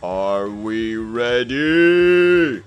Are we ready?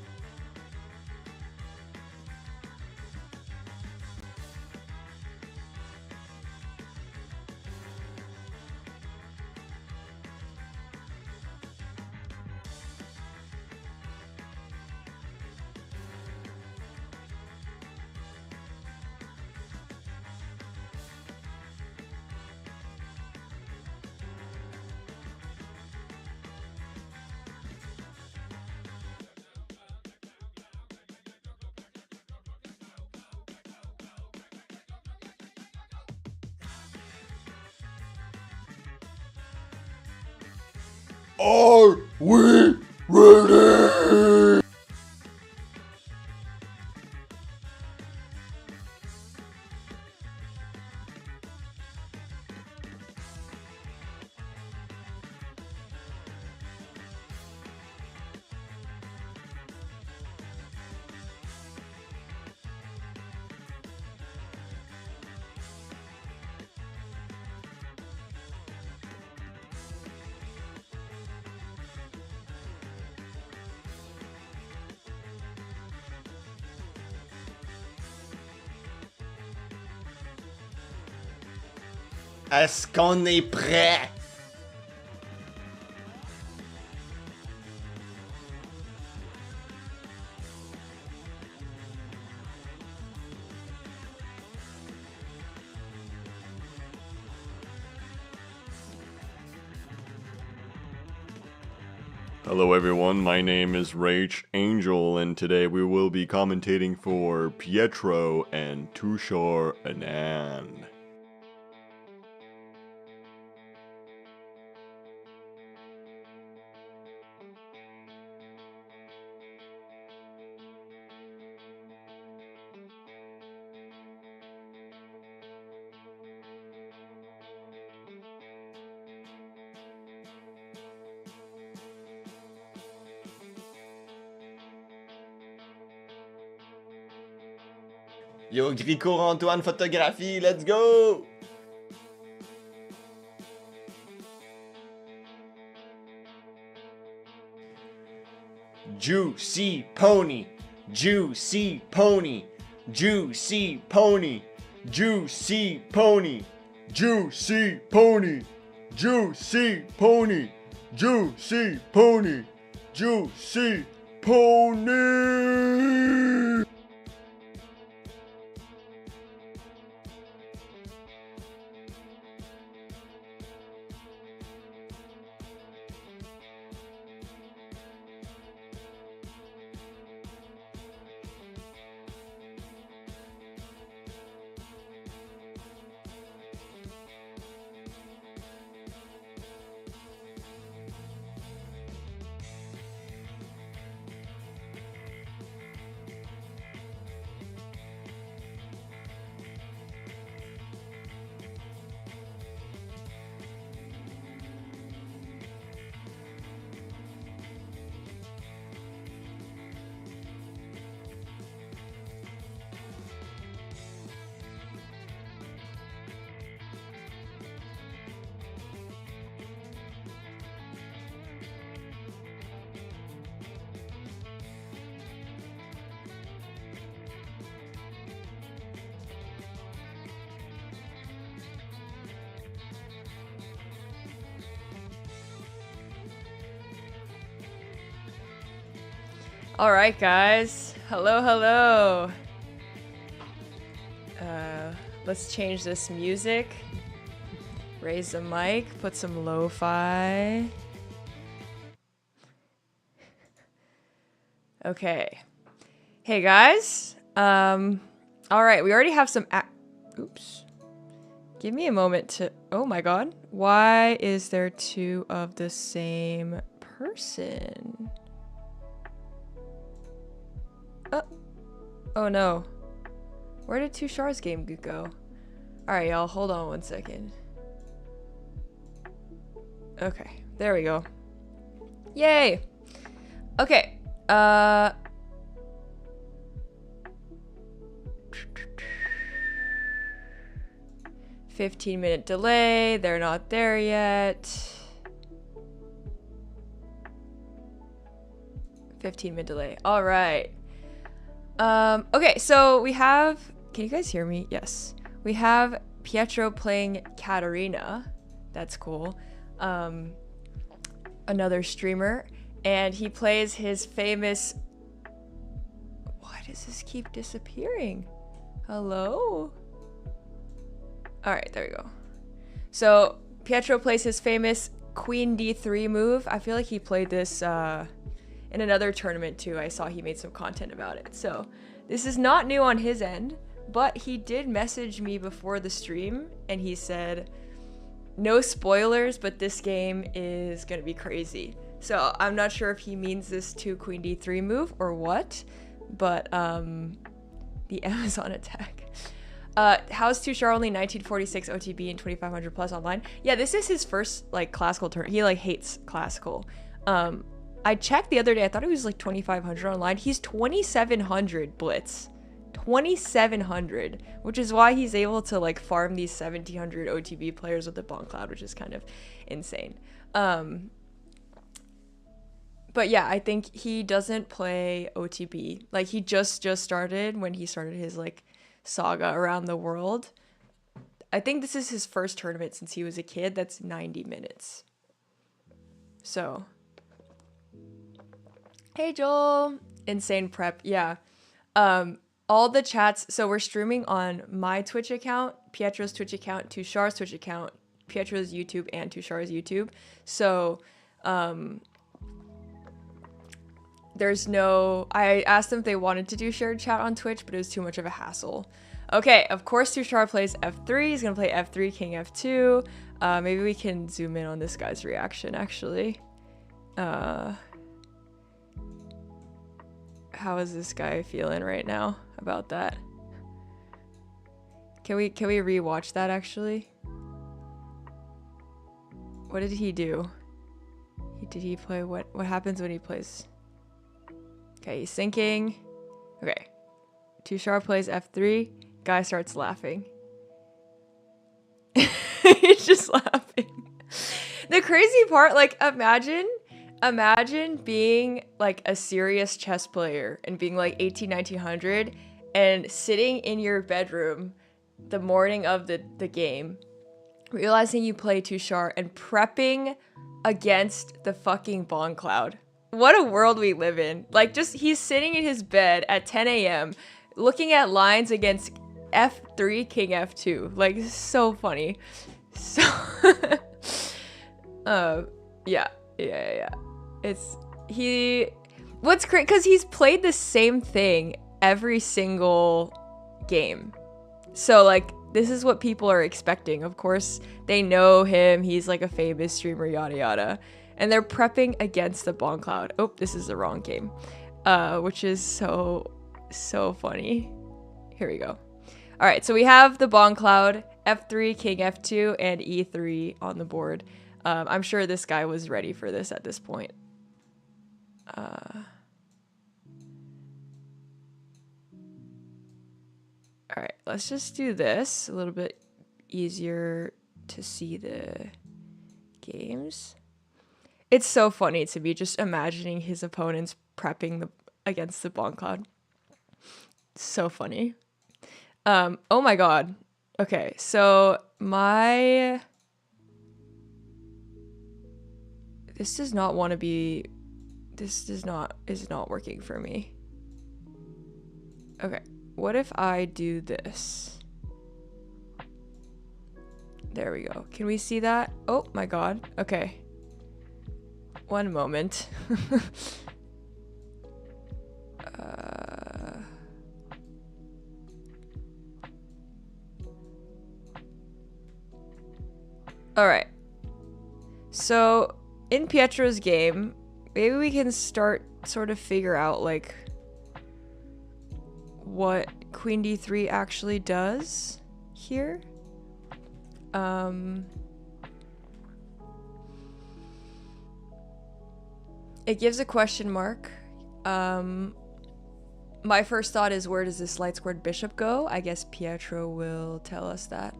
Are we ready? Est-ce qu'on est prêt? Hello everyone, my name is Rach Angel, and today we will be commentating for Pietro and Tushar Anand. Yo, Gricourt Antoine photographie, let's go! Juicy pony, juicy pony, juicy pony, juicy pony, juicy pony, juicy pony, juicy pony, juicy pony. Alright guys, hello. Let's change this music. Raise the mic, put some lo-fi. Okay. Hey guys. Alright, we already have some oops. Give me a moment to... Oh my god. Why is there two of the same person? Oh no. Where did Tushar's game go? Alright, y'all, hold on one second. Okay, there we go. Yay! Okay, 15-minute delay, they're not there yet. 15-minute delay. All right. Okay, so we have, can you guys hear me? Yes. We have Pietro playing Katarina. That's cool. Another streamer, and he plays his famous, why does this keep disappearing? Hello? All right, there we go. So Pietro plays his famous Queen D3 move. I feel like he played this in another tournament too. I saw he made some content about it. So this is not new on his end, but he did message me before the stream and he said, no spoilers, but this game is gonna be crazy. So I'm not sure if he means this to Queen D3 move or what, but the Amazon attack. How's Tushar only 1946 OTB and 2500 plus online? Yeah, this is his first like classical turn. He like hates classical. I checked the other day. I thought it was like 2500 online. He's 2700 blitz. 2700, which is why he's able to like farm these 1700 OTB players with the Bomb Cloud, which is kind of insane. But yeah, I think he doesn't play OTB. Like he just started when he started his like saga around the world. I think this is his first tournament since he was a kid. That's 90 minutes. So, hey Joel, insane prep. Yeah. All the chats. So we're streaming on my Twitch account, Pietro's Twitch account, Tushar's Twitch account, Pietro's YouTube, and Tushar's YouTube. So, there's no, I asked them if they wanted to do shared chat on Twitch, but it was too much of a hassle. Okay, of course Tushar plays F3. He's gonna play F3, King F2. Maybe we can zoom in on this guy's reaction, actually. How is this guy feeling right now about that? Can we rewatch that, actually? What did he do? Did he play, what happens when he plays? Okay, he's sinking. Okay. Tushar plays F3. Guy starts laughing. He's just laughing. The crazy part, like, imagine being like a serious chess player and being like 1900 and sitting in your bedroom the morning of the game, realizing you play Tushar and prepping against the fucking Bomb Cloud. What a world we live in. Like, just he's sitting in his bed at 10 a.m. looking at lines against F3, King F2. Like, so funny. So, yeah. It's, what's great, because he's played the same thing every single game. So, like, this is what people are expecting. Of course, they know him. He's, like, a famous streamer, yada yada. And they're prepping against the Bomb Cloud. Oh, this is the wrong game. Which is so funny. Here we go. All right, so we have the Bomb Cloud, F3, King F2, and E3 on the board. I'm sure this guy was ready for this at this point. All right, let's just do this. A little bit easier to see the games. It's so funny to me just imagining his opponents prepping against the Bomb Cloud. So funny. Oh my god. Okay, so this does not want to be, is not working for me. Okay, what if I do this? There we go. Can we see that? Oh my god. Okay. One moment. All right. So in Pietro's game, maybe we can start sort of figure out like what Queen D3 actually does here. It gives a question mark. My first thought is, where does this light squared bishop go? I guess Pietro will tell us that.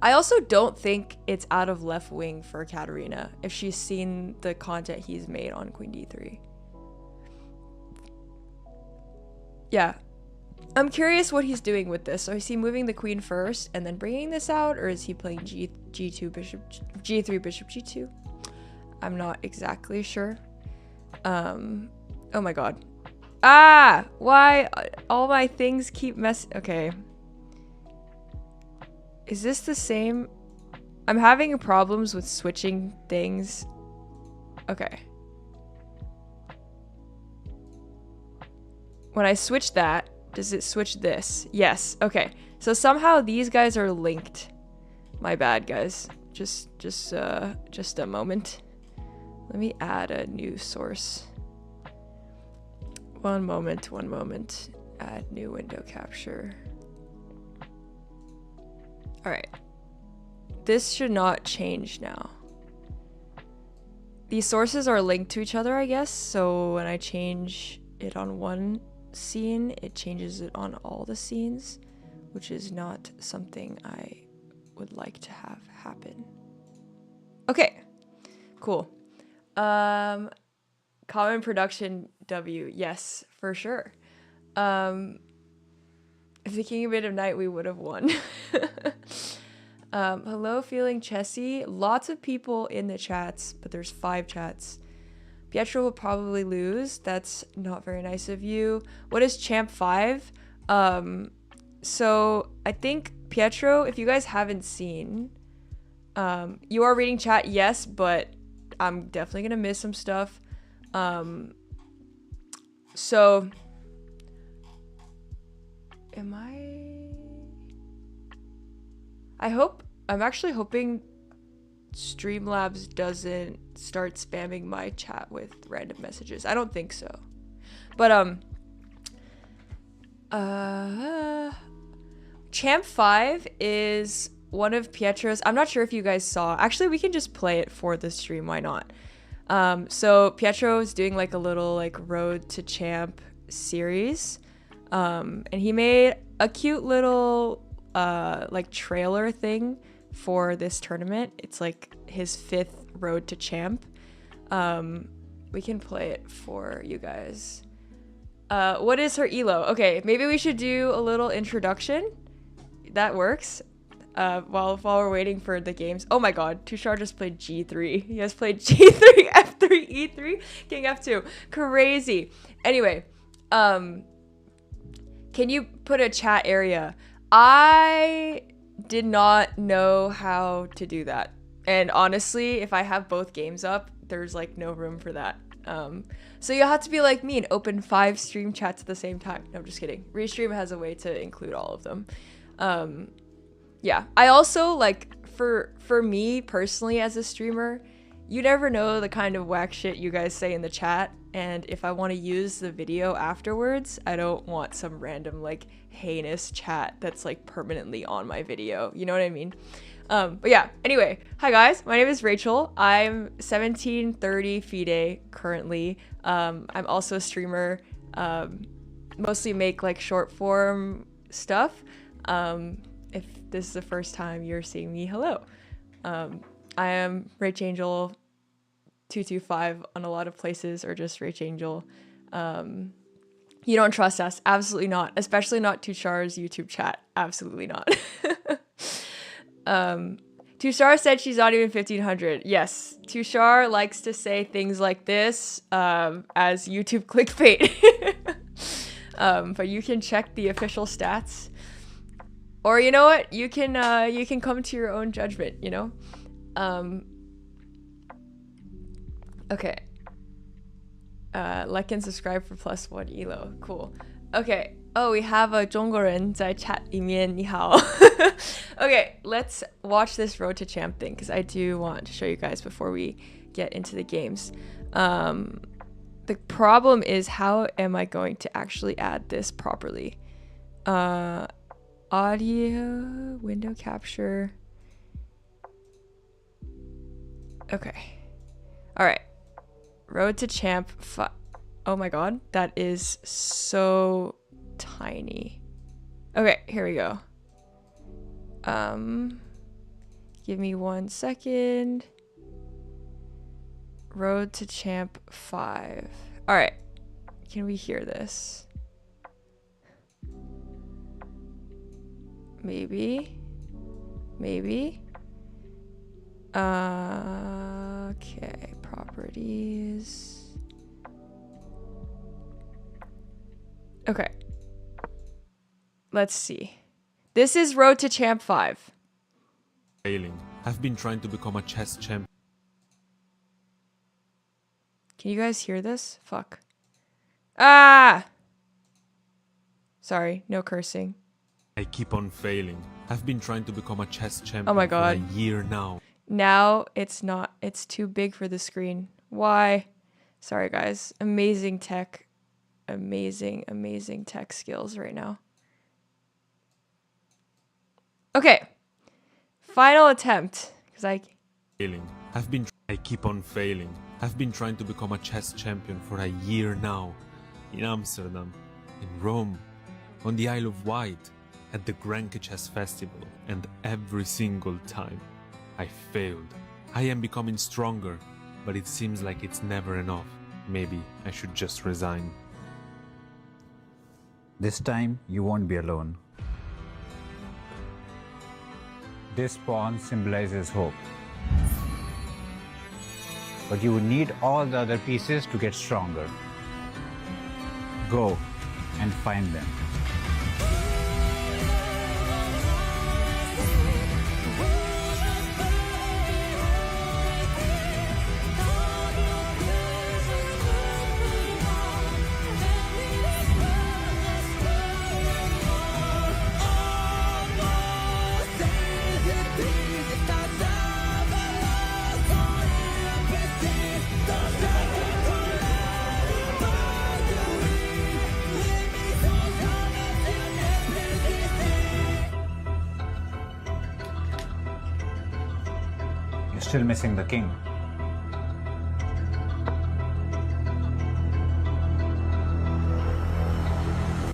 I also don't think it's out of left wing for Katarina if she's seen the content he's made on Queen D3. yeah. I'm curious what he's doing with this. So is he moving the queen first and then bringing this out, or is he playing G2 bishop G3 bishop G2? I'm not exactly sure. Oh my god. Ah, why all my things keep okay. Is this the same? I'm having problems with switching things. Okay. When I switch that, does it switch this? Yes. Okay. So somehow these guys are linked. My bad, guys. Just a moment. Let me add a new source. One moment. Add new window capture. All right. This should not change now. These sources are linked to each other, I guess. So when I change it on one scene, it changes it on all the scenes, which is not something I would like to have happen. Okay, cool. Common production W, yes, for sure. If the King of Bit of Night, we would have won. Hello, feeling chessy. Lots of people in the chats, but there's 5 chats. Pietro will probably lose. That's not very nice of you. What is Champ 5? So I think Pietro, if you guys haven't seen, you are reading chat, yes, but I'm definitely gonna miss some stuff. So I'm actually hoping Streamlabs doesn't start spamming my chat with random messages. I don't think so. But Champ 5 is one of Pietro's. I'm not sure if you guys saw. Actually, we can just play it for the stream. Why not? So Pietro is doing like a little like Road to Champ series. And he made a cute little like trailer thing for this tournament. It's like his 5th Road to Champ. We can play it for you guys. What is her elo? Okay, maybe we should do a little introduction. That works. While we're waiting for the games. Oh my god, Tushar just played G3. He has played G3, F3, E3, King F2. Crazy. Anyway, can you put a chat area? I did not know how to do that. And honestly, if I have both games up, there's like no room for that. So you'll have to be like me and open 5 stream chats at the same time. No, I'm just kidding. Restream has a way to include all of them. Yeah, I also like for me personally as a streamer, you never know the kind of whack shit you guys say in the chat, and if I want to use the video afterwards, I don't want some random like heinous chat that's like permanently on my video. You know what I mean? But yeah, anyway, hi guys, my name is Rachel. I'm 1730 FIDE currently. I'm also a streamer, mostly make like short form stuff. If this is the first time you're seeing me, hello. I am Rach Angel 225 on a lot of places, or just Rach Angel. You don't trust us? Absolutely not. Especially not Tushar's YouTube chat. Absolutely not. Tushar said she's not even 1500. Yes, Tushar likes to say things like this as YouTube clickbait. But you can check the official stats. Or you know what? You can come to your own judgment, you know? Okay. Like and subscribe for +1 elo. Cool. Okay. Oh, we have a 中国人在 chat 里面，你好。Okay, let's watch this Road to Champ thing, because I do want to show you guys before we get into the games. The problem is, how am I going to actually add this properly? Audio, window capture. Okay. All right. Road to Champ. Oh my god, that is so tiny. Okay, here we go. Give me 1 second. Road to Champ 5. All right. Can we hear this? Maybe. Maybe. Okay, properties. Okay. Let's see. This is Road to Champ 5. Failing. I've been trying to become a chess champ. Can you guys hear this? Fuck. Ah! Sorry, no cursing. I keep on failing. I've been trying to become a chess champion Oh my God. for a year now. Now it's not. It's too big for the screen. Why? Sorry, guys. Amazing tech. Amazing, amazing tech skills right now. Okay. Final attempt. Because Failing. I keep on failing. I've been trying to become a chess champion for a year now. In Amsterdam, in Rome, on the Isle of Wight, at the Granke Chess Festival, and every single time I failed. I am becoming stronger, but it seems like it's never enough. Maybe I should just resign. This time, you won't be alone. This pawn symbolizes hope. But you would need all the other pieces to get stronger. Go and find them. You're still missing the king.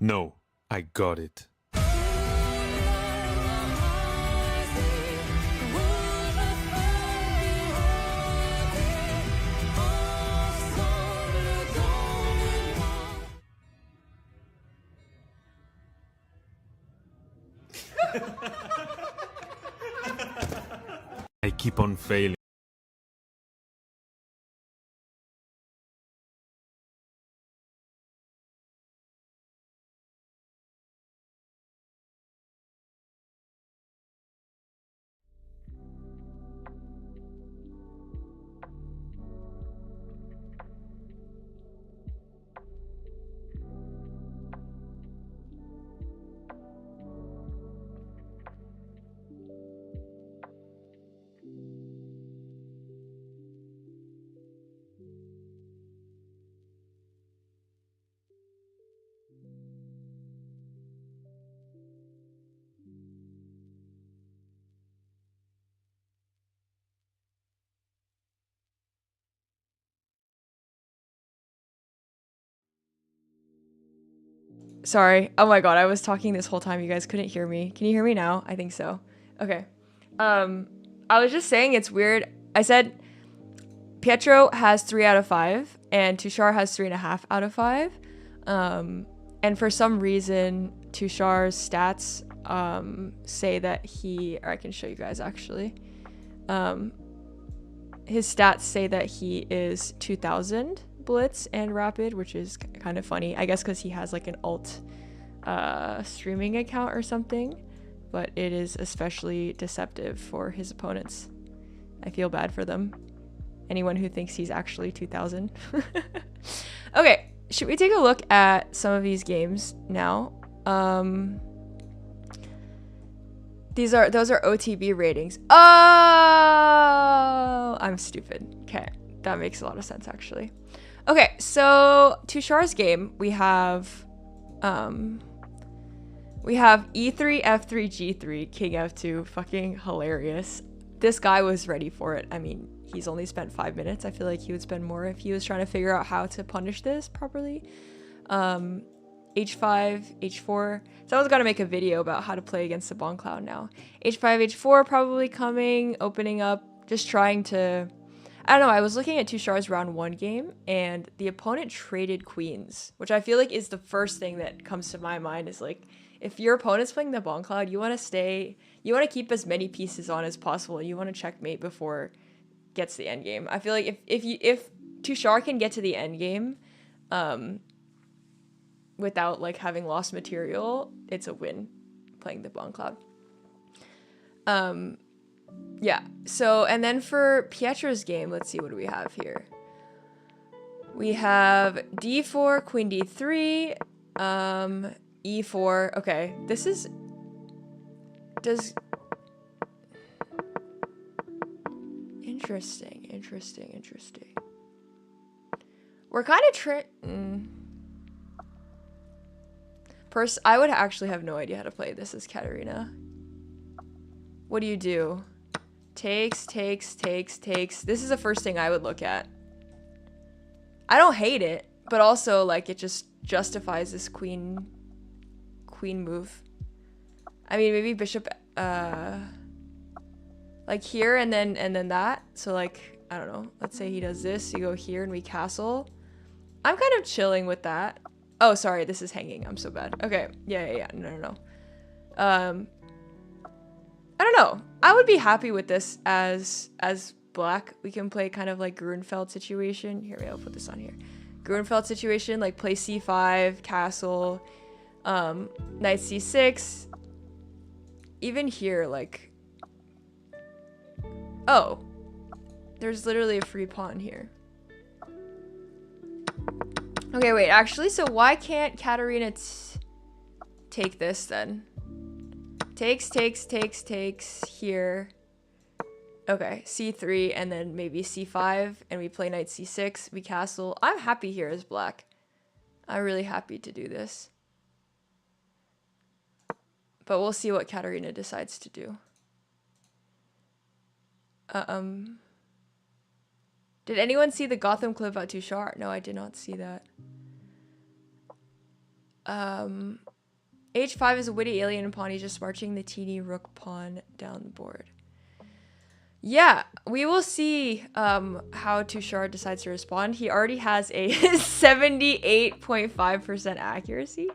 No, I got it. I keep on failing. Sorry. Oh my god, I was talking this whole time. You guys couldn't hear me. Can you hear me now? I think so. Okay. I was just saying it's weird. I said Pietro has 3 out of 5 and Tushar has 3.5 out of 5. And for some reason, Tushar's stats say that or I can show you guys actually. His stats say that he is 2000 blitz and rapid, which is kind of funny, I guess, because he has like an alt streaming account or something, but it is especially deceptive for his opponents. I feel bad for them, anyone who thinks he's actually 2000. Okay, should we take a look at some of these games now? Those are OTB ratings. Oh, I'm stupid. Okay, that makes a lot of sense actually. Okay, so Tushar's game, we have e3, f3, g3, king f2, fucking hilarious. This guy was ready for it. I mean, he's only spent 5 minutes. I feel like he would spend more if he was trying to figure out how to punish this properly. h5, h4. Someone's got to make a video about how to play against the Bon Cloud now. h5, h4 probably coming, opening up, just trying to... I don't know, I was looking at Tushar's round 1 game, and the opponent traded queens, which I feel like is the first thing that comes to my mind is like, if your opponent's playing the Bon Cloud, you want to keep as many pieces on as possible. You want to checkmate before it gets to the end game. I feel like if Tushar can get to the end game, without like having lost material, it's a win playing the Bon Cloud. Yeah. So, and then for Pietro's game, let's see, what do we have here? We have d4, queen d3, e4. Okay, this is... Interesting. We're kind of I would actually have no idea how to play this as Katarina. What do you do? Takes. This is the first thing I would look at. I don't hate it, but also like it just justifies this queen move. I mean, maybe bishop like here and then that. So like, I don't know. Let's say he does this, you go here and we castle. I'm kind of chilling with that. Oh, sorry, this is hanging. I'm so bad. Okay. Yeah. No. I don't know. I would be happy with this as black. We can play kind of like Grunfeld situation. Here, I'll put this on here. Grunfeld situation, like play c5, castle, knight c6. Even here, like... Oh. There's literally a free pawn here. Okay, wait, actually, so why can't Katarina take this then? Takes here. Okay, c3 and then maybe c5 and we play knight c6, we castle. I'm happy here as black. I'm really happy to do this. But we'll see what Katarina decides to do. Did anyone see the Gotham clip about Tushar? No, I did not see that. H5 is a witty alien pawn. He's just marching the teeny rook pawn down the board. Yeah, we will see how Tushar decides to respond. He already has a 78.5% accuracy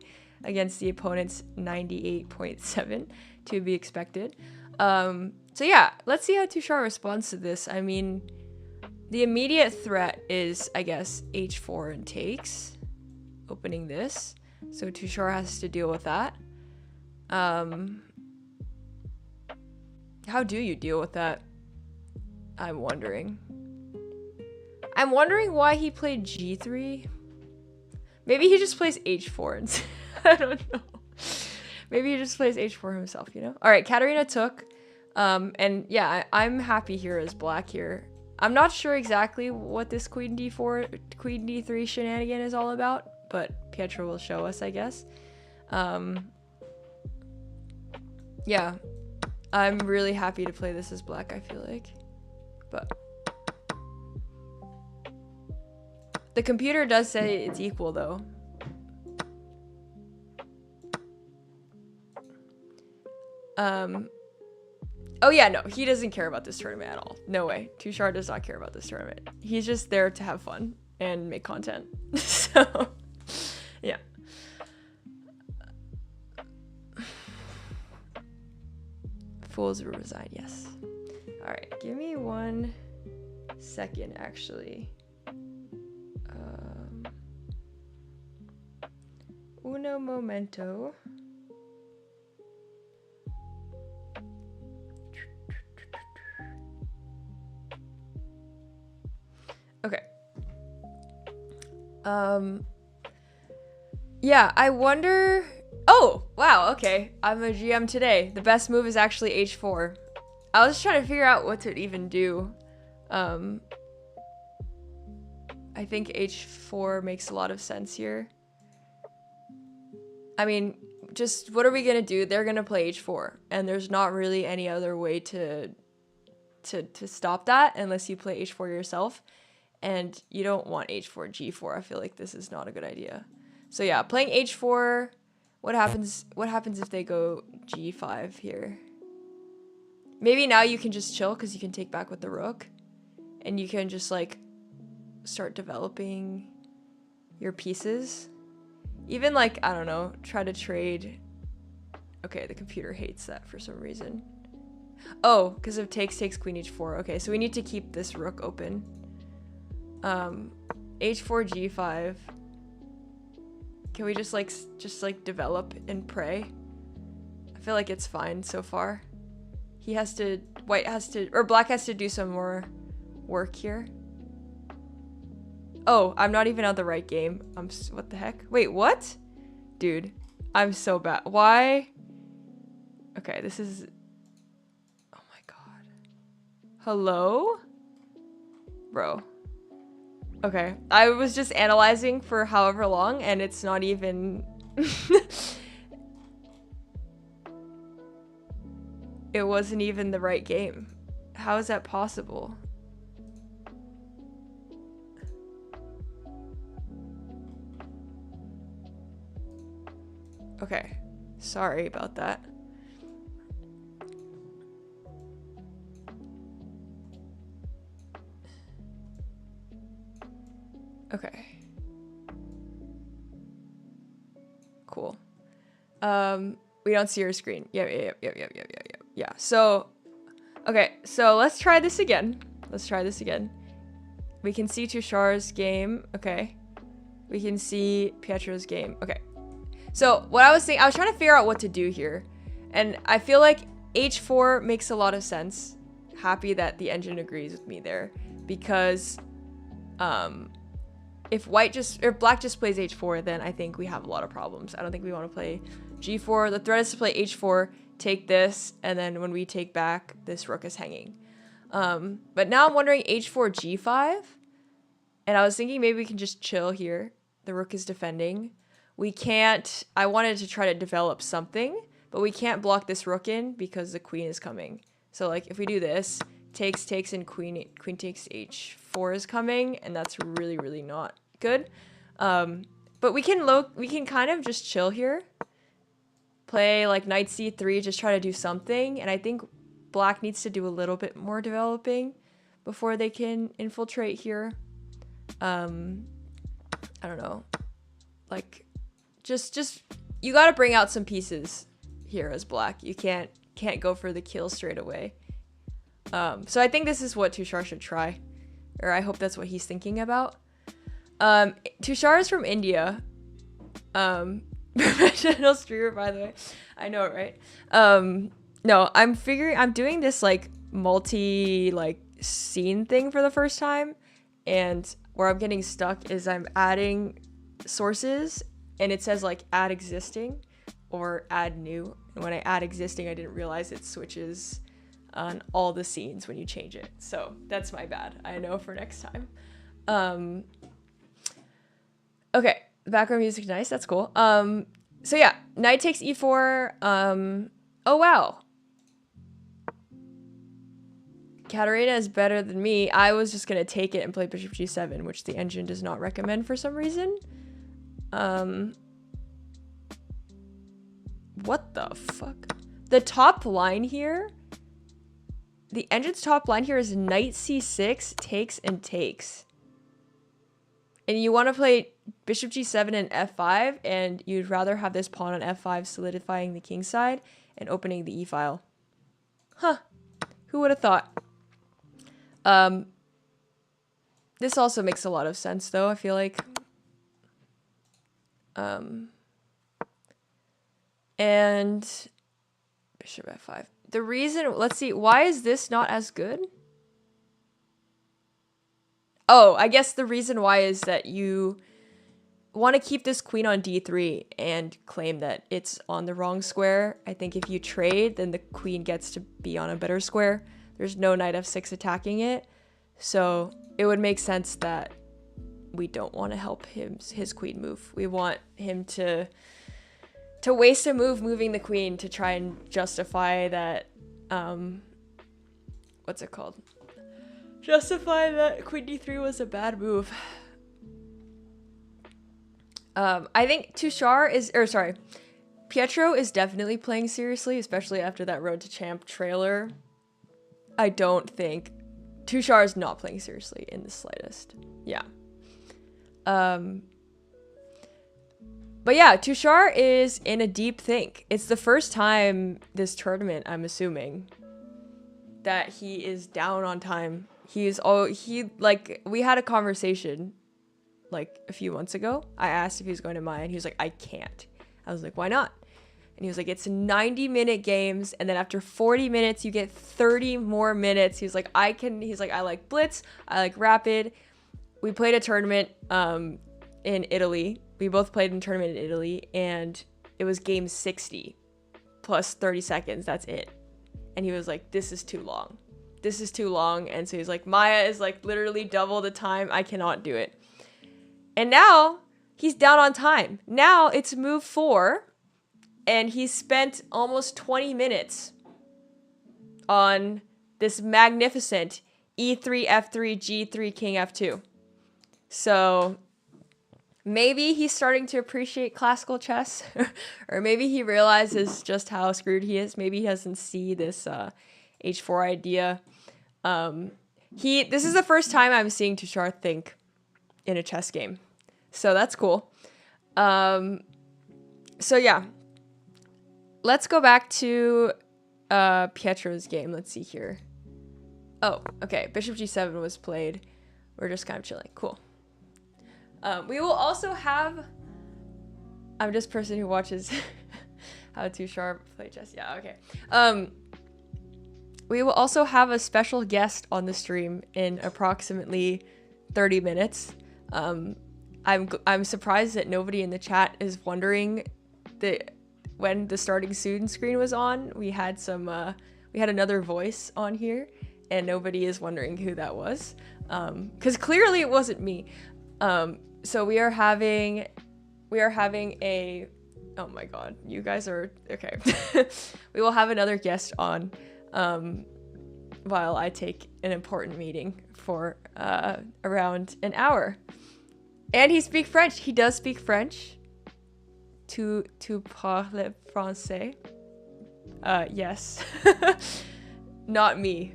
against the opponent's 98.7 to be expected. So yeah, let's see how Tushar responds to this. I mean, the immediate threat is, I guess, h4 and takes, opening this. So Tushar has to deal with that. How do you deal with that? I'm wondering why he played g3. Maybe he just plays h4 and I don't know. Maybe he just plays h4 himself, you know? All right, Katarina took. And yeah, I'm happy here as black here. I'm not sure exactly what this queen d4, queen d3 shenanigan is all about, but Pietro will show us, I guess. Yeah, I'm really happy to play this as black, I feel like. But the computer does say it's equal, though. Oh yeah, no, he doesn't care about this tournament at all. No way. Tushar does not care about this tournament. He's just there to have fun and make content. So, yeah. Fools will resign, yes. All right, give me 1 second, actually. Uno momento. Okay. Yeah, I wonder... Oh, wow, okay. I'm a GM today. The best move is actually h4. I was trying to figure out what to even do. I think h4 makes a lot of sense here. I mean, just what are we gonna do? They're gonna play h4, and there's not really any other way to stop that unless you play h4 yourself. And you don't want h4, g4. I feel like this is not a good idea. So yeah, playing h4. What happens if they go g5 here? Maybe now you can just chill because you can take back with the rook. And you can just like start developing your pieces. Even like, I don't know, try to trade Okay, the computer hates that for some reason. Oh, because of takes queen h4. Okay, so we need to keep this rook open. H4 g5. Can we just like develop and pray? I feel like it's fine so far. He has to, white has to, or black has to do some more work here. Oh, I'm not even on the right game. What the heck? Wait, what? Dude, I'm so bad. Why? Okay, this is, oh my god. Hello? Bro. Okay, I was just analyzing for however long and it's not even... It wasn't even the right game. How is that possible? Okay, sorry about that. Okay. Cool. We don't see your screen. Yeah. So, okay, so let's try this again. We can see Tushar's game. Okay. We can see Pietro's game. Okay. So what I was saying, I was trying to figure out what to do here. And I feel like h4 makes a lot of sense. Happy that the engine agrees with me there. Because if black just plays h4, then I think we have a lot of problems. I don't think we want to play g4. The threat is to play h4, take this, and then when we take back, this rook is hanging. But now I'm wondering h4, g5. And I was thinking maybe we can just chill here. The rook is defending. We can't, I wanted to try to develop something, but we can't block this rook in because the queen is coming. So like if we do this, takes, and queen takes h4 is coming, and that's really, really not good. But we can kind of just chill here. Play like knight c3, just try to do something, and I think black needs to do a little bit more developing before they can infiltrate here. I don't know. Like just you got to bring out some pieces here as black. You can't go for the kill straight away. So I think this is what Tushar should try, or I hope that's what he's thinking about. Tushar is from India. Professional streamer, by the way. I know, right? No, I'm doing this like multi scene thing for the first time, and where I'm getting stuck is I'm adding sources and it says like add existing or add new, and when I add existing I didn't realize it switches on all the scenes when you change it, so that's my bad. I know for next time. Okay, background music, nice, that's cool. So yeah, knight takes e4. Oh wow, Katarina is better than me. I was just gonna take it and play bishop g7, which the engine does not recommend for some reason. What the fuck? The top line here, the engine's top line here is knight c6, takes and takes. And you want to play bishop g7 and f5, and you'd rather have this pawn on f5 solidifying the king side and opening the e-file. Huh. Who would have thought? This also makes a lot of sense, though, I feel like. And bishop f5. The reason, let's see, why is this not as good? Oh, I guess the reason why is that you want to keep this queen on d3 and claim that it's on the wrong square. I think if you trade, then the queen gets to be on a better square. There's no knight f6 attacking it. So it would make sense that we don't want to help his queen move. We want him to waste a move moving the queen to try and justify that, what's it called? Justify that queen d3 was a bad move. I think Pietro is definitely playing seriously, especially after that Road to Champ trailer. I don't think Tushar is not playing seriously in the slightest. Yeah. But yeah, Tushar is in a deep think. It's the first time this tournament, I'm assuming, that he is down on time. Like, we had a conversation like a few months ago. I asked if he was going to Maia, and he was like, I can't. I was like, why not? And he was like, it's 90-minute games, and then after 40 minutes, you get 30 more minutes. He's like, I like Blitz, I like Rapid. We played a tournament in Italy. We both played in a tournament in Italy, and it was game 60 plus 30 seconds. That's it. And he was like, this is too long. This is too long. And so he's like, Maia is like literally double the time. I cannot do it. And now he's down on time. Now it's move 4, and he's spent almost 20 minutes on this magnificent E3, F3, G3, King F2. So maybe he's starting to appreciate classical chess, or maybe he realizes just how screwed he is. Maybe he doesn't see this H4 idea. This is the first time I'm seeing Tushar think in a chess game, so that's cool. So yeah, let's go back to Pietro's game. Let's see here. Oh, okay. Bishop G7 was played. We're just kind of chilling. Cool. We will also have... I'm just a person who watches how Tushar play chess. Yeah, okay. We will also have a special guest on the stream in approximately 30 minutes. I'm surprised that nobody in the chat is wondering that when the starting soon screen was on, we had another voice on here, and nobody is wondering who that was. 'Cause clearly it wasn't me. So we are having a, oh my god, you guys are, okay. We will have another guest on, while I take an important meeting for, around an hour. And he speaks French. He does speak French. Tu parles français? Yes. Not me.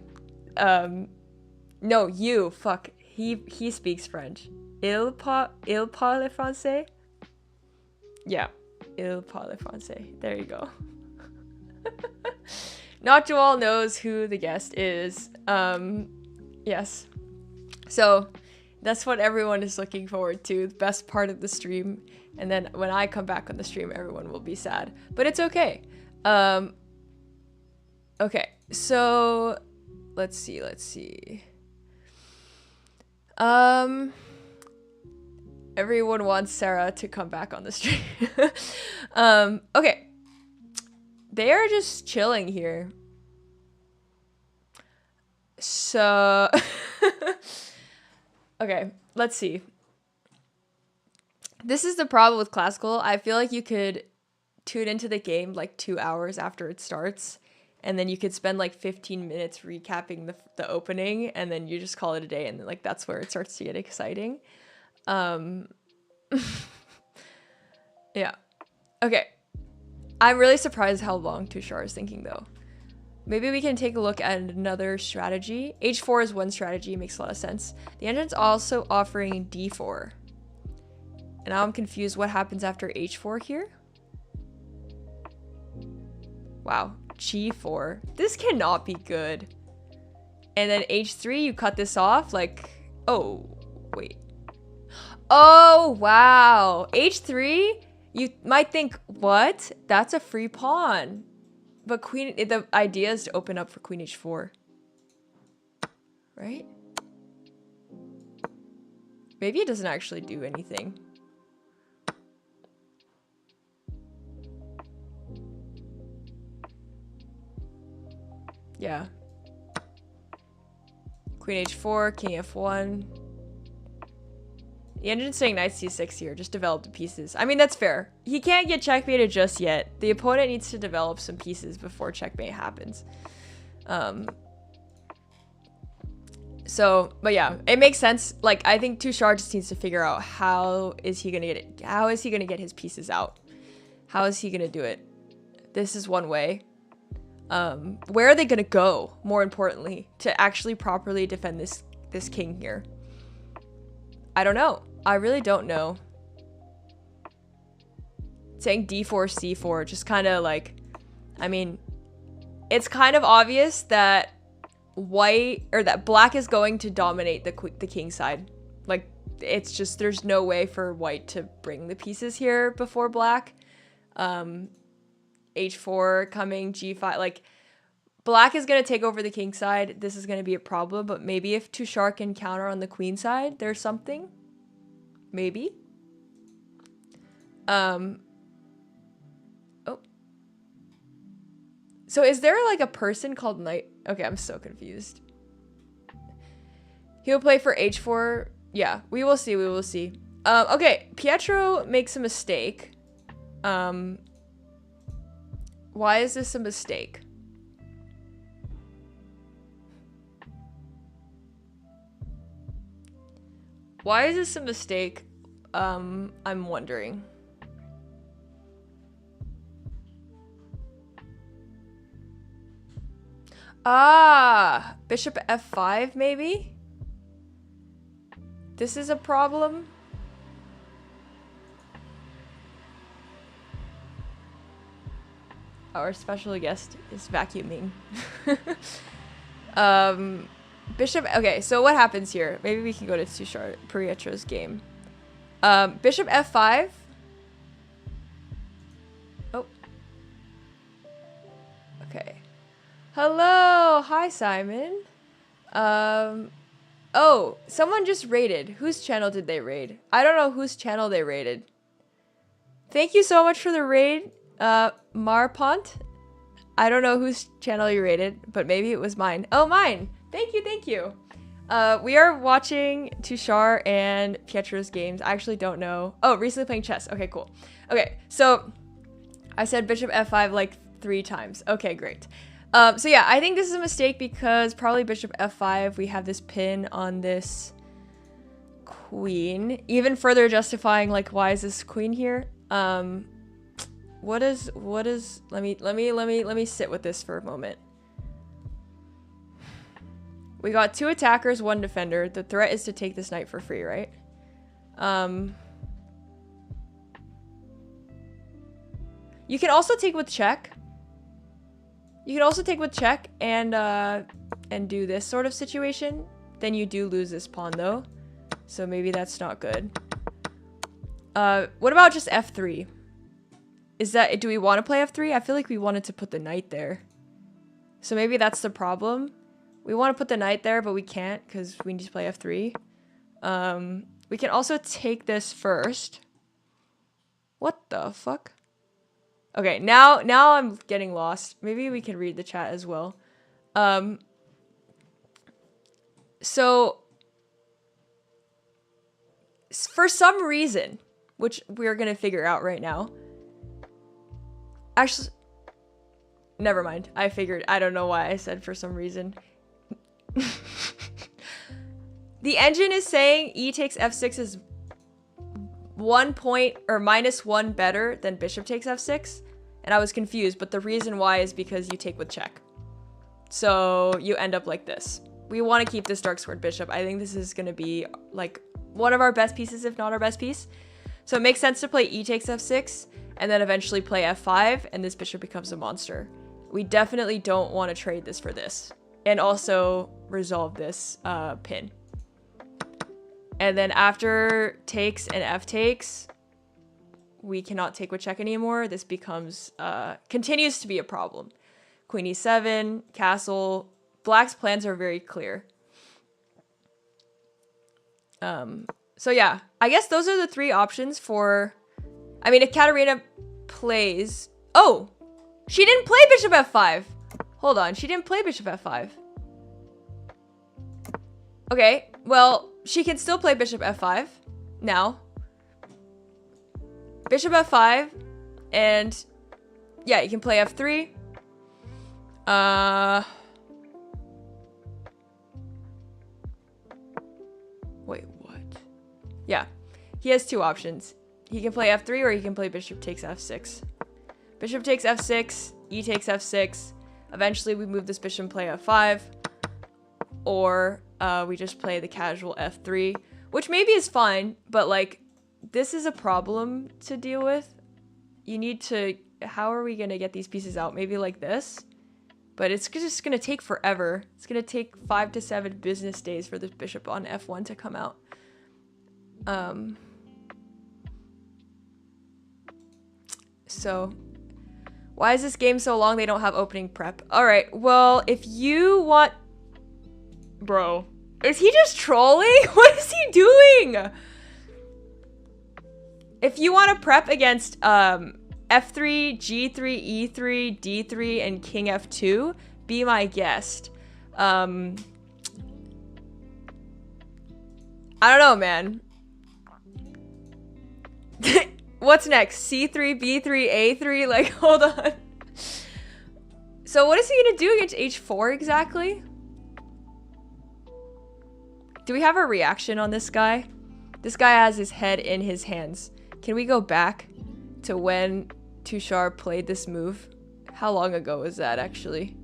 No, you, fuck. He speaks French. Il parle français? Yeah, il parle français. There you go. Not Joel knows who the guest is. Yes. So, that's what everyone is looking forward to. The best part of the stream. And then when I come back on the stream, everyone will be sad. But it's okay. Okay, so let's see. Everyone wants Sarah to come back on the stream. Okay. They are just chilling here. So, okay, let's see. This is the problem with classical. I feel like you could tune into the game like 2 hours after it starts, and then you could spend like 15 minutes recapping the opening, and then you just call it a day, and like that's where it starts to get exciting. Yeah. Okay. I'm really surprised how long Tushar is thinking though. Maybe we can take a look at another strategy. H4 is one strategy, makes a lot of sense. The engine's also offering D4. And now I'm confused what happens after H4 here. Wow, G4. This cannot be good. And then H3, you cut this off, like, oh, wait. Oh, wow. H3, you might think, what? That's a free pawn. But the idea is to open up for Queen H4. Right? Maybe it doesn't actually do anything. Yeah. Queen H4, King F1. The engine's saying knight C6 here, just develop the pieces. I mean, that's fair. He can't get checkmated just yet. The opponent needs to develop some pieces before checkmate happens. So, but yeah, it makes sense. Like, I think Tushar just needs to figure out how is he gonna get his pieces out? How is he gonna do it? This is one way. Where are they gonna go, more importantly, to actually properly defend this king here? I don't know. I really don't know. saying d4, c4, just kind of like, I mean, it's kind of obvious that black is going to dominate the king side. Like, it's just, there's no way for white to bring the pieces here before black. H4 coming, g5, like, black is going to take over the king side. This is going to be a problem, but maybe if Tushar can counter on the queen side, there's something. Maybe. Oh. So is there like a person called Knight? Okay, I'm so confused. He'll play for h4. Yeah, we will see. We will see. Okay, Pietro makes a mistake. Why is this a mistake? Why is this a mistake? I'm wondering. Ah, bishop f5 maybe? This is a problem. Our special guest is vacuuming. Bishop, okay, so what happens here? Maybe we can go to Tushar Pietro's game. Bishop f5. Oh. Okay. Hello, hi Simon. Oh, someone just raided. Whose channel did they raid? I don't know whose channel they raided. Thank you so much for the raid, Marpont. I don't know whose channel you raided, but maybe it was mine. Oh, mine. Thank you, thank you. We are watching Tushar and Pietro's games. I actually don't know. Oh, recently playing chess. Okay, cool. Okay, so I said bishop f5 like 3 times. Okay, great. So yeah, I think this is a mistake because probably bishop f5, we have this pin on this queen. Even further justifying like why is this queen here? What is let me sit with this for a moment. We got 2 attackers, 1 defender. The threat is to take this knight for free, right? You can also take with check. You can also take with check and do this sort of situation. Then you do lose this pawn though. So maybe that's not good. What about just f3? Do we want to play f3? I feel like we wanted to put the knight there. So maybe that's the problem. We want to put the knight there, but we can't because we need to play f3. We can also take this first. What the fuck? Okay, now I'm getting lost. Maybe we can read the chat as well. So for some reason, which we're gonna figure out right now. Actually, never mind. I figured. I don't know why I said for some reason. The engine is saying e takes f6 is 1 point or -1 better than bishop takes f6. And I was confused, but the reason why is because you take with check. So you end up like this. We want to keep this dark squared bishop. I think this is going to be like one of our best pieces, if not our best piece. So it makes sense to play e takes f6 and then eventually play f5 and this bishop becomes a monster. We definitely don't want to trade this for this. And also resolve this pin. And then after takes and f takes, we cannot take with check anymore. This becomes, continues to be a problem. Queen e7, castle. Black's plans are very clear. So yeah, I guess those are the 3 options for, I mean, if Katarina plays, oh, she didn't play bishop f5. Hold on, she didn't play bishop f5. Okay, well, she can still play bishop f5 now. Bishop f5, and yeah, you can play f3. Wait, what? Yeah, he has 2 options. He can play f3 or he can play bishop takes f6. Bishop takes f6, e takes f6. Eventually we move this bishop and play f5. Or we just play the casual f3, which maybe is fine, but like this is a problem to deal with. you need to... How are we going to get these pieces out? Maybe like this? But it's just going to take forever. It's going to take 5 to 7 business days for this bishop on f1 to come out. So, why is this game so long? They don't have opening prep. Alright, well, if you want... Bro, is he just trolling? What is he doing? If you want to prep against f3, g3, e3, d3, and king f2, be my guest. I don't know, man. What's next? C3, B3, A3? Like, hold on. So what is he gonna do against H4 exactly? Do we have a reaction on this guy? This guy has his head in his hands. Can we go back to when Tushar played this move? How long ago was that, actually?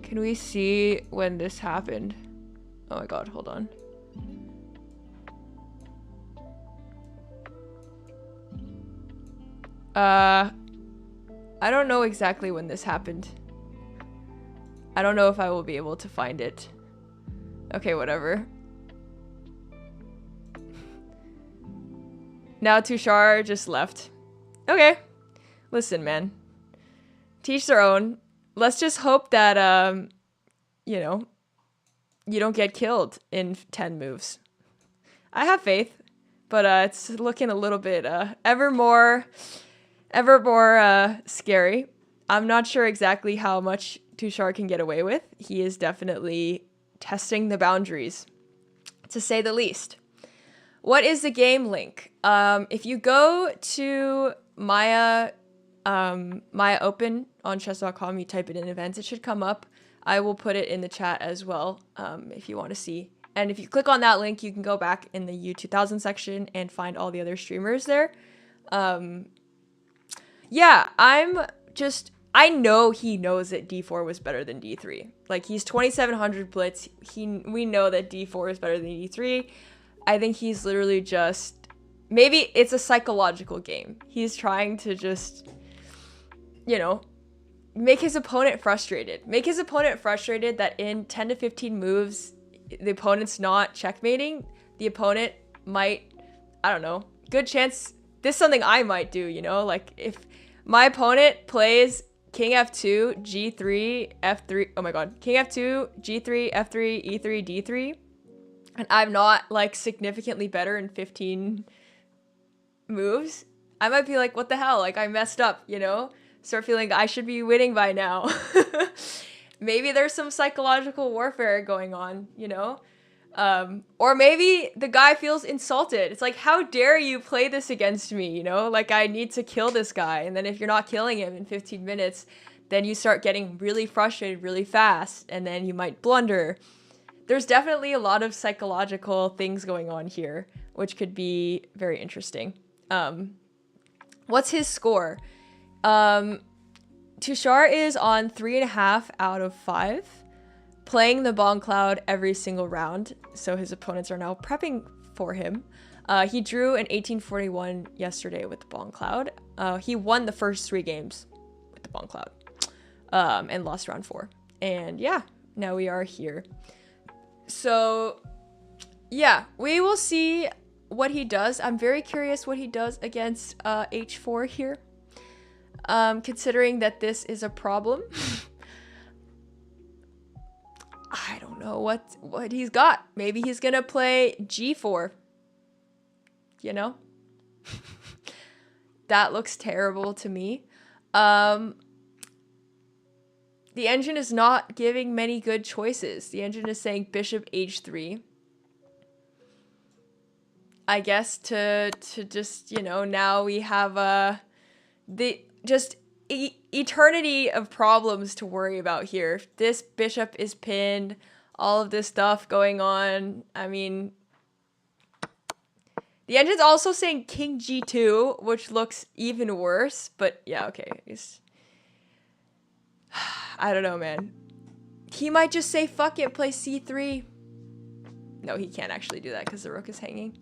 Can we see when this happened? Oh my god, hold on. I don't know exactly when this happened. I don't know if I will be able to find it. Okay, whatever. Now Tushar just left. Okay. Listen, man. Teach their own. Let's just hope that, you know, you don't get killed in 10 moves. I have faith, but it's looking a little bit ever more scary. I'm not sure exactly how much Tushar can get away with. He is definitely testing the boundaries, to say the least. What is the game link? If you go to Maia Open on chess.com, you type it in events, it should come up. I will put it in the chat as well if you want to see. And if you click on that link, you can go back in the U2000 section and find all the other streamers there. Yeah, I know he knows that D4 was better than D3. Like, he's 2700 blitz. We know that D4 is better than D3. I think he's literally just... Maybe it's a psychological game. He's trying to just, you know, make his opponent frustrated. Make his opponent frustrated that in 10 to 15 moves, the opponent's not checkmating. The opponent might, I don't know, good chance... This is something I might do, you know? Like, if my opponent plays king f2, g3, f3... Oh my god. King f2, g3, f3, e3, d3... and I'm not, like, significantly better in 15 moves, I might be like, what the hell? Like, I messed up, you know? Start feeling I should be winning by now. Maybe there's some psychological warfare going on, you know? Or maybe the guy feels insulted. It's like, how dare you play this against me, you know? Like, I need to kill this guy. And then if you're not killing him in 15 minutes, then you start getting really frustrated really fast, and then you might blunder. There's definitely a lot of psychological things going on here, which could be very interesting. What's his score? Tushar is on 3.5 out of 5, playing the Bomb Cloud every single round, so his opponents are now prepping for him. He drew an 1841 yesterday with the Bomb Cloud. He won the first 3 games with the Bomb Cloud, and lost round 4. And yeah, now we are here. So, yeah, we will see what he does. I'm very curious what he does against h4 here, considering that this is a problem. I don't know what he's got. Maybe he's gonna play g4, you know? That looks terrible to me. The engine is not giving many good choices. The engine is saying bishop h3. I guess to just, you know, now we have the just eternity of problems to worry about here. This bishop is pinned, all of this stuff going on. I mean, the engine's also saying king g2, which looks even worse, but yeah, okay. I don't know, man. He might just say, fuck it, play c3. No, he can't actually do that because the rook is hanging.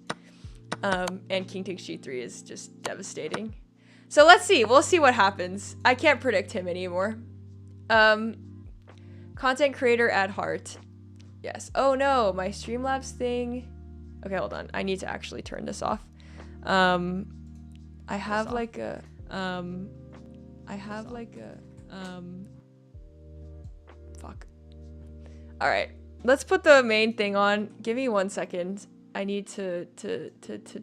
And king takes g3 is just devastating. So let's see. We'll see what happens. I can't predict him anymore. Content creator at heart. Yes. Oh no, my Streamlabs thing. Okay, hold on. I need to actually turn this off. I have like a fuck. All right. Let's put the main thing on. Give me 1 second. I need to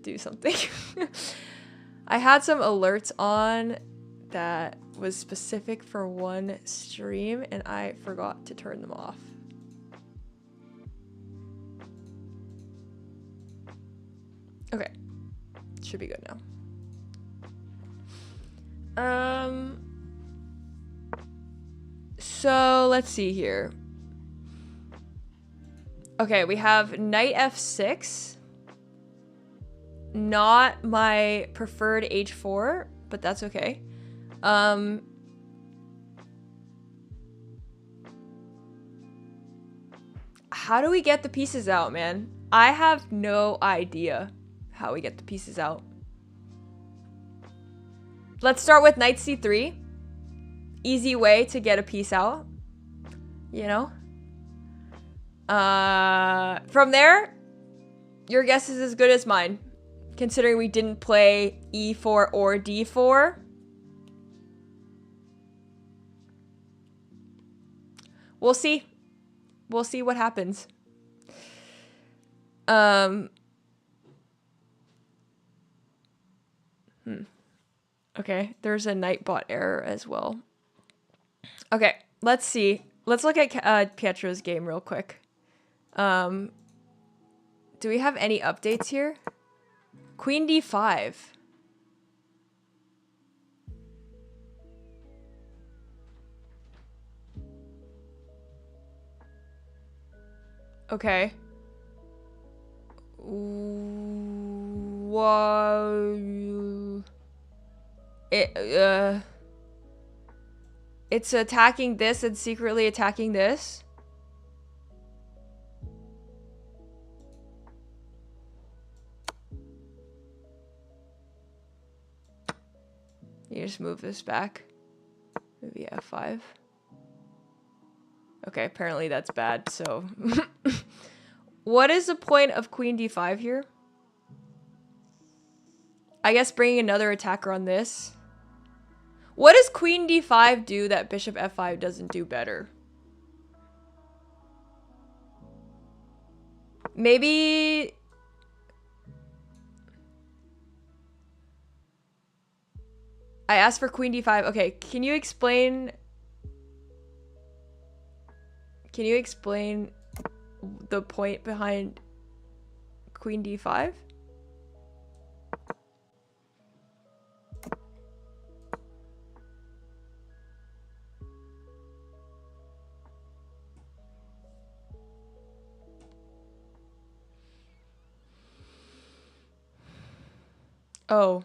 do something. I had some alerts on that was specific for one stream and I forgot to turn them off. Okay. Should be good now. So let's see here. Okay, we have knight f6. Not my preferred h4, but that's okay. How do we get the pieces out, man? I have no idea how we get the pieces out. Let's start with knight c3. Easy way to get a piece out, you know? From there, your guess is as good as mine, considering we didn't play e4 or d4. We'll see. We'll see what happens. Okay, there's a Nightbot error as well. Okay, let's see. Let's look at Pietro's game real quick. Do we have any updates here? Queen d5. Okay. Whoa. It's attacking this and secretly attacking this. You just move this back. Maybe f5. Okay, apparently that's bad, so... What is the point of queen d5 here? I guess bringing another attacker on this. What does queen d5 do that bishop f5 doesn't do better? Maybe... I asked for queen d5. Okay, can you explain... Can you explain the point behind queen d5? Oh,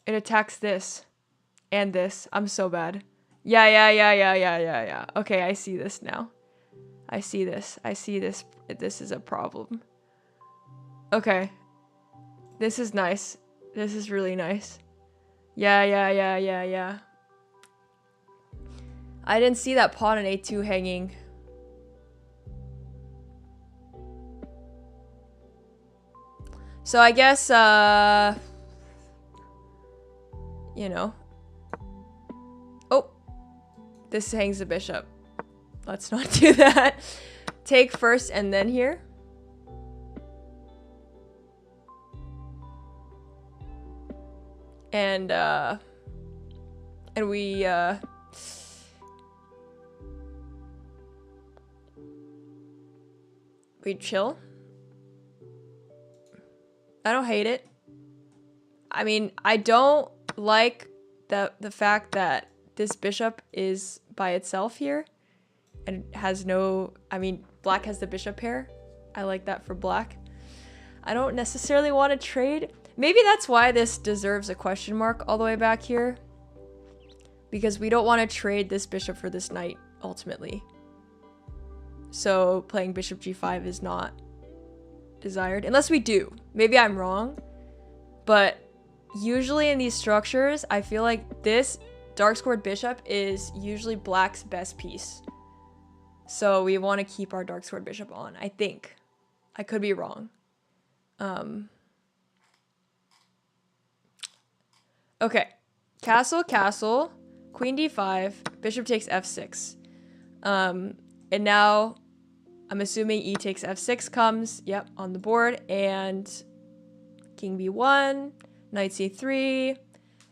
it attacks this and this. I'm so bad. Yeah. Okay, I see this now. I see this. This is a problem. Okay. This is nice. This is really nice. Yeah. I didn't see that pawn on a2 hanging. So I guess, you know. Oh, this hangs the bishop. Let's not do that. Take first and then here. And we chill. I don't hate it. I mean, I don't like the fact that this bishop is by itself here and has no, I mean, black has the bishop pair. I like that for black. I don't necessarily want to trade. Maybe that's why this deserves a question mark all the way back here. Because we don't want to trade this bishop for this knight, ultimately. So playing bishop g5 is not desired. Unless we do. Maybe I'm wrong. But usually in these structures, I feel like this dark squared bishop is usually black's best piece. So we want to keep our dark squared bishop on, I think. I could be wrong. Okay. Castle, castle, queen d5, bishop takes f6. And now I'm assuming e takes f6 comes, yep, on the board, and king b1, knight c3,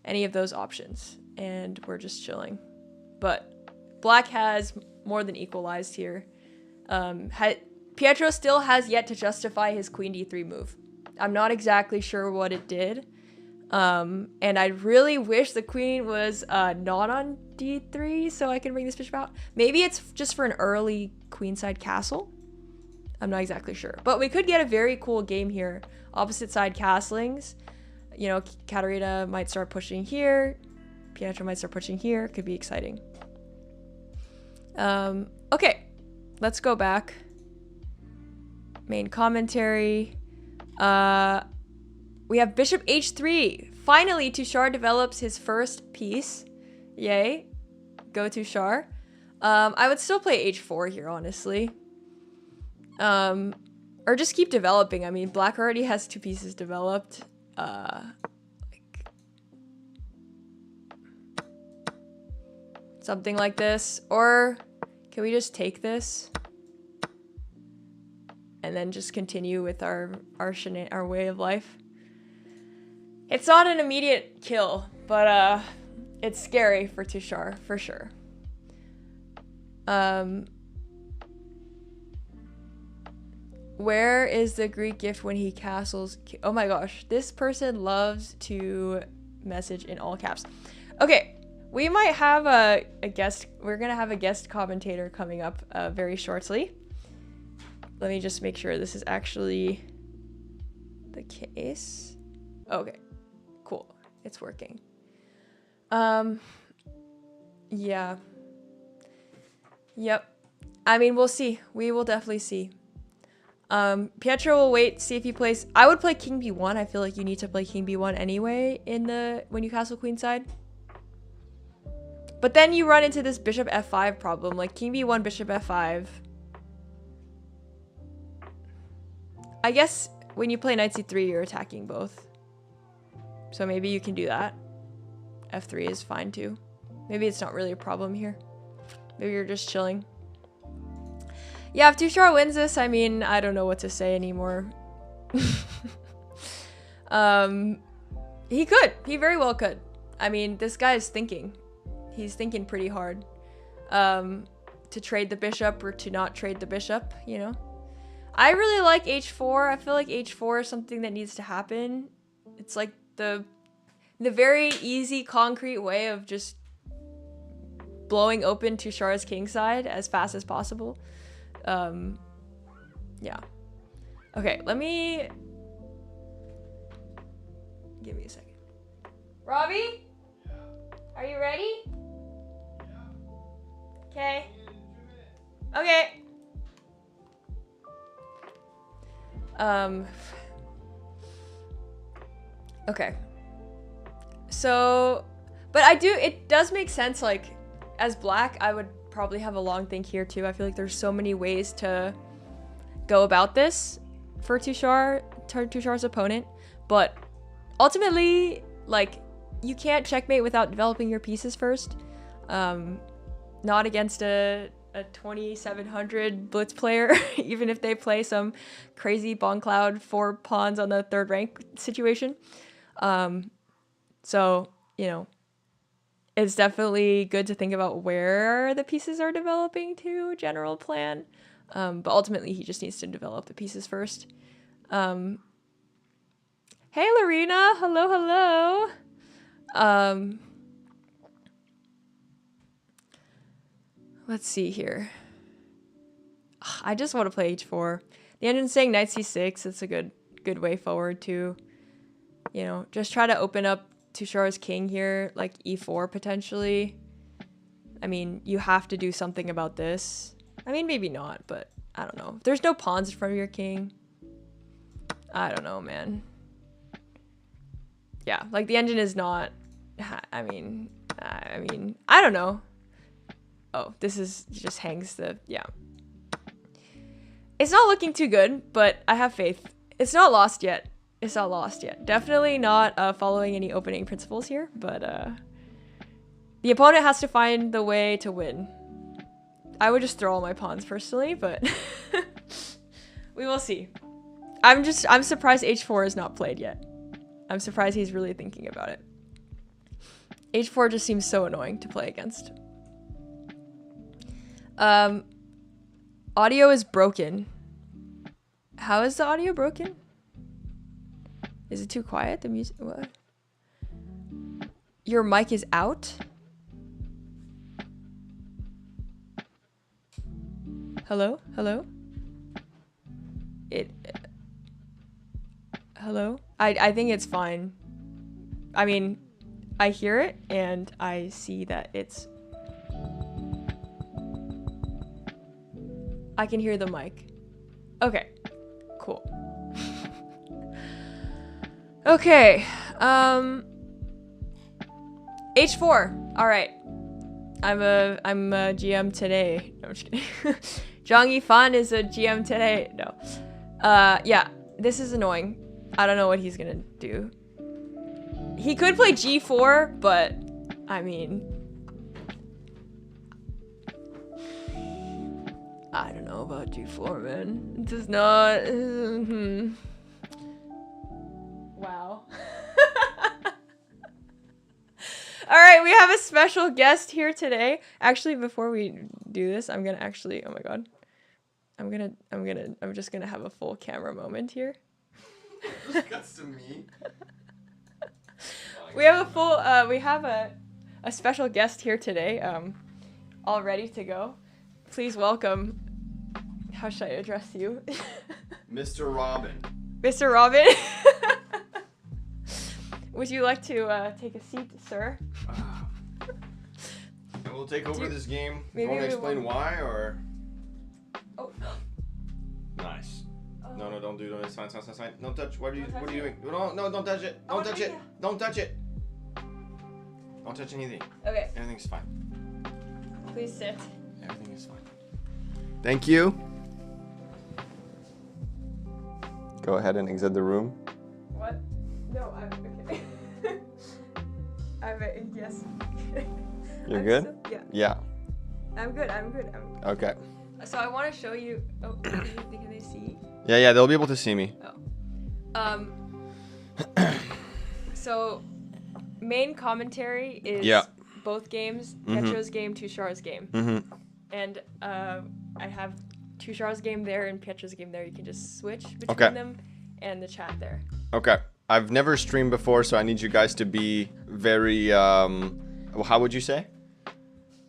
any of those options. And we're just chilling. But black has more than equalized here. Pietro still has yet to justify his queen d3 move. I'm not exactly sure what it did. And I really wish the queen was not on d3 so I can bring this bishop out. Maybe it's just for an early queenside castle. I'm not exactly sure. But we could get a very cool game here. Opposite side castlings. You know, Katarina might start pushing here. Pietro might start pushing here. Could be exciting. Okay. Let's go back. Main commentary. We have bishop h3. Finally, Tushar develops his first piece. Yay. Go Tushar. I would still play h4 here, honestly. Or just keep developing. I mean, black already has 2 pieces developed. Something like this. Or can we just take this? And then just continue with our way of life. It's not an immediate kill, but it's scary for Tushar, for sure. Where is the Greek gift when he castles? Oh my gosh, this person loves to message in all caps. Okay, we might have a guest. We're gonna have a guest commentator coming up very shortly. Let me just make sure this is actually the case. Okay, cool. It's working. Yeah. Yep. I mean, we'll see. We will definitely see. Pietro will wait, see if he plays. I would play king b1. I feel like you need to play king b1 anyway when you castle queenside. But then you run into this bishop f5 problem, like king b1, bishop f5. I guess when you play knight c3, you're attacking both. So maybe you can do that. f3 is fine too. Maybe it's not really a problem here. Maybe you're just chilling. Yeah, if Tushar wins this, I mean, I don't know what to say anymore. He could. He very well could. I mean, this guy is thinking. He's thinking pretty hard. To trade the bishop or to not trade the bishop, you know? I really like h4. I feel like h4 is something that needs to happen. It's like the very easy, concrete way of just blowing open Tushar's kingside as fast as possible. Yeah. Okay, give me a second. Robbie? Yeah. Are you ready? Yeah. Okay. Okay. Okay. So, but it does make sense, like, as black, I would probably have a long think here too. I feel like there's so many ways to go about this for Tushar's opponent, but ultimately, like, you can't checkmate without developing your pieces first. Not against a 2700 blitz player, even if they play some crazy Bon Cloud 4 pawns on the 3rd rank situation. So, you know, it's definitely good to think about where the pieces are developing to, general plan. But ultimately, he just needs to develop the pieces first. Hey, Lorena. Hello, hello. Let's see here. I just want to play h4. The engine's saying knight c6. It's a good way forward to, you know, just try to open up Tushar's king here, like e4 potentially. I mean, you have to do something about this. I mean, maybe not, but I don't know. There's no pawns in front of your king. I don't know, man. Yeah, like the engine is not. I mean, I don't know. Oh, this is just hangs the yeah. It's not looking too good, but I have faith. It's not lost yet. It's not lost yet. Definitely not following any opening principles here, but the opponent has to find the way to win. I would just throw all my pawns personally, but we will see. I'm surprised H4 is not played yet. I'm surprised he's really thinking about it. H4 just seems so annoying to play against. Audio is broken. How is the audio broken? Is it too quiet? The music, what? Your mic is out? Hello? Hello? Hello? I think it's fine. I mean, I hear it and I see that it's... I can hear the mic. Okay, cool. Okay, H4. All right, I'm a GM today. No, I'm just kidding. Zhang Yifan is a GM today. No, yeah, this is annoying. I don't know what he's gonna do. He could play G4, but I mean, I don't know about G4, man. It does not. Wow. All right, we have a special guest here today. Actually, before we do this, I'm gonna actually. Oh my god. I'm just gonna have a full camera moment here. This gets to me. We have a full. We have a special guest here today. All ready to go. Please welcome. How should I address you? Mr. Robin. Mr. Robin. Would you like to take a seat, sir? And we'll take over this game. You maybe want to we explain why, or? Oh. Nice. Oh. No, don't do it. It's fine. Don't touch. What are you Don't touch doing? it? No, don't touch it. Don't touch it. Maia. Don't touch it. Don't touch anything. Okay, Everything's fine. please sit. Everything is fine. Thank you. Go ahead and exit the room. What? No, I'm okay. Yes. You're I'm good? still- yeah, Yeah. I'm good. Okay. So I want to show you. Oh, can they see? Yeah, they'll be able to see me. So main commentary is Yeah. both games, Mhm. Pietro's game, Tushar's game, Mm-hmm. and I have Tushar's game there and Pietro's game there. You can just switch between Okay. them and the chat there. Okay. I've never streamed before, so I need you guys to be very, how would you say?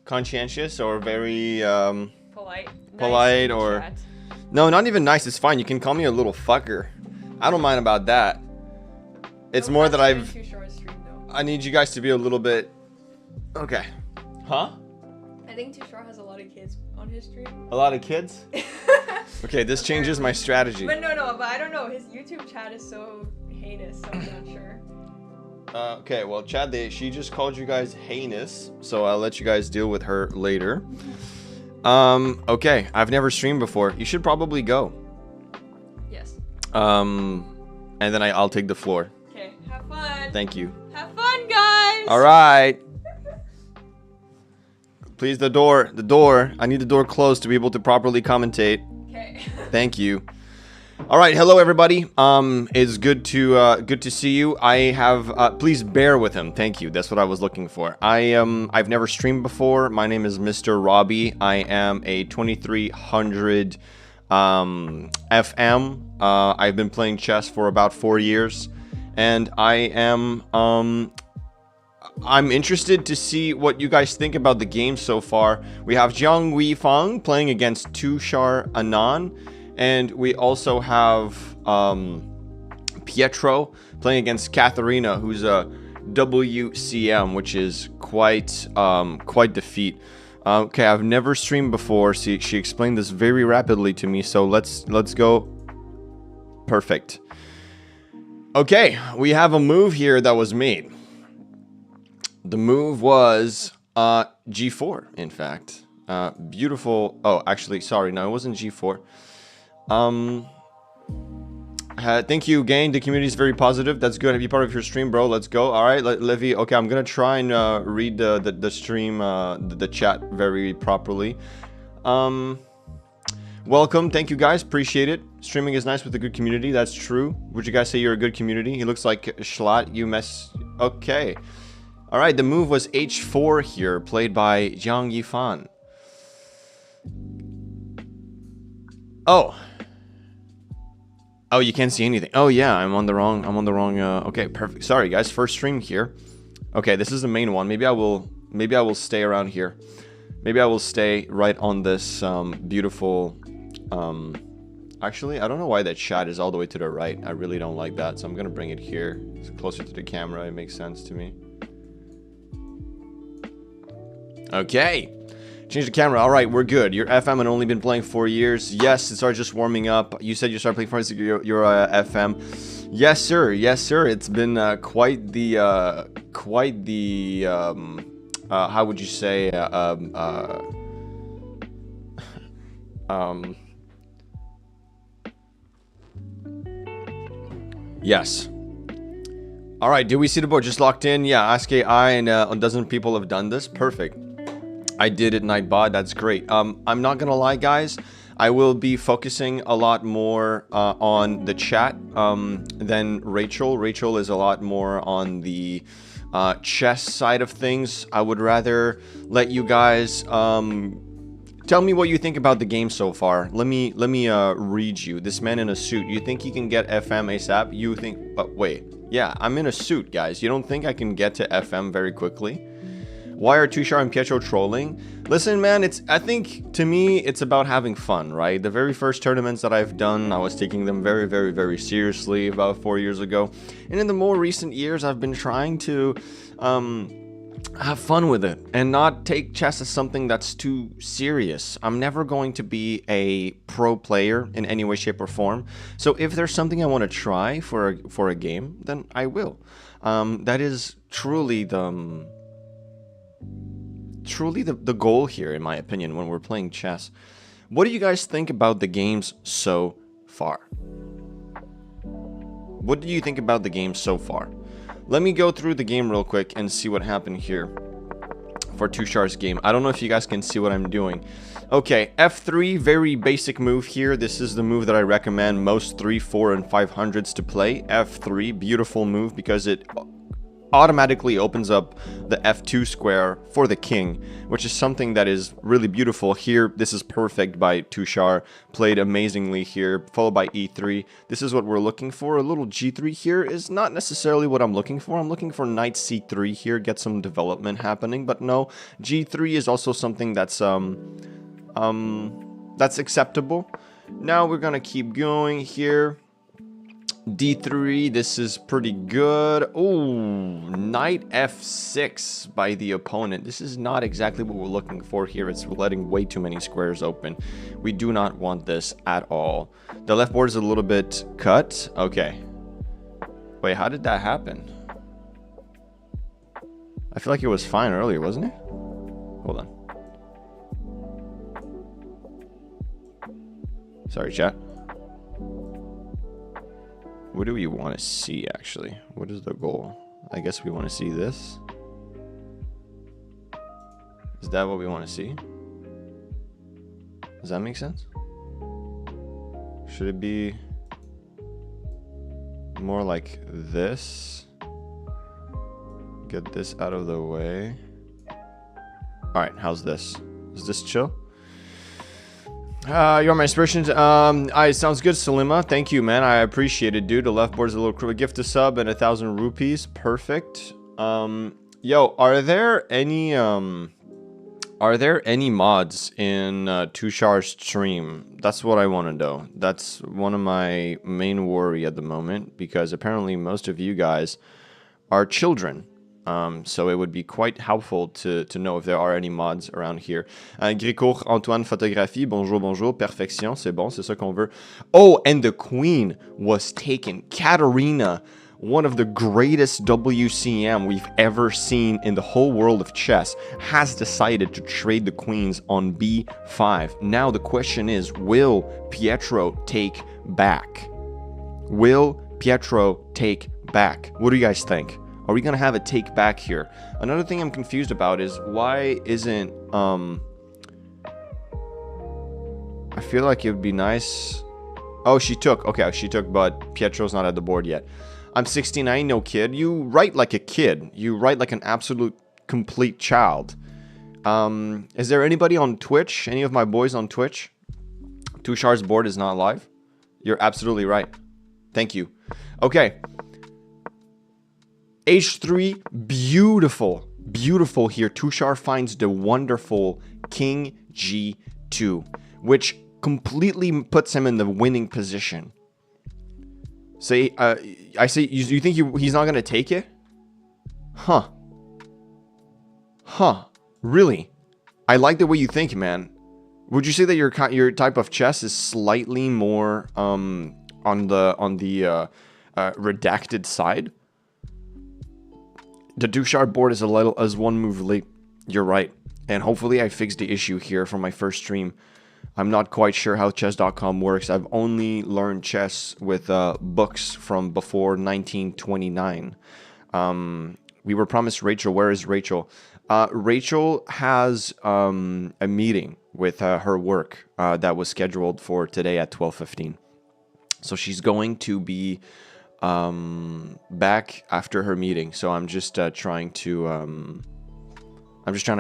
Conscientious or very, Polite. Polite nice or- chat. No, not even nice. It's fine. You can call me a little fucker. I don't mind about that. It's No more that pressure in I've... Tushar's stream, though. I need you guys to be a little bit... Okay. Huh? I think Tushar has a lot of kids on his stream. A lot of kids? Okay, this changes my strategy. But no, but I don't know. His YouTube chat is so heinous, so I'm not sure. Okay, well, Chad, she just called you guys heinous, so I'll let you guys deal with her later. Okay, I've never streamed before. You should probably go. Yes. And then I'll take the floor. Okay, have fun. Thank you. Have fun, guys. All right. Please, the door. I need the door closed to be able to properly commentate. Okay. Thank you. All right, hello everybody. It's good to see you. I have please bear with him. Thank you. That's what I was looking for. I've never streamed before. My name is Mr. Robbie. I am a 2300 FM. I've been playing chess for about 4 years, and I am I'm interested to see what you guys think about the game so far. We have Zhang Weifang playing against Tushar Anand. And we also have Pietro playing against Katharina, who's a WCM, which is quite the feat. Okay, I've never streamed before. She explained this very rapidly to me, so let's go. Perfect. Okay, we have a move here that was made. The move was G4, in fact. Beautiful. Oh, actually, sorry. No, it wasn't G4. Thank you, Gain. The community is very positive. That's good. Be part of your stream, bro. Let's go. All right, Livy. Okay, I'm gonna try and read the stream, the chat very properly. Welcome. Thank you, guys. Appreciate it. Streaming is nice with a good community. That's true. Would you guys say you're a good community? He looks like Schlatt. You mess. Okay. All right. The move was H4 here, played by Jiang Yifan. Oh. Oh, you can't see anything. Oh yeah, I'm on the wrong. Okay, perfect. Sorry, guys. First stream here. Okay, this is the main one. Maybe I will stay around here. Maybe I will stay right on this beautiful. Actually, I don't know why that shot is all the way to the right. I really don't like that, so I'm gonna bring it here. It's closer to the camera. It makes sense to me. Okay. Change the camera. All right, we're good. Your FM had only been playing 4 years. Yes, it started just warming up. You said you started playing 4 years ago. Your FM. Yes, sir. Yes, sir. It's been quite the how would you say yes. All right. Do we see the board just locked in? Yeah. Ask AI and a dozen people have done this. Perfect. I did it, Nightbot. That's great. I'm not gonna lie, guys. I will be focusing a lot more on the chat than Rachel. Rachel is a lot more on the chess side of things. I would rather let you guys tell me what you think about the game so far. Let me read you. This man in a suit. You think he can get FM ASAP? You think? Wait. Yeah, I'm in a suit, guys. You don't think I can get to FM very quickly? Why are Tushar and Pietro trolling? Listen, man, I think, to me, it's about having fun, right? The very first tournaments that I've done, I was taking them very, very, very seriously about 4 years ago. And in the more recent years, I've been trying to have fun with it and not take chess as something that's too serious. I'm never going to be a pro player in any way, shape, or form. So if there's something I want to try for a game, then I will. That is truly the goal here, in my opinion, when we're playing chess. What do you guys think about the games so far? What do you think about the game so far? Let me go through the game real quick and see what happened here for Tushar's game. I don't know if you guys can see what I'm doing. Okay, F3, very basic move here. This is the move that I recommend most 3, 4, and 500s to play. F3, beautiful move because it automatically opens up the F2 square for the king, which is something that is really beautiful. Here, this is perfect by Tushar, played amazingly here, followed by E3. This is what we're looking for. A little G3 here is not necessarily what I'm looking for. I'm looking for Knight C3 here, get some development happening, but no, G3 is also something that's acceptable. Now we're gonna keep going here. D3, this is pretty good. Oh, Knight F6 by the opponent. This is not exactly what we're looking for here. It's letting way too many squares open. We do not want this at all. The left board is a little bit cut. Okay. Wait, how did that happen? I feel like it was fine earlier, wasn't it? Hold on. Sorry, chat. What do we want to see, actually? What is the goal? I guess we want to see this. Is that what we want to see? Does that make sense? Should it be more like this? Get this out of the way. Alright, how's this? Is this chill? You're my inspirations. Sounds good, Salima. Thank you, man. I appreciate it, dude. The left board is a little gift to sub and 1,000 rupees. Perfect. Yo, are there any mods in Tushar's stream? That's what I want to know. That's one of my main worry at the moment, because apparently most of you guys are children. So it would be quite helpful to know if there are any mods around here. Grécourt Antoine Photographie, bonjour, bonjour, perfection, c'est bon, c'est ça qu'on veut. Oh, and the queen was taken. Katerina one of the greatest WCM we've ever seen in the whole world of chess, has decided to trade the queens on b5. Now the question is, will Pietro take back? Will Pietro take back? What do you guys think? Are we going to have a take back here? Another thing I'm confused about is why isn't... I feel like it would be nice... Oh, she took. Okay, she took, but Pietro's not at the board yet. I'm 69, no kid. You write like a kid. You write like an absolute complete child. Is there anybody on Twitch? Any of my boys on Twitch? Tushar's board is not live? You're absolutely right. Thank you. Okay. H3, beautiful. Beautiful here. Tushar finds the wonderful King G2, which completely puts him in the winning position. Say, I say, you think he's not gonna take it? Huh. Huh. Really? I like the way you think, man. Would you say that your type of chess is slightly more on the redacted side? The Tushar board is one move late. You're right, and hopefully I fixed the issue here from my first stream. I'm not quite sure how chess.com works. I've only learned chess with books from before 1929. We were promised Rachel. Where is Rachel? Rachel has a meeting with her work that was scheduled for today at 12:15. So she's going to be back after her meeting. So I'm just trying to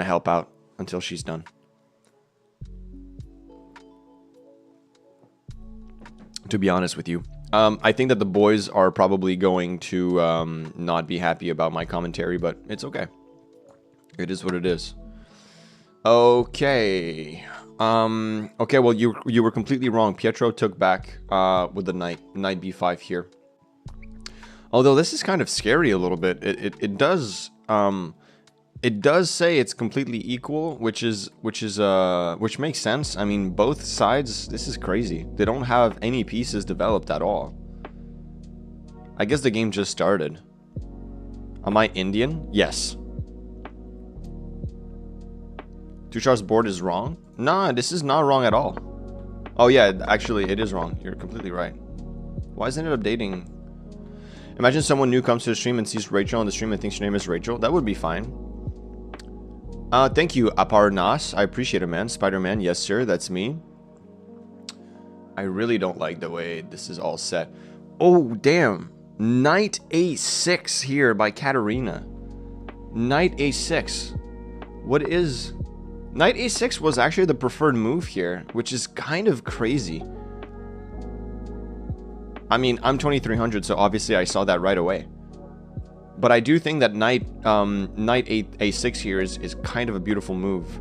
help out until she's done. To be honest with you, I think that the boys are probably going to not be happy about my commentary, but it's okay. It is what it is. Okay. Okay, well, you were completely wrong. Pietro took back with the knight b5 here. Although this is kind of scary a little bit. It does say it's completely equal, which makes sense. I mean, both sides, this is crazy. They don't have any pieces developed at all. I guess the game just started. Am I Indian? Yes. Tushar's board is wrong? Nah, this is not wrong at all. Oh yeah, actually it is wrong. You're completely right. Why isn't it updating? Imagine someone new comes to the stream and sees Rachel on the stream and thinks your name is Rachel. That would be fine. Thank you, Aparnas. I appreciate it, man. Spider-Man, yes, sir. That's me. I really don't like the way this is all set. Oh, damn. Knight A6 here by Katerina. Knight A6. What is... Knight A6 was actually the preferred move here, which is kind of crazy. I mean, I'm 2300, so obviously I saw that right away. But I do think that knight A6 here is kind of a beautiful move.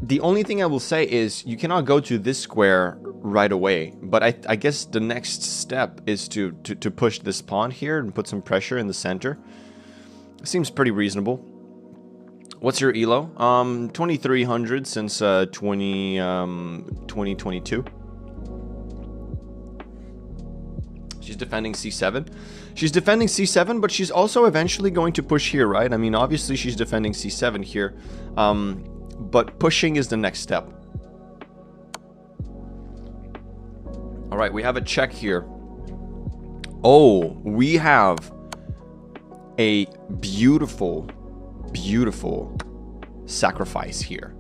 The only thing I will say is you cannot go to this square right away. But I guess the next step is to push this pawn here and put some pressure in the center. Seems pretty reasonable. What's your elo? 2300 since 2022. She's defending c7. She's defending c7, but she's also eventually going to push here, right? I mean, obviously she's defending c7 here, but pushing is the next step. All right, we have a check here. Oh, we have a beautiful, beautiful sacrifice here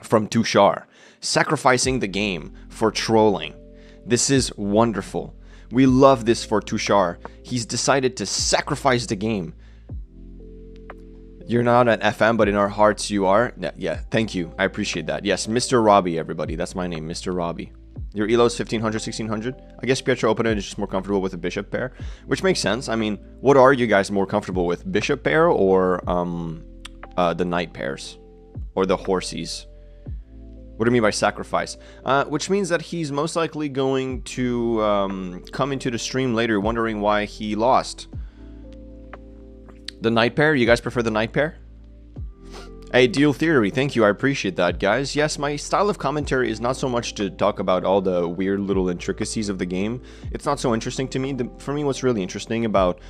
from Tushar, sacrificing the game for trolling. This is wonderful. We love this for Tushar. He's decided to sacrifice the game. You're not an FM, but in our hearts you are. Yeah, thank you. I appreciate that. Yes, Mr. Robbie, everybody. That's my name, Mr. Robbie. Your elo is 1500, 1600. I guess Pietro opponent is just more comfortable with a bishop pair, which makes sense. I mean, what are you guys more comfortable with? Bishop pair or the knight pairs? Or the horsies? What do you mean by sacrifice? Which means that he's most likely going to come into the stream later wondering why he lost. The knight pair? You guys prefer the knight pair? Hey, Deal Theory, thank you. I appreciate that, guys. Yes, my style of commentary is not so much to talk about all the weird little intricacies of the game. It's not so interesting to me. For me, what's really interesting about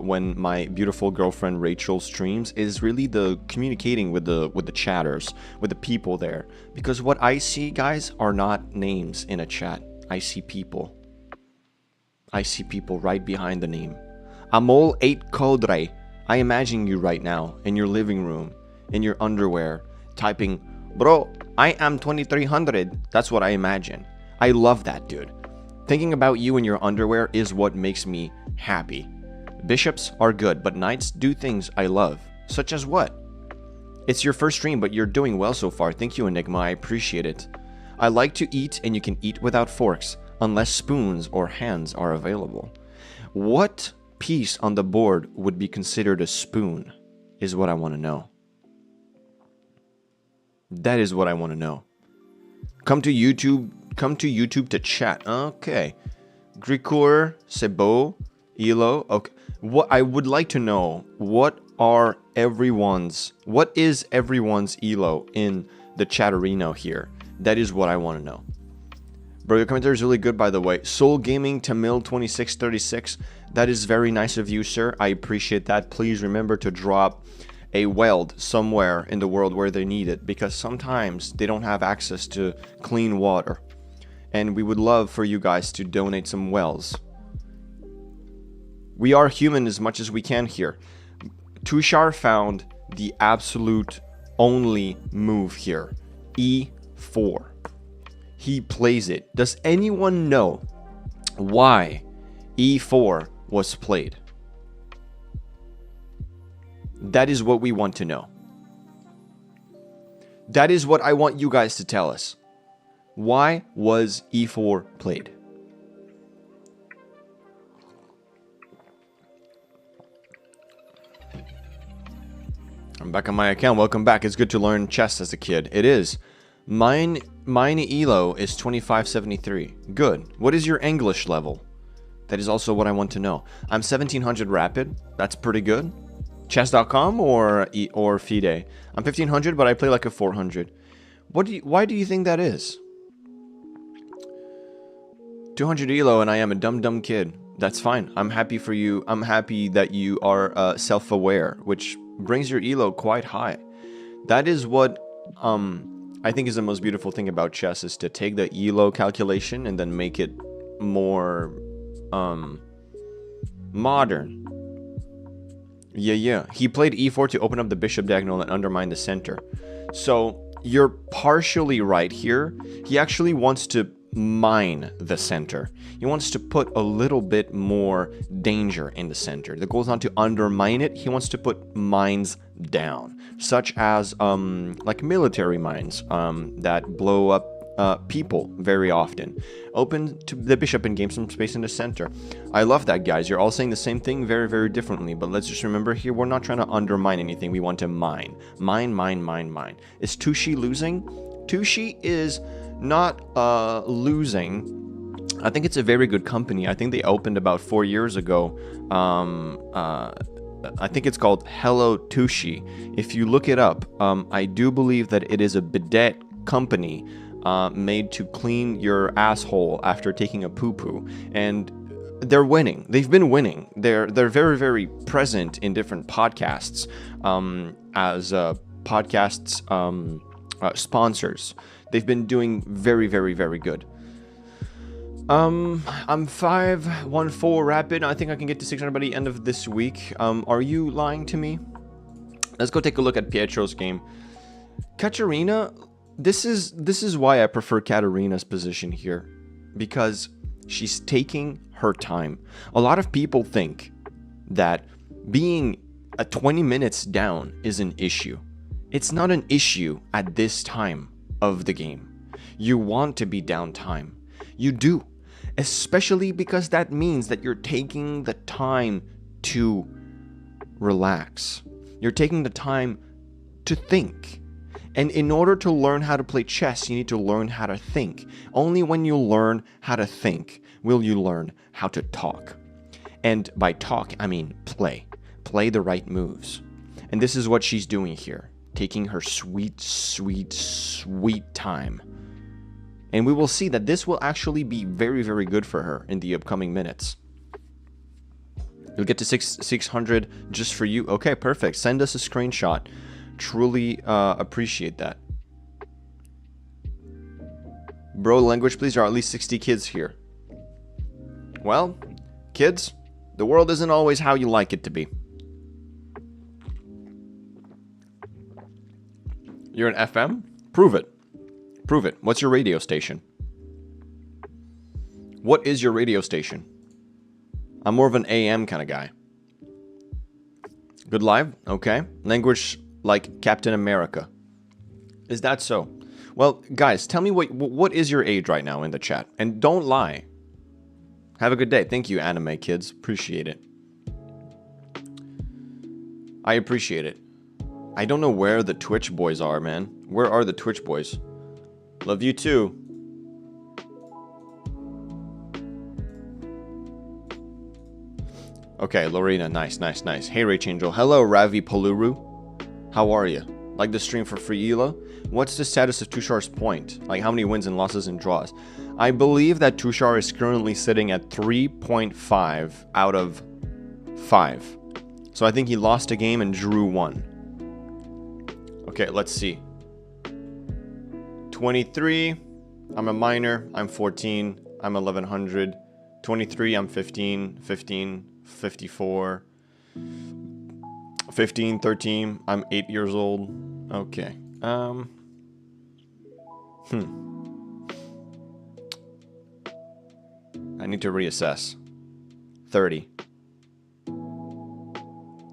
when my beautiful girlfriend Rachel streams is really the communicating with the chatters, with the people there. Because what I see, guys, are not names in a chat. I see people. I see people right behind the name. Amol 8 Kodre. I imagine you right now in your living room, in your underwear, typing, bro, I am 2300. That's what I imagine. I love that, dude. Thinking about you in your underwear is what makes me happy. Bishops are good, but knights do things I love. Such as what? It's your first stream, but you're doing well so far. Thank you, Enigma. I appreciate it. I like to eat, and you can eat without forks, unless spoons or hands are available. What piece on the board would be considered a spoon is what I want to know. That is what I want to know. Come to YouTube to chat. Okay. Gricor, Sebo, Elo. Okay. What I would like to know, what is everyone's Elo in the chat arena here? That is what I want to know. Bro, your commentary is really good, by the way. Soul Gaming Tamil 2636. That is very nice of you, sir. I appreciate that. Please remember to drop a weld somewhere in the world where they need it, because sometimes they don't have access to clean water. And we would love for you guys to donate some wells. We are human as much as we can here. Tushar found the absolute only move here. E4. He plays it. Does anyone know why E4 was played? That is what we want to know. That is what I want you guys to tell us. Why was E4 played? I'm back on my account. Welcome back. It's good to learn chess as a kid. It is. Mine ELO is 2573. Good. What is your English level? That is also what I want to know. I'm 1700 rapid. That's pretty good. Chess.com or FIDE? I'm 1500, but I play like a 400. Why do you think that is? 200 ELO and I am a dumb kid. That's fine. I'm happy for you. I'm happy that you are self-aware, which brings your ELO quite high. That is what I think is the most beautiful thing about chess, is to take the ELO calculation and then make it more modern. Yeah. He played E4 to open up the bishop diagonal and undermine the center. So you're partially right here. He actually wants to mine the center. He wants to put a little bit more danger in the center. The goal is not to undermine it. He wants to put mines down, such as like military mines that blow up people very often. Open to the bishop and gain some space in the center. I love that, guys. You're all saying the same thing very differently, but let's just remember here, we're not trying to undermine anything. We want to mine. Mine. Is Tushi losing? Tushi is not losing. I think it's a very good company. I think they opened about 4 years ago. I think it's called Hello Tushi. If you look it up, I do believe that it is a bidet company made to clean your asshole after taking a poo-poo. And they're winning. They've been winning. They're very present in different podcasts as podcasts sponsors. They've been doing very good. I'm 514 rapid. I think I can get to 600 by the end of this week. Are you lying to me? Let's go take a look at Pietro's game. Katarina, this is why I prefer Katarina's position here, because she's taking her time. A lot of people think that being 20 minutes down is an issue. It's not an issue at this time of the game. You want to be down time. You do. Especially because that means that you're taking the time to relax. You're taking the time to think. And in order to learn how to play chess, you need to learn how to think. Only when you learn how to think will you learn how to talk. And by talk, I mean play. Play the right moves. And this is what she's doing here. taking her sweet, sweet, sweet time. And we will see that this will actually be very, very good for her in the upcoming minutes. You'll get to 600 just for you. Okay, perfect. Send us a screenshot. Truly appreciate that. Bro, language please. There are at least 60 kids here. Well, kids, the world isn't always how you like it to be. You're an FM? Prove it. Prove it. What's your radio station? What is your radio station? I'm more of an AM kind of guy. Good live? Okay. Language like Captain America. Is that so? Well, guys, tell me what is your age right now in the chat. And don't lie. Have a good day. Thank you, anime kids. Appreciate it. I appreciate it. I don't know where the Twitch boys are, man. Where are the Twitch boys? Love you too. Okay, Lorena, nice, nice, nice. Hey, Rach Angel. Hello, Ravi Poluru. How are you? Like the stream for free Elo? What's the status of Tushar's point? Like how many wins and losses and draws? I believe that Tushar is currently sitting at 3.5 out of 5. So I think he lost a game and drew one. Okay, let's see. 23. I'm a minor. I'm 14. I'm 1100. 23. I'm 15. 15. 54. 15, 13. I'm 8 years old. Okay. I need to reassess. 30.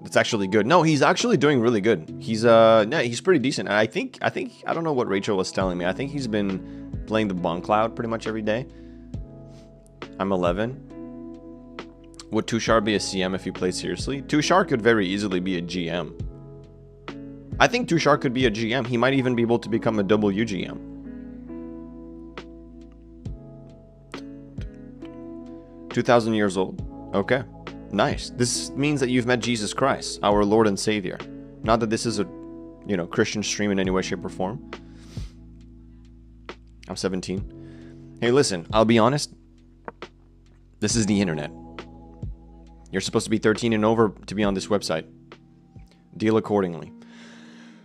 That's actually good. No, he's actually doing really good. He's yeah, he's pretty decent. And I think I don't know what Rachel was telling me. I think he's been playing the Bon Cloud pretty much every day. I'm 11. Would Tushar be a CM if he played seriously? Tushar could very easily be a GM. I think Tushar could be a GM. He might even be able to become a WGM. $2,000 years old. Okay. Nice. This means that you've met Jesus Christ, our Lord and Savior. Not that this is a, Christian stream in any way, shape, or form. I'm 17. Hey, listen, I'll be honest. This is the internet. You're supposed to be 13 and over to be on this website. Deal accordingly.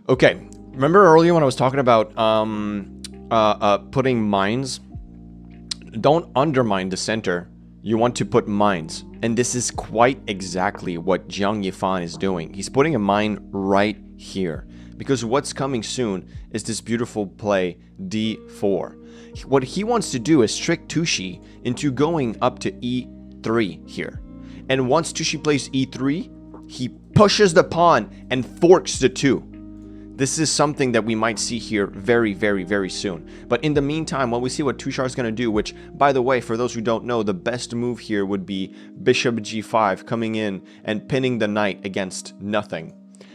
Okay. Remember earlier when I was talking about putting mines? Don't undermine the center. You want to put mines. And this is quite exactly what Jiang Yifan is doing. He's putting a mine right here. Because what's coming soon is this beautiful play D4. What he wants to do is trick Tushi into going up to E3 here. And once Tushi plays E3, he pushes the pawn and forks the 2. This is something that we might see here very, very, very soon. But in the meantime, while we see what Tushar is going to do, which, by the way, for those who don't know, the best move here would be Bishop G5 coming in and pinning the knight against nothing.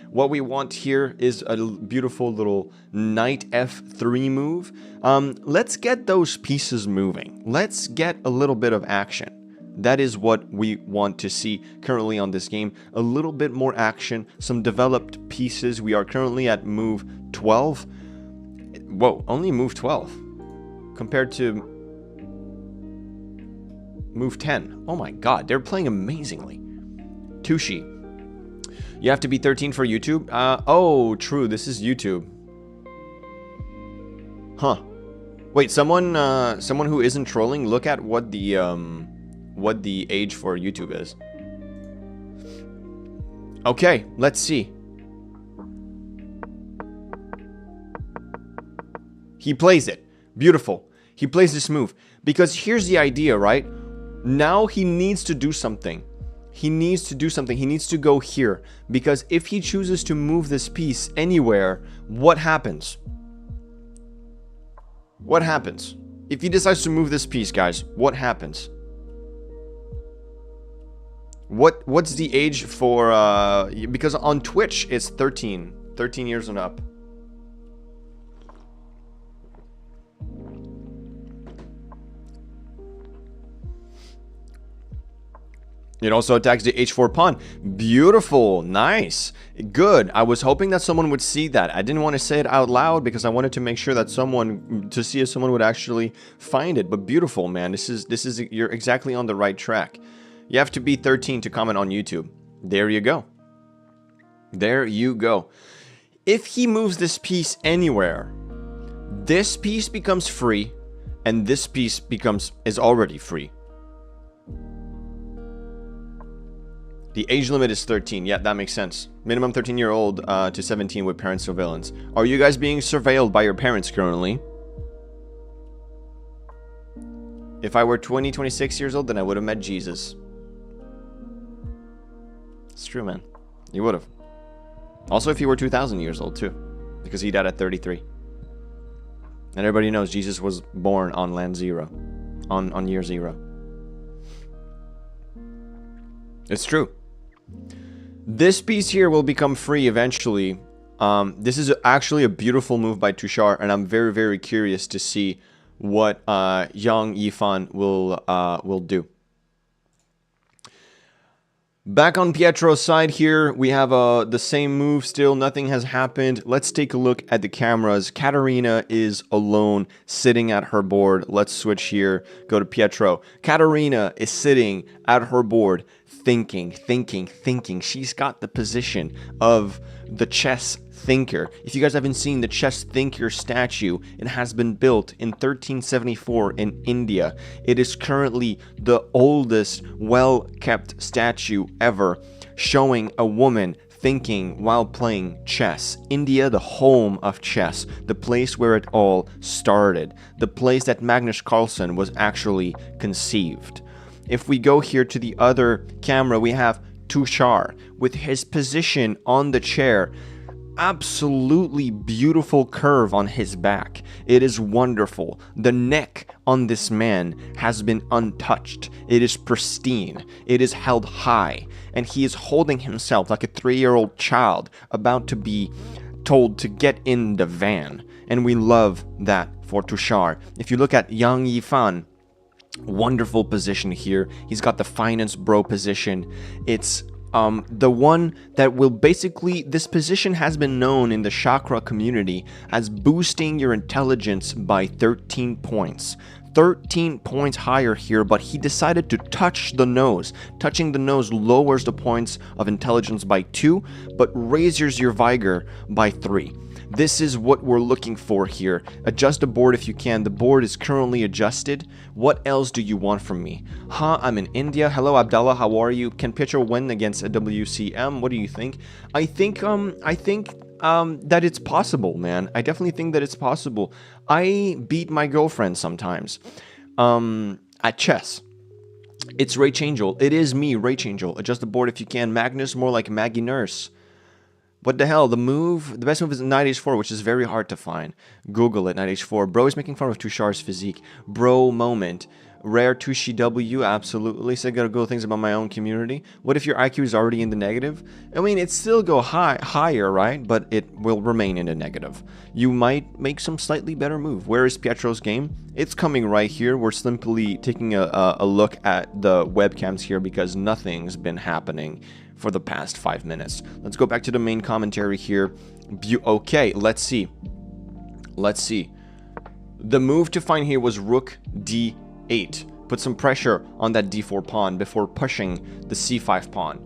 What we want here is a beautiful little knight F3 move. Let's get those pieces moving. Let's get a little bit of action. That is what we want to see currently on this game. A little bit more action, some developed pieces. We are currently at move 12. Whoa, only move 12 compared to move 10. Oh my god, they're playing amazingly. Tushi. You have to be 13 for YouTube? Oh, true, this is YouTube. Huh. Wait, someone who isn't trolling, look at what the age for YouTube is. Okay, let's see. He plays it. Beautiful. He plays this move. Because here's the idea, right? Now he needs to do something. He needs to do something. He needs to go here. Because if he chooses to move this piece anywhere, what happens? What happens? If he decides to move this piece, guys, what happens? What's the age for, because on Twitch it's 13 years and up. It also attacks the h4 pawn. Beautiful. Nice. Good. I was hoping that someone would see that. I didn't want to say it out loud because I wanted to make sure that to see if someone would actually find it. But beautiful, man. You're exactly on the right track. You have to be 13 to comment on YouTube. There you go. There you go. If he moves this piece anywhere, this piece becomes free, and this piece is already free. The age limit is 13. Yeah, that makes sense. Minimum 13-year-old to 17 with parent surveillance. Are you guys being surveilled by your parents currently? If I were 26 years old, then I would have met Jesus. It's true, man. You would have. Also, if you were 2,000 years old, too. Because he died at 33. And everybody knows Jesus was born on land zero. On year zero. It's true. This piece here will become free eventually. This is actually a beautiful move by Tushar, and I'm very, very curious to see what Yang Yifan will do. Back on Pietro's side here, we have the same move still. Nothing has happened. Let's take a look at the cameras. Katarina is alone, sitting at her board. Let's switch here. Go to Pietro. Katarina is sitting at her board, thinking. She's got the position of the chess thinker. If you guys haven't seen the chess thinker statue, it has been built in 1374 in India. It is currently the oldest well-kept statue ever, showing a woman thinking while playing chess. India, the home of chess, the place where it all started, the place that Magnus Carlsen was actually conceived. If we go here to the other camera, we have Tushar with his position on the chair. Absolutely beautiful curve on his back. It is wonderful. The neck on this man has been untouched. It is pristine. It is held high. And he is holding himself like a 3-year-old child about to be told to get in the van. And we love that for Tushar. If you look at Yang Yifan, wonderful position here. He's got the finance bro position. It's the one that will basically, this position has been known in the chakra community as boosting your intelligence by 13 points. 13 points higher here, but he decided to touch the nose. Touching the nose lowers the points of intelligence by 2, but raises your vigor by 3. This is what we're looking for here. Adjust the board if you can. The board is currently adjusted. What else do you want from me? I'm in India. Hello, Abdallah. How are you? Can Pietro win against a WCM? What do you think? I think that it's possible, man. I definitely think that it's possible. I beat my girlfriend sometimes at chess. It's Rage Angel. It is me, Rage Angel. Adjust the board if you can. Magnus, more like Maggie Nurse. What the hell? The best move is knight h4, which is very hard to find. Google it, knight h4. Bro is making fun of Tushar's physique. Bro moment. Rare Tushi W, absolutely. So I gotta go things about my own community. What if your IQ is already in the negative? I mean, it still go higher, right? But it will remain in the negative. You might make some slightly better move. Where is Pietro's game? It's coming right here. We're simply taking a look at the webcams here because nothing's been happening for the past 5 minutes. Let's go back to the main commentary here. Okay, let's see. The move to find here was rook d8. Put some pressure on that d4 pawn before pushing the c5 pawn.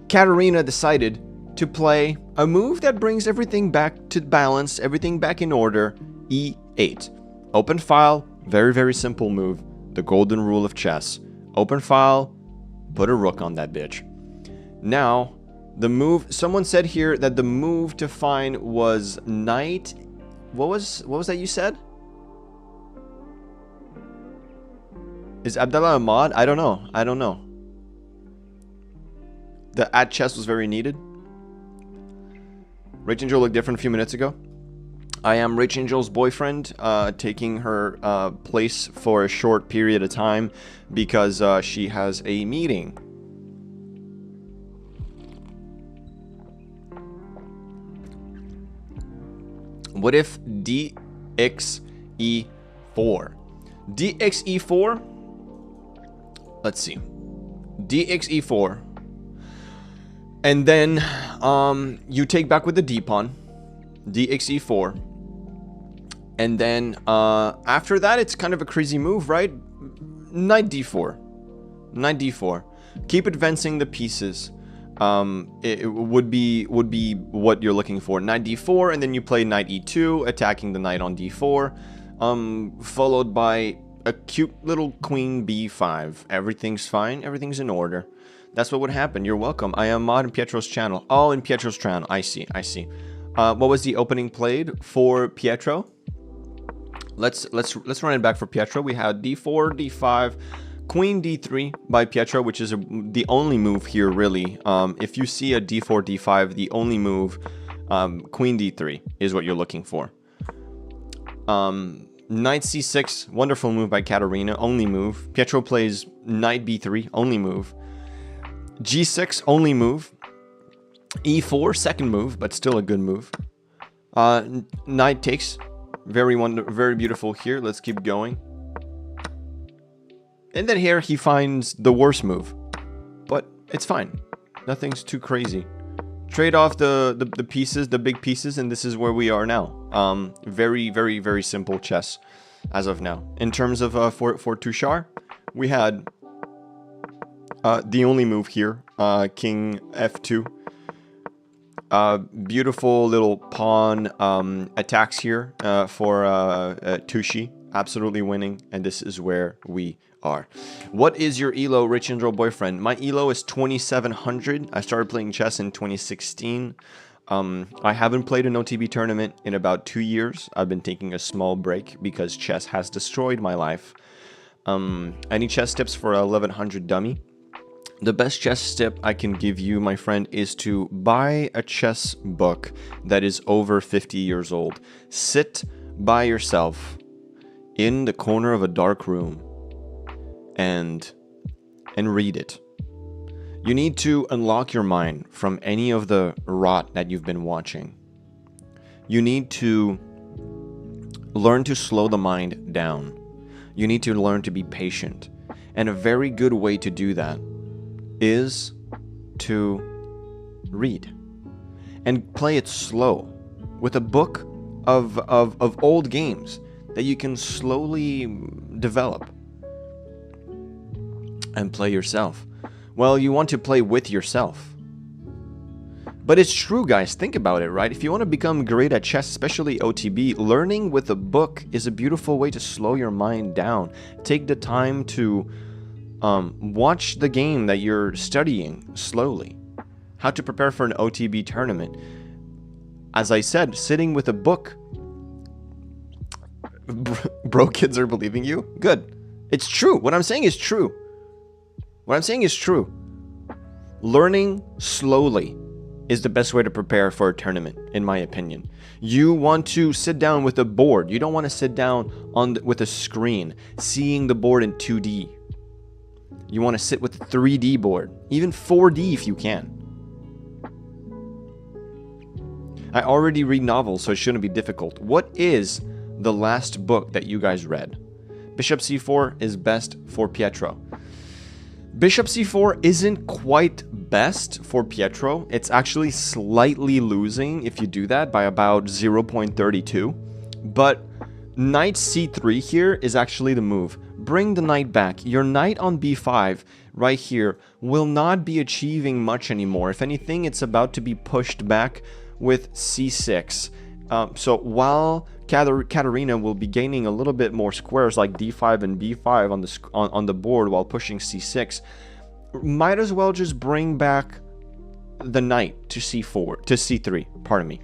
Katarina decided to play a move that brings everything back to balance, everything back in order, e8. Open file, very, very simple move. The golden rule of chess. Open file, put a rook on that bitch. Now, the move, someone said here that the move to find was knight. What was that you said? Is Abdallah a mod? I don't know. The at chess was very needed. Rage Angel looked different a few minutes ago. I am Rage Angel's boyfriend, taking her place for a short period of time because she has a meeting. What if dx e4? dxe4. Let's see. dxe4. And then you take back with the d pawn. dxe4. And then after that, it's kind of a crazy move, right? Knight d4. Knight d4. Keep advancing the pieces. It would be what you're looking for. Knight d4, and then you play knight e2, attacking the knight on d4, followed by a cute little queen b5. Everything's fine. Everything's in order. That's what would happen. You're welcome. I am mod in Pietro's channel. Oh, in Pietro's channel. I see. I see. What was the opening played for Pietro? Let's run it back for Pietro. We had d4, d5, queen d3 by Pietro, which is the only move here, really. If you see a d4, d5, the only move, queen d3 is what you're looking for. Knight c6, wonderful move by Katarina, only move. Pietro plays knight b3, only move. g6, only move. e4, second move, but still a good move. Knight takes, very beautiful here. Let's keep going. And then here he finds the worst move, but it's fine. Nothing's too crazy. Trade off the pieces, the big pieces, and this is where we are now. Very simple chess as of now. In terms of for Tushar, we had the only move here, king f2. Beautiful little pawn attacks here for Tushi. Absolutely winning, and this is where we are. What is your elo, Rich Angel boyfriend? My elo is 2700. I started playing chess in 2016. I haven't played an OTB tournament in about 2 years. I've been taking a small break because chess has destroyed my life. Any chess tips for 1100 dummy? The best chess tip I can give you, my friend, is to buy a chess book that is over 50 years old. Sit by yourself in the corner of a dark room and read it. You need to unlock your mind from any of the rot that you've been watching. You need to learn to slow the mind down. You need to learn to be patient. And a very good way to do that is to read and play it slow with a book of old games that you can slowly develop and play yourself. Well, you want to play with yourself. But it's true, guys. Think about it, right? If you want to become great at chess, especially OTB, learning with a book is a beautiful way to slow your mind down. Take the time to watch the game that you're studying slowly. How to prepare for an OTB tournament. As I said, sitting with a book. Bro, kids are believing you? Good. It's true. What I'm saying is true. What I'm saying is true. Learning slowly is the best way to prepare for a tournament, in my opinion. You want to sit down with a board. You don't want to sit down with a screen, seeing the board in 2D. You want to sit with a 3D board, even 4D if you can. I already read novels, so it shouldn't be difficult. What is the last book that you guys read? Bishop c4 is best for Pietro. Bishop c4 isn't quite best for Pietro. It's actually slightly losing if you do that by about 0.32. But knight c3 here is actually the move. Bring the knight back. Your knight on b5 right here will not be achieving much anymore. If anything, it's about to be pushed back with c6. So while Katarina will be gaining a little bit more squares like d5 and b5 on the board while pushing c6, might as well just bring back the knight to c3. Pardon me.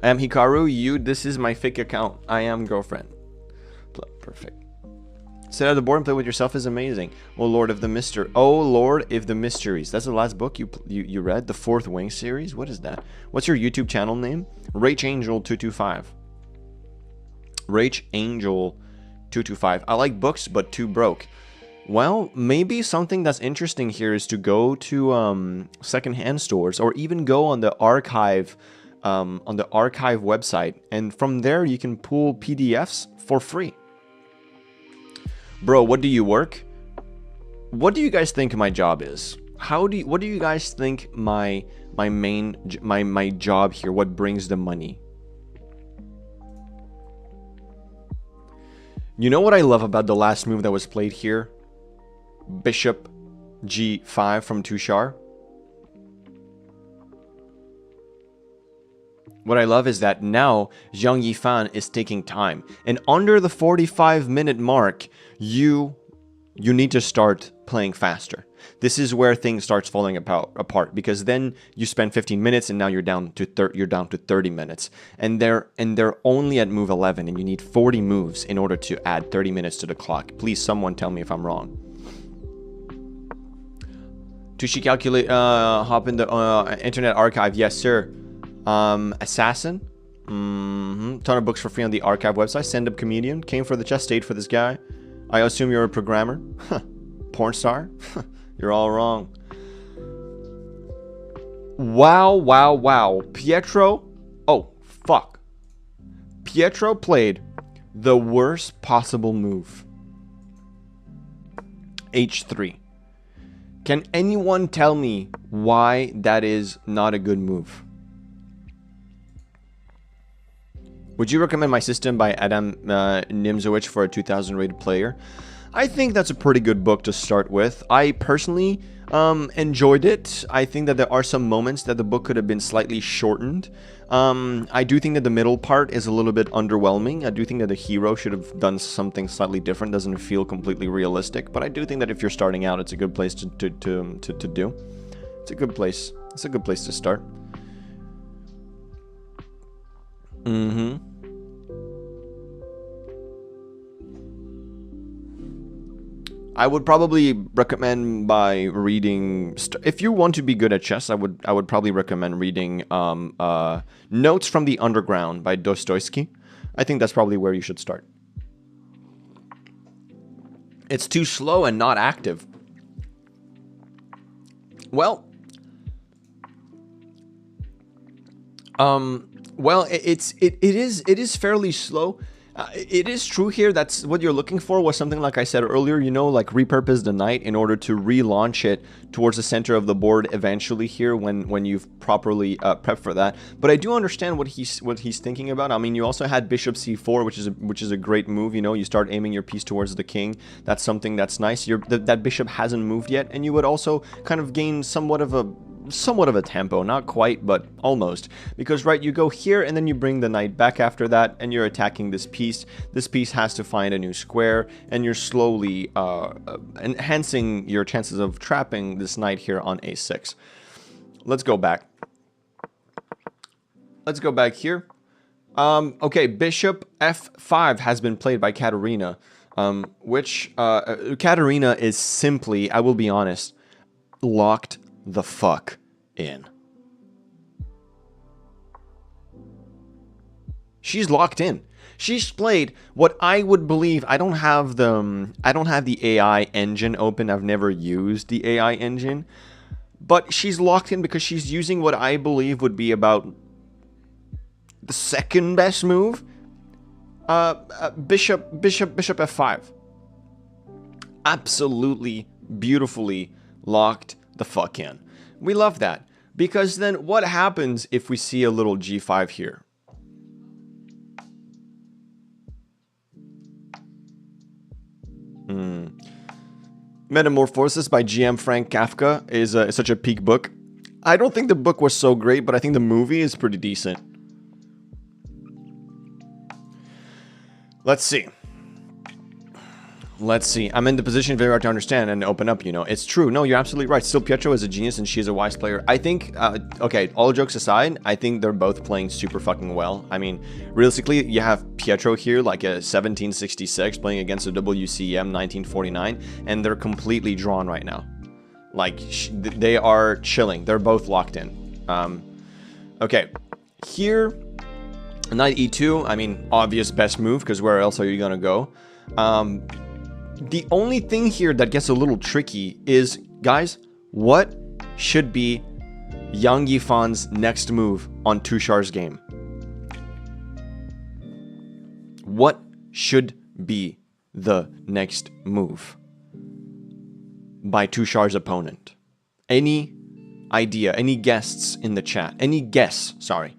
I am Hikaru. This is my fake account. I am girlfriend. Perfect. Sit at the board and play with yourself is amazing. Oh Lord of the Mystery. Oh Lord of the Mysteries. That's the last book you read? The Fourth Wing series? What is that? What's your YouTube channel name? Rach Angel 225. Rach Angel 225. I like books, but too broke. Well, maybe something that's interesting here is to go to secondhand stores or even go on the archive website, and from there you can pull PDFs for free. Bro, what do you work? What do you guys think my job is? What do you guys think my job here, what brings the money? You know what I love about the last move that was played here? Bishop G5 from Tushar. What I love is that now Zhang Yifan is taking time, and under the 45-minute mark, you need to start playing faster. This is where things starts falling apart, because then you spend 15 minutes and now you're down to 30 minutes, and they're only at move 11, and you need 40 moves in order to add 30 minutes to the clock. Please, someone tell me if I'm wrong. Tushi calculate, hop in the Internet Archive. Yes, sir. Assassin. Ton of books for free on the archive website. Stand-up comedian. Came for the chest, stayed for this guy. I assume you're a programmer. Porn star. You're all wrong. Wow. Pietro. Oh, fuck. Pietro played the worst possible move. H3. Can anyone tell me why that is not a good move? Would you recommend My System by Adam Nimzowicz for a 2000 rated player? I think that's a pretty good book to start with. I personally enjoyed it. I think that there are some moments that the book could have been slightly shortened. I do think that the middle part is a little bit underwhelming. I do think that the hero should have done something slightly different. Doesn't feel completely realistic. But I do think that if you're starting out, it's a good place to do. It's a good place. It's a good place to start. I would probably recommend by reading. If you want to be good at chess, I would probably recommend reading Notes from the Underground by Dostoevsky. I think that's probably where you should start. It's too slow and not active. Well, it is fairly slow. It is true here. That's what you're looking for, was something like I said earlier, you know, like repurpose the knight in order to relaunch it towards the center of the board eventually here when you've properly prepped for that. But I do understand what he's thinking about. I mean, you also had bishop c4, which is a great move. You know, you start aiming your piece towards the king. That's something that's nice. That bishop hasn't moved yet, and you would also kind of gain somewhat of a tempo, not quite, but almost, because right, you go here and then you bring the knight back after that, and you're attacking this piece. This piece has to find a new square, and you're slowly enhancing your chances of trapping this knight here on a6. Let's go back here. Okay, bishop f5 has been played by Katerina, which Katerina is simply, I will be honest, locked the fuck in. She's locked in. She's played what I would believe. I don't have the AI engine open. I've never used the AI engine, but she's locked in because she's using what I believe would be about the second best move. Bishop f5. Absolutely beautifully locked the fuck in. We love that, because then what happens if we see a little g5 here? Metamorphosis by GM Frank Kafka is such a peak book. I don't think the book was so great, but I think the movie is pretty decent. Let's see. I'm in the position very hard to understand and open up, you know. It's true. No, you're absolutely right. Still, Pietro is a genius and she's a wise player. I think, okay, all jokes aside, I think they're both playing super fucking well. I mean, realistically, you have Pietro here, like a 1766, playing against a WCM 1949, and they're completely drawn right now. Like, they are chilling. They're both locked in. Okay, here, knight e2, I mean, obvious best move, because where else are you gonna go? The only thing here that gets a little tricky is, guys, what should be Yang Yifan's next move on Tushar's game? What should be the next move by Tushar's opponent? Any idea? Any guests in the chat? Any guess? Sorry.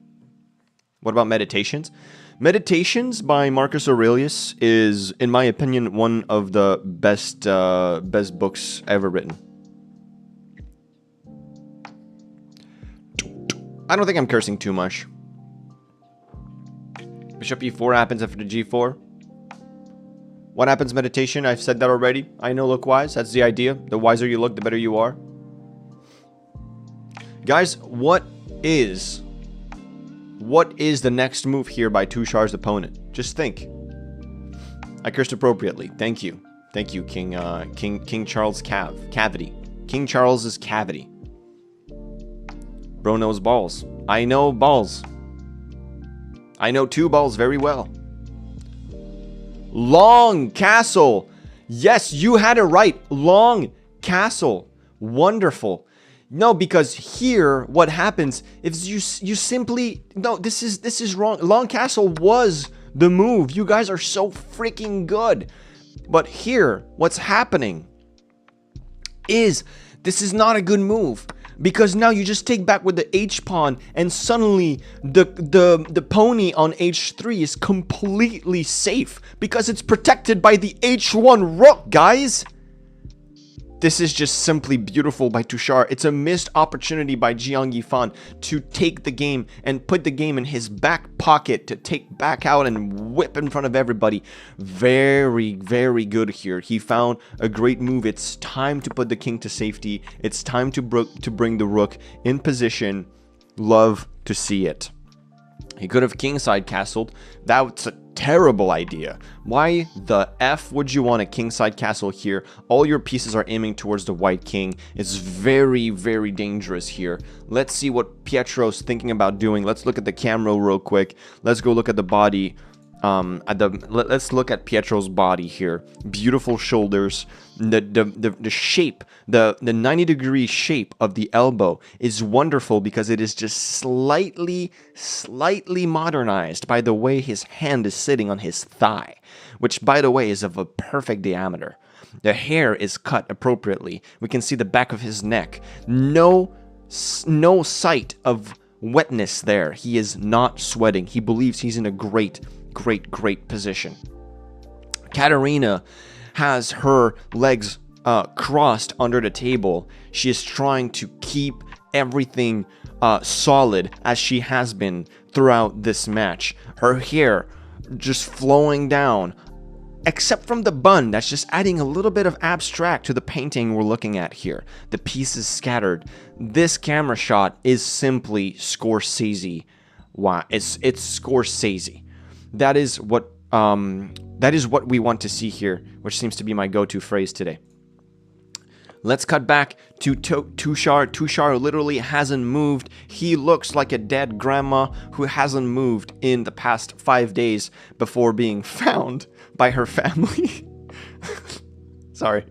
What about Meditations? Meditations by Marcus Aurelius is, in my opinion, one of the best books ever written. I don't think I'm cursing too much. Bishop e4 happens after the g4. What happens, Meditation? I've said that already. I know, look wise. That's the idea. The wiser you look, the better you are. Guys, what is the next move here by Tushar's opponent? Just think. I cursed appropriately. Thank you. Thank you, King Charles Cavity. King Charles's Cavity. Bro knows balls. I know balls. I know two balls very well. Long castle. Yes, you had it right. Long castle. Wonderful. No, because here what happens is you simply no. This is wrong. Long castle was the move. You guys are so freaking good. But here, what's happening is this is not a good move. Because now you just take back with the h-pawn and suddenly the pony on h3 is completely safe because it's protected by the h1 rook, guys. This is just simply beautiful by Tushar. It's a missed opportunity by Jiang Yifan to take the game and put the game in his back pocket to take back out and whip in front of everybody. Very, very good here. He found a great move. It's time to put the king to safety. It's time to bring the rook in position. Love to see it. He could have kingside castled. That's a terrible idea. Why the F would you want a kingside castle here? All your pieces are aiming towards the white king. It's very, very dangerous here. Let's see what Pietro's thinking about doing. Let's look at the camera real quick. Let's go look at the body. Let's look at Pietro's body here. Beautiful shoulders. The shape, the 90-degree shape of the elbow is wonderful because it is just slightly modernized by the way his hand is sitting on his thigh, which, by the way, is of a perfect diameter. The hair is cut appropriately. We can see the back of his neck. No sight of wetness there. He is not sweating. He believes he's in a great position. Katerina has her legs crossed under the table. She is trying to keep everything solid as she has been throughout this match. Her hair just flowing down, except from the bun. That's just adding a little bit of abstract to the painting we're looking at here. The pieces scattered. This camera shot is simply Scorsese. Wow, it's Scorsese. That is what we want to see here, which seems to be my go-to phrase today. Let's cut back to Tushar. Tushar literally hasn't moved. He looks like a dead grandma who hasn't moved in the past 5 days before being found by her family. Sorry.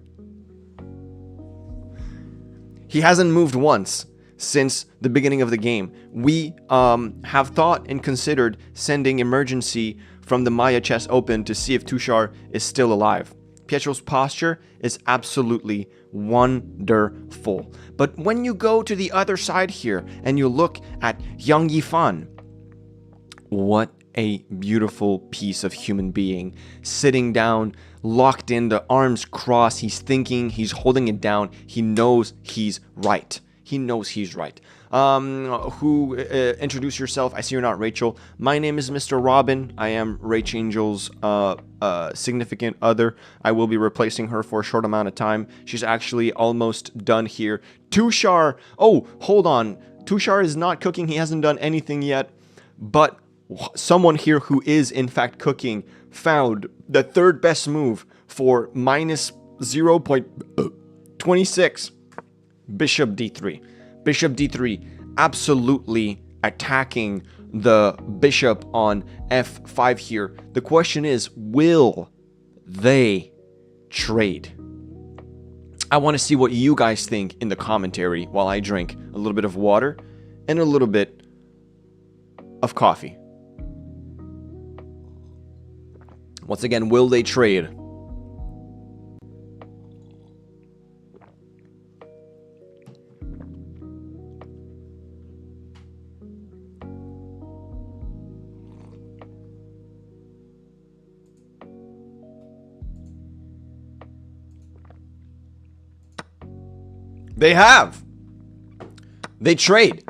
He hasn't moved once since the beginning of the game. We have thought and considered sending emergency from the Maia chess open to see if Tushar is still alive. Pietro's posture is absolutely wonderful. But when you go to the other side here and you look at Yang Yifan, what a beautiful piece of human being. Sitting down, locked in, the arms crossed. He's thinking, he's holding it down. He knows he's right. He knows he's right. Introduce yourself. I see you're not Rachel. My name is Mr. Robin. I am Rach Angel's significant other. I will be replacing her for a short amount of time. She's actually almost done here. Tushar. Oh, hold on. Tushar is not cooking. He hasn't done anything yet. But someone here who is in fact cooking found the third best move for minus 0.26. Bishop d3. Bishop d3 absolutely attacking the bishop on f5 here. The question is, will they trade? I want to see what you guys think in the commentary while I drink a little bit of water and a little bit of coffee. Once again, will they trade? They have. They trade.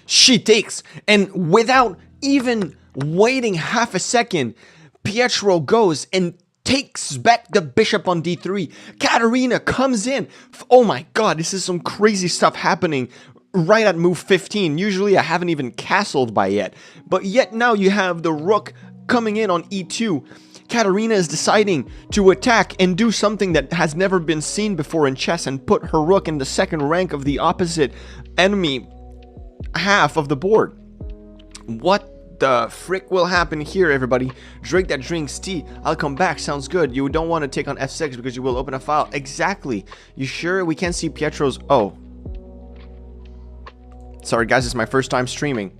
She takes. And without even waiting half a second, Pietro goes and takes back the bishop on d3. Katerina comes in. Oh my god, this is some crazy stuff happening right at move 15. Usually I haven't even castled by yet. But yet now you have the rook coming in on e2. Katerina is deciding to attack and do something that has never been seen before in chess and put her rook in the second rank of the opposite enemy half of the board. What the frick will happen here, everybody? Drink that drinks tea. I'll come back. Sounds good. You don't want to take on f6 because you will open a file. Exactly. You sure? We can't see Pietro's... Oh. Sorry, guys. It's my first time streaming.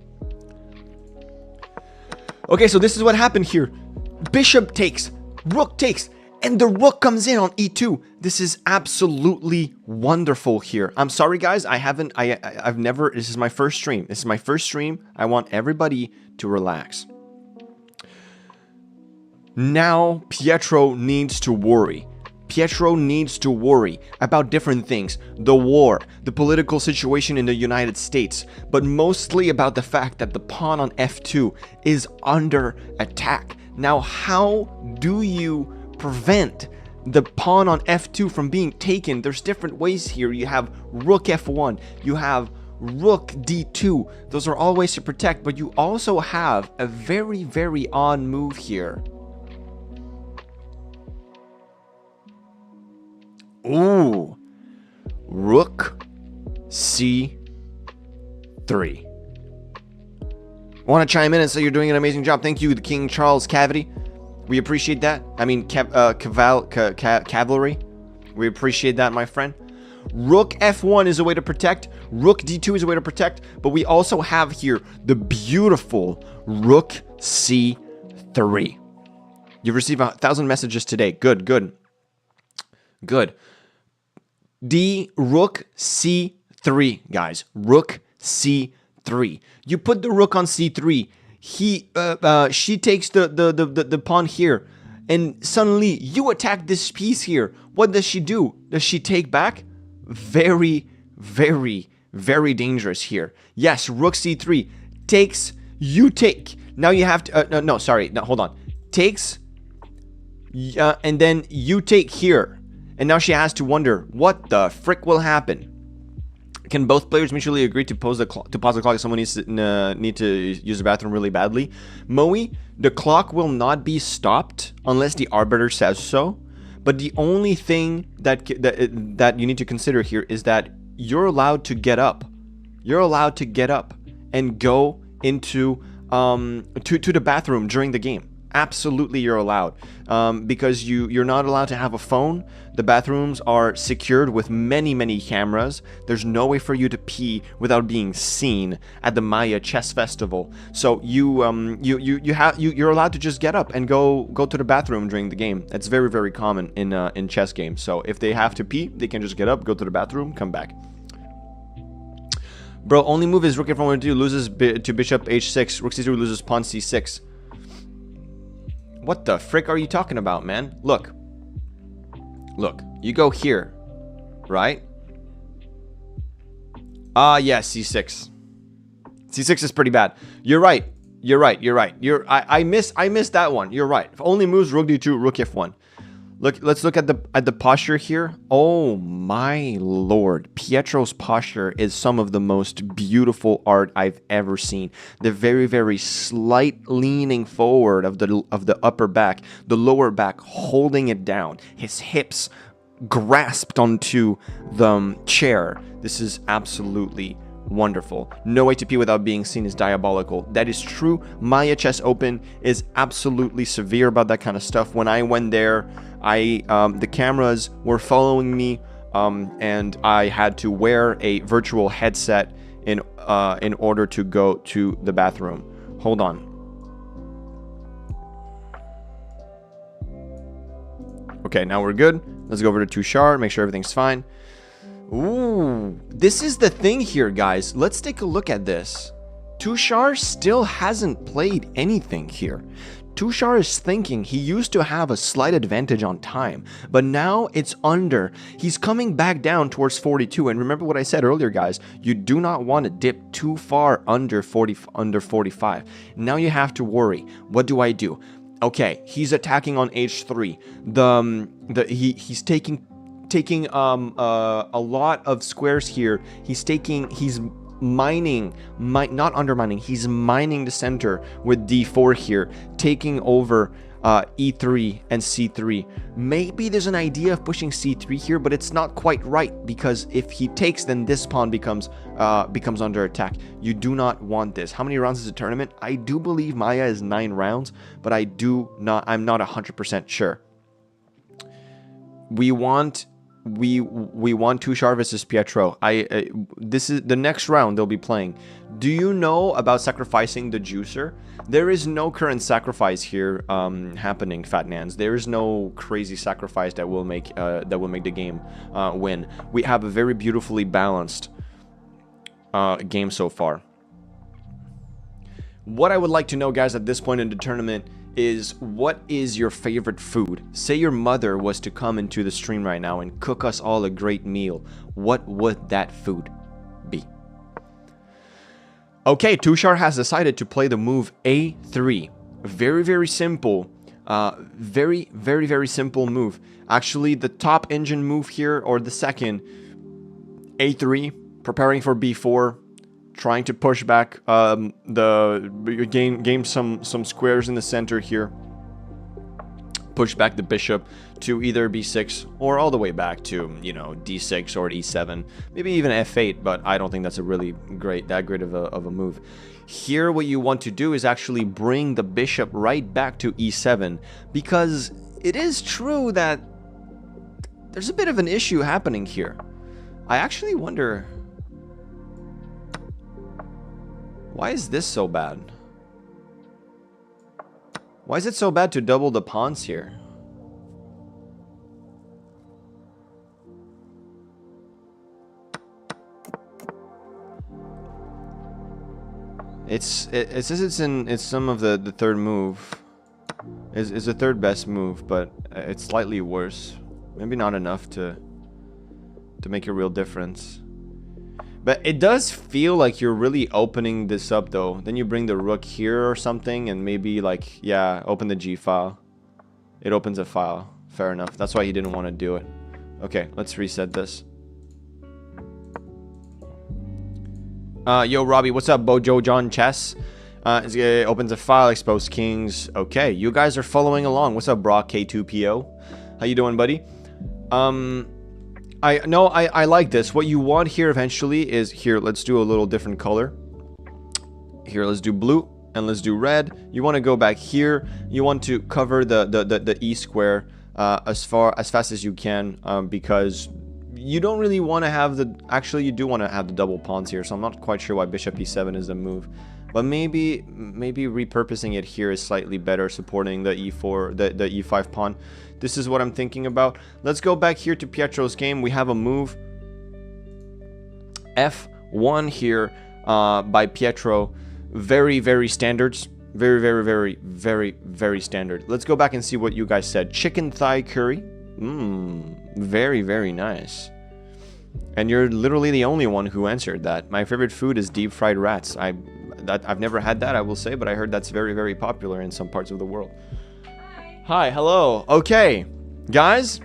Okay, so this is what happened here. Bishop takes. Rook takes. And the rook comes in on e2. This is absolutely wonderful here. I'm sorry, guys. I've never... This is my first stream. This is my first stream. I want everybody to relax. Now, Pietro needs to worry. Pietro needs to worry about different things. The war, the political situation in the United States, but mostly about the fact that the pawn on f2 is under attack. Now, how do you prevent the pawn on f2 from being taken? There's different ways here. You have rook f1, you have rook d2. Those are all ways to protect, but you also have a very, very odd move here. Ooh, rook c3. Want to chime in and say you're doing an amazing job? Thank you, the King Charles Cavity. We appreciate that. I mean, cavalry. We appreciate that, my friend. Rook f1 is a way to protect. Rook d2 is a way to protect. But we also have here the beautiful rook c3. You've received 1,000 messages today. Good, good. Good. Rook c3, guys. Rook c3. You put the rook on c3. She takes the pawn here, and suddenly you attack this piece here. What does she do? Does she take back? Very, very, very dangerous here. Yes, rook c3 takes. You take. Now you have to. No, sorry. No, hold on. Takes. And then you take here, and now she has to wonder what the frick will happen. Can both players mutually agree to pause the clock if someone need to use the bathroom really badly? Moe, the clock will not be stopped unless the arbiter says so. But the only thing that you need to consider here is that you're allowed to get up. You're allowed to get up and go into to the bathroom during the game. Absolutely, you're allowed, because you're not allowed to have a phone. The bathrooms are secured with many cameras. There's no way for you to pee without being seen at the Maia Chess Festival. So you're allowed to just get up and go to the bathroom during the game. That's very, very common in chess games. So if they have to pee, they can just get up, go to the bathroom, come back. Bro, only move is rook f1 loses to bishop h6. Rook c3 loses pawn c6. What the frick are you talking about, man? Look, you go here, right? Yeah, c6. C6 is pretty bad. You're right. I missed that one. You're right. If only moves rook d2, rook f1. Look, let's look at the posture here. Oh my lord, Pietro's posture is some of the most beautiful art I've ever seen. The very, very slight leaning forward of the upper back, the lower back holding it down, his hips grasped onto the chair. This is absolutely wonderful. No way to pee without being seen is diabolical. That is true. Maia Chess Open is absolutely severe about that kind of stuff. When I went there, the cameras were following me, and I had to wear a virtual headset in order to go to the bathroom. Hold on. Okay, now we're good. Let's go over to Tushar, make sure everything's fine. Ooh, this is the thing here, guys. Let's take a look at this. Tushar still hasn't played anything here. Tushar is thinking he used to have a slight advantage on time, but now it's under. He's coming back down towards 42. And remember what I said earlier, guys, you do not want to dip too far under 45. Now you have to worry. What do I do? Okay, he's attacking on H3. He's taking a lot of squares here. He's mining, not undermining, he's mining the center with D4 here, taking over E3 and C3. Maybe there's an idea of pushing C3 here, but it's not quite right, because if he takes, then this pawn becomes under attack. You do not want this. How many rounds is the tournament? I do believe Maia is 9 rounds, but I'm not 100% sure. We want Tushar versus Pietro. This is the next round they'll be playing. Do you know about sacrificing the juicer? There is no current sacrifice here happening, Fat Nans. There is no crazy sacrifice that will make the game win. We have a very beautifully balanced game so far. What I would like to know, guys, at this point in the tournament is, what is your favorite food? Say your mother was to come into the stream right now and cook us all a great meal. What would that food be? Okay, Tushar has decided to play the move A3. Very, very simple. Very, very, very simple move. Actually, the top engine move here, or the second, A3, preparing for B4. Trying to push back gain some squares in the center here. Push back the bishop to either B6 or all the way back to, you know, D6 or E7, maybe even F8, but I don't think that's a really great of a move. Here, what you want to do is actually bring the bishop right back to E7, because it is true that there's a bit of an issue happening here. I actually wonder, why is this so bad? Why is it so bad to double the pawns here? It says it's some of the third move. It's the third best move, but it's slightly worse. Maybe not enough to make a real difference. But it does feel like you're really opening this up, though. Then you bring the rook here or something, and maybe, like, yeah, open the G file. It opens a file. Fair enough. That's why he didn't want to do it. Okay, let's reset this. Yo, Robbie, what's up, Bojo John Chess? It opens a file, expose kings. Okay, you guys are following along. What's up, Brock K2PO? How you doing, buddy? I like this. What you want here eventually is, here, let's do a little different color. Here, let's do blue and let's do red. You want to go back here. You want to cover the E square as fast as you can, because you don't really want to have actually you do want to have the double pawns here, so I'm not quite sure why bishop E7 is the move. But maybe repurposing it here is slightly better, supporting the E4, the E5 pawn. This is what I'm thinking about. Let's go back here to Pietro's game. We have a move F1 here by Pietro. Very, very standards. Very, very, very, very, very standard. Let's go back and see what you guys said. Chicken thigh curry. Very, very nice. And you're literally the only one who answered that. My favorite food is deep fried rats. I've never had that, I will say, but I heard that's very, very popular in some parts of the world. Hi, hello. Okay, guys,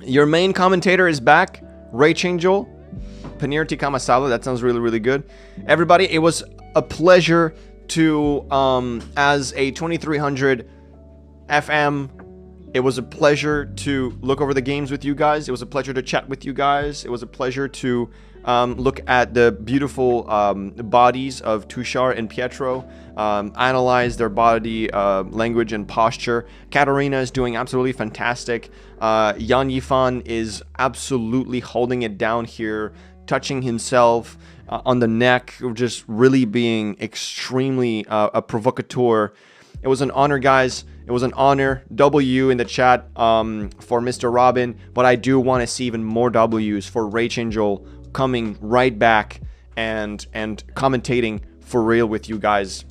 your main commentator is back. Rage Angel, Paneer Tikka Masala. That sounds really, really good. Everybody, it was a pleasure to, as a 2300 FM, it was a pleasure to look over the games with you guys. It was a pleasure to chat with you guys. It was a pleasure to look at the beautiful bodies of Tushar and Pietro, analyze their body language and posture. Katarina is doing absolutely fantastic. Yan Yifan is absolutely holding it down here, touching himself on the neck, just really being extremely a provocateur. It was an honor, guys. It was an honor. W in the chat for Mr. Robin, but I do want to see even more W's for Rage Angel coming right back and commentating for real with you guys.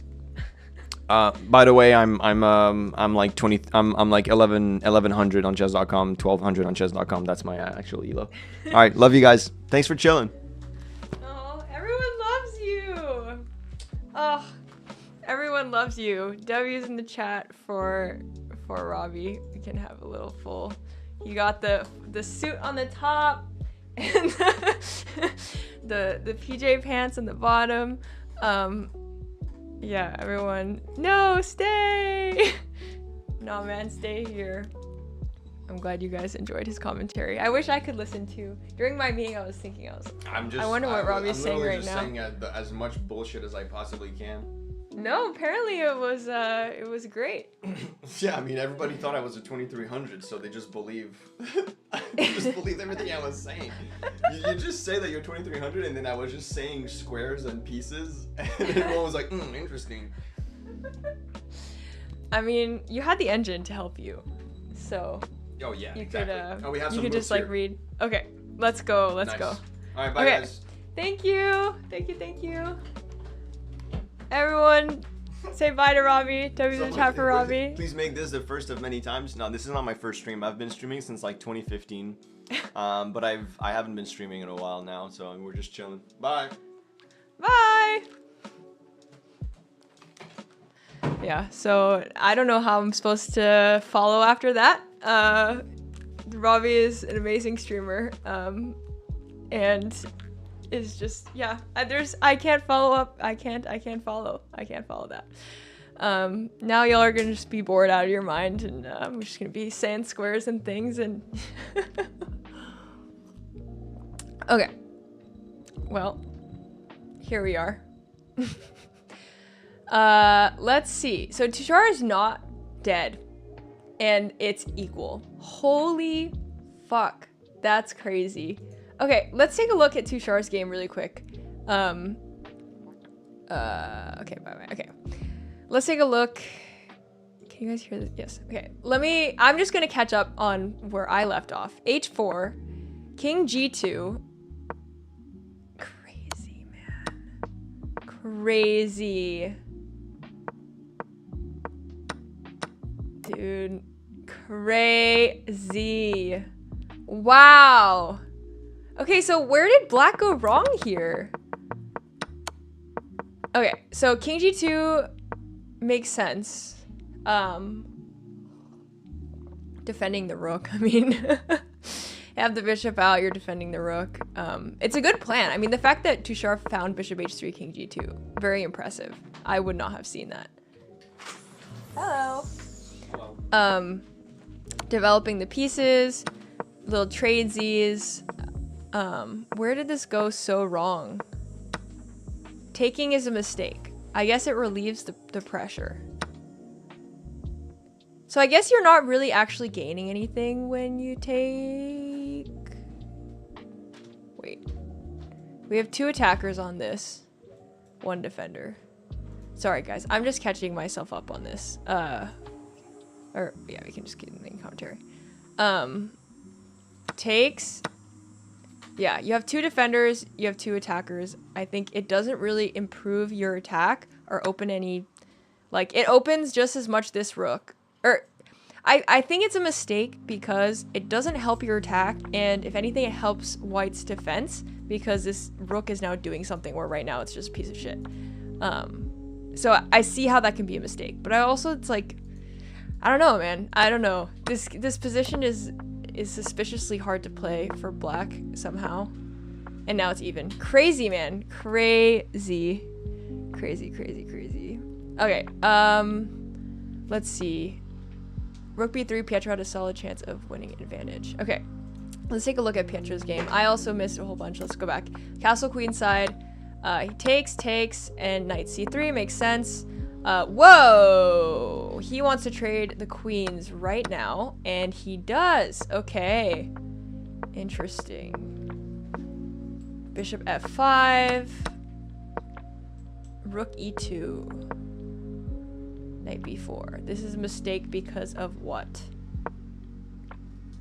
By the way, I'm like 20. I'm like 1100 on chess.com, 1200 on chess.com. That's my actual elo. All right, love you guys. Thanks for chilling. Oh, everyone loves you. Oh, everyone loves you. W's in the chat for Robbie. We can have a little full. You got the suit on the top and the PJ pants on the bottom. Yeah, everyone. No, stay. No, man, stay here. I'm glad you guys enjoyed his commentary. I wish I could listen to. During my meeting, I was thinking, I wonder what Robbie's saying right now. I'm saying as much bullshit as I possibly can. No, apparently it was great. Yeah, I mean, everybody thought I was a 2300, so they just believe. They just believed everything I was saying. You just say that you're 2300, and then I was just saying squares and pieces, and everyone was like, interesting. I mean, you had the engine to help you, so. Oh yeah, you exactly. could we have some you could just here. like read. Okay, let's go. Let's Nice. go. All right, bye Okay. guys. Thank you. Thank you. Everyone, say bye to Robbie. W's in the chat for Robbie. Please make this the first of many times. No, this is not my first stream. I've been streaming since like 2015, but I haven't been streaming in a while now, so we're just chilling. Bye. Bye. Yeah, so I don't know how I'm supposed to follow after that. Robbie is an amazing streamer, and is just, yeah, I can't follow up. I can't follow that. Now y'all are gonna just be bored out of your mind, and we're just gonna be saying squares and things, and okay, well, here we are. Let's see. So Tushar is not dead, and it's equal. Holy fuck, that's crazy. Okay, let's take a look at Tushar's game really quick. Okay, bye. Okay, let's take a look. Can you guys hear this? Yes. Okay, I'm just gonna catch up on where I left off. H4, King G2. Crazy, man. Crazy. Dude, crazy. Wow. Okay, so where did black go wrong here? Okay, so King G2 makes sense. Defending the rook, I mean. Have the bishop out, you're defending the rook. It's a good plan. I mean, the fact that Tushar found bishop h3, king g2, very impressive. I would not have seen that. Hello. Developing the pieces, little tradesies. Where did this go so wrong? Taking is a mistake. I guess it relieves the pressure. So I guess you're not really actually gaining anything when you take... Wait. We have 2 attackers on this. 1 defender. Sorry guys, I'm just catching myself up on this. Or yeah, we can just get in the commentary. Takes... Yeah, you have 2 defenders, you have 2 attackers. I think it doesn't really improve your attack or open any... Like, it opens just as much this rook. Or, I think it's a mistake because it doesn't help your attack, and if anything, it helps white's defense because this rook is now doing something where right now it's just a piece of shit. So I see how that can be a mistake, but I also, it's like, I don't know, man. I don't know. This position is suspiciously hard to play for black somehow. And now it's even. Crazy, man. Crazy. Crazy. Okay, let's see. Rook b3, Pietro had a solid chance of winning advantage. Okay, let's take a look at Pietro's game. I also missed a whole bunch. Let's go back. Castle queen side. He takes, and knight c3 makes sense. Whoa! He wants to trade the queens right now, and he does. Okay. Interesting. Bishop f5. Rook e2. Knight b4. This is a mistake because of what?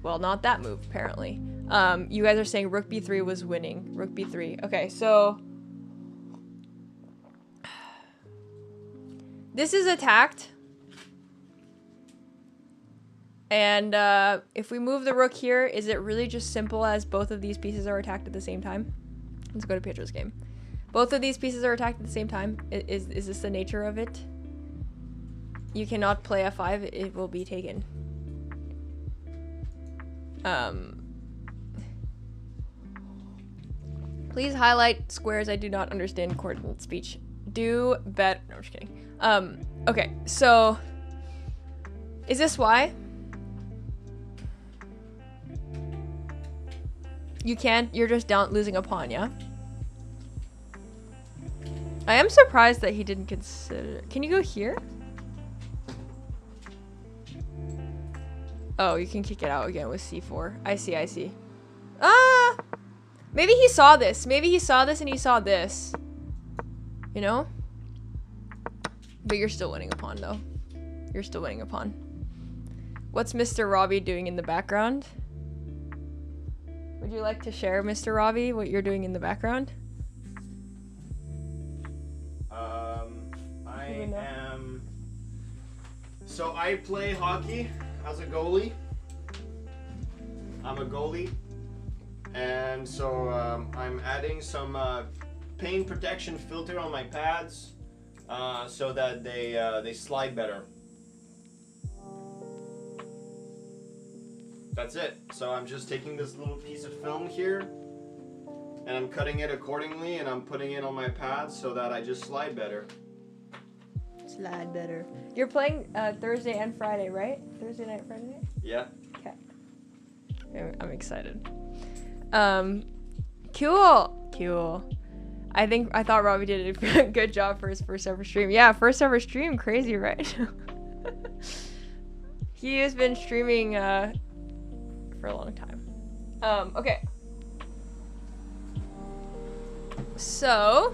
Well, not that move, apparently. You guys are saying rook b3 was winning. Rook b3. Okay, so... This is attacked. And if we move the rook here, is it really just simple as both of these pieces are attacked at the same time? Let's go to Pietro's game. Both of these pieces are attacked at the same time. Is this the nature of it? You cannot play f5, it will be taken. Please highlight squares. I do not understand coordinate speech. Do bet. No, I'm just kidding. Okay, so is this why? You can't, you're just down losing a pawn, yeah? I am surprised that he didn't consider. Can you go here? Oh, you can kick it out again with c4. I see, I see. Ah! Maybe he saw this. Maybe he saw this and he saw this. You know? But you're still winning a pawn, though. You're still winning a pawn. What's Mr. Robbie doing in the background? Would you like to share, Mr. Robbie, what you're doing in the background? I am... So I play hockey as a goalie. I'm a goalie. And so I'm adding some paint protection filter on my pads so that they slide better. That's it. So I'm just taking this little piece of film here and I'm cutting it accordingly and I'm putting it on my pads so that I just slide better. Slide better. You're playing Thursday and Friday, right? Thursday night, Friday night? Yeah. Okay. I'm excited. Cool. I thought Robbie did a good job for his first ever stream. Yeah, first ever stream, crazy, right? He has been streaming for a long time. Okay. So,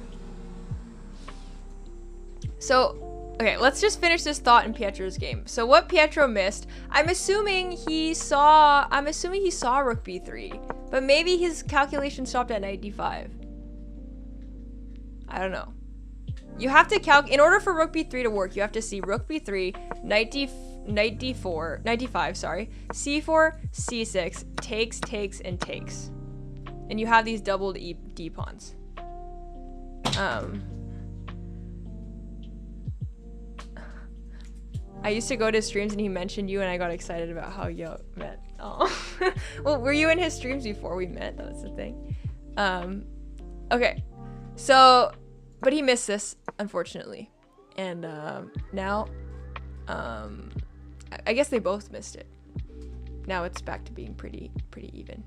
okay, let's just finish this thought in Pietro's game. So what Pietro missed, I'm assuming he saw rook b3, but maybe his calculation stopped at knight d5. I don't know. You have to in order for rook b3 to work, you have to see rook b3, knight d5, sorry, c4, c6, takes, and takes. And you have these doubled d pawns. I used to go to his streams and he mentioned you and I got excited about how you met. Oh. Well, were you in his streams before we met? That was the thing. Okay. So, but he missed this, unfortunately. And now, I guess they both missed it. Now it's back to being pretty even.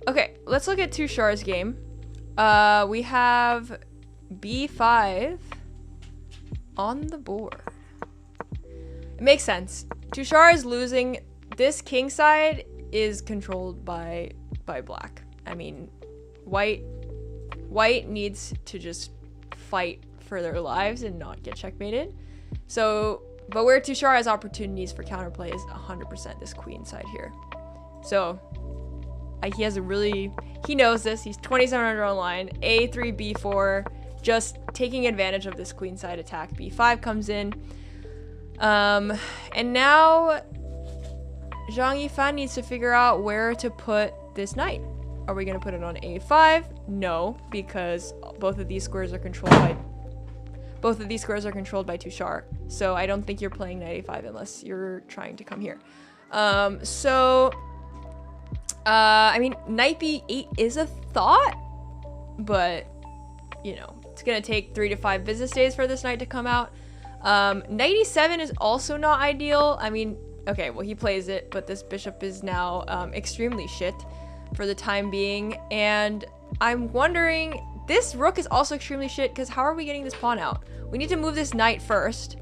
Okay, let's look at Tushar's game. We have b5 on the board. It makes sense. Tushar is losing. This king side is controlled by black. I mean, white needs to just fight for their lives and not get checkmated. So, but where Tushar has opportunities for counterplay is 100% this queen side here. So, he knows this. He's 2700 online. A3, B4, just taking advantage of this queen side attack. B5 comes in. And now Zhang Yifan needs to figure out where to put this knight. Are we going to put it on A5? No, because both of these squares are controlled by Tushar. So I don't think you're playing knight A5 unless you're trying to come here. I mean, knight B8 is a thought, but you know, it's going to take 3 to 5 business days for this knight to come out. Knight E7 is also not ideal. I mean, okay, well, he plays it, but this bishop is now extremely shit for the time being. And I'm wondering, this rook is also extremely shit because how are we getting this pawn out? We need to move this knight first,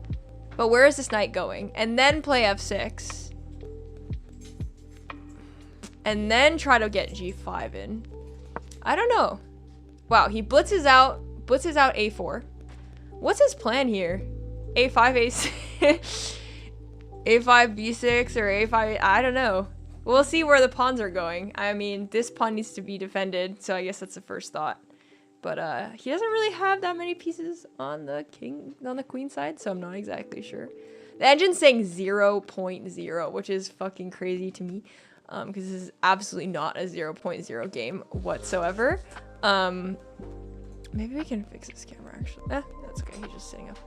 but where is this knight going? And then play F6. And then try to get G5 in. I don't know. Wow, he blitzes out A4. What's his plan here? A5, A6, A5, B6, or A5, I don't know. We'll see where the pawns are going. I mean, this pawn needs to be defended, so I guess that's the first thought. But he doesn't really have that many pieces on the queen side, so I'm not exactly sure. The engine's saying 0.0, which is fucking crazy to me, because this is absolutely not a 0.0 game whatsoever. Maybe we can fix this camera, actually. That's okay, he's just sitting up.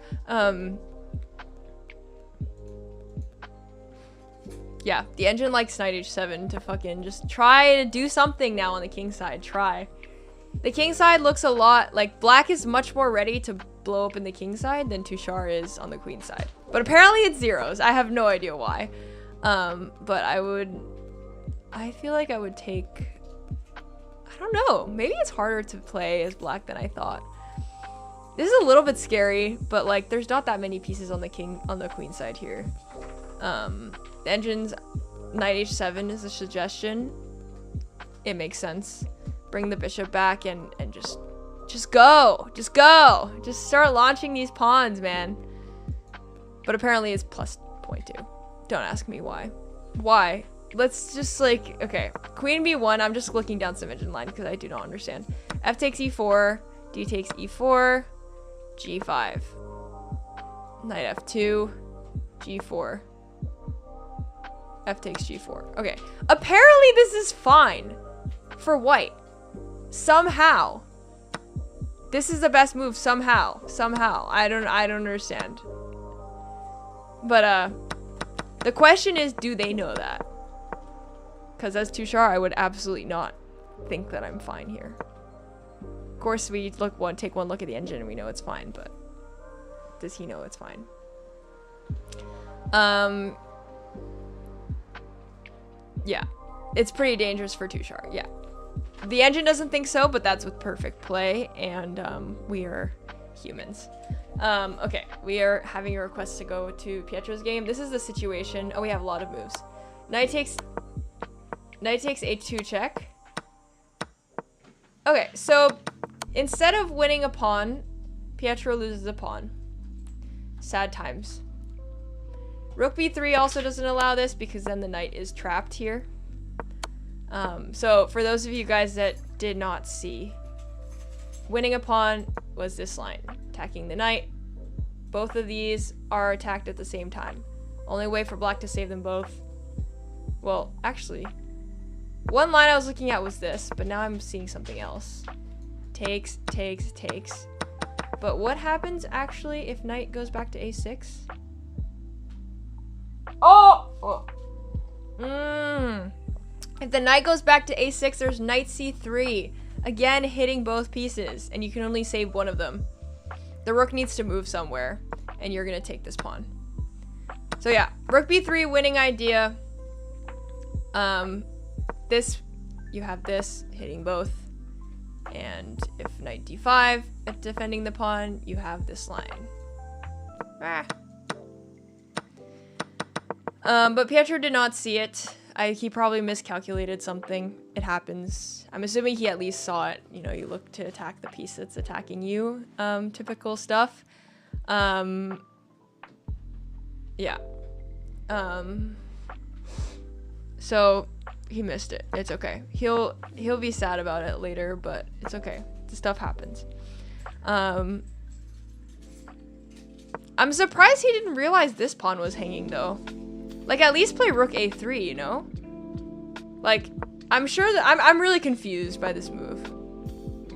Yeah, the engine likes knight h7 to fucking just try to do something now on the king side. Try. The king side looks a lot like black is much more ready to blow up in the king side than Tushar is on the queen side. But apparently it's zeros. I have no idea why. But I feel like I would take, I don't know. Maybe it's harder to play as black than I thought. This is a little bit scary, but like there's not that many pieces on the queen side here. The engine's knight h7 is a suggestion. It makes sense. Bring the bishop back and just go. Just go. Just start launching these pawns, man. But apparently it's plus 0.2. Don't ask me why. Why? Let's just like, okay. Queen b1, I'm just looking down some engine line because I do not understand. F takes e4, d takes e4, g5. Knight f2, g4. F takes g4. Okay. Apparently this is fine for white. Somehow. This is the best move somehow. Somehow. I don't understand. But the question is, do they know that? Because as Tushar, I would absolutely not think that I'm fine here. Of course, we take one look at the engine and we know it's fine, but does he know it's fine? Yeah. It's pretty dangerous for Tushar, yeah. The engine doesn't think so, but that's with perfect play, and we are humans. Okay, we are having a request to go to Pietro's game. This is the situation. Oh, we have a lot of moves. Knight takes h2 check. Okay, so instead of winning a pawn, Pietro loses a pawn. Sad times. Rook b3 also doesn't allow this because then the knight is trapped here. So for those of you guys that did not see, winning a pawn was this line, attacking the knight. Both of these are attacked at the same time. Only way for black to save them both. Well, actually, one line I was looking at was this, but now I'm seeing something else. Takes. But what happens actually if knight goes back to a6? Oh! If the knight goes back to a6, there's knight c3. Again, hitting both pieces, and you can only save one of them. The rook needs to move somewhere, and you're gonna take this pawn. So yeah, rook b3, winning idea. You have this, hitting both. And if knight d5, defending the pawn, you have this line. But Pietro did not see it. He probably miscalculated something. It happens. I'm assuming he at least saw it. You know, you look to attack the piece that's attacking you. Typical stuff. Yeah. So he missed it. It's okay. He'll be sad about it later, but it's okay. The stuff happens. I'm surprised he didn't realize this pawn was hanging though. Like, at least play rook a3, you know? Like, I'm sure that I'm really confused by this move.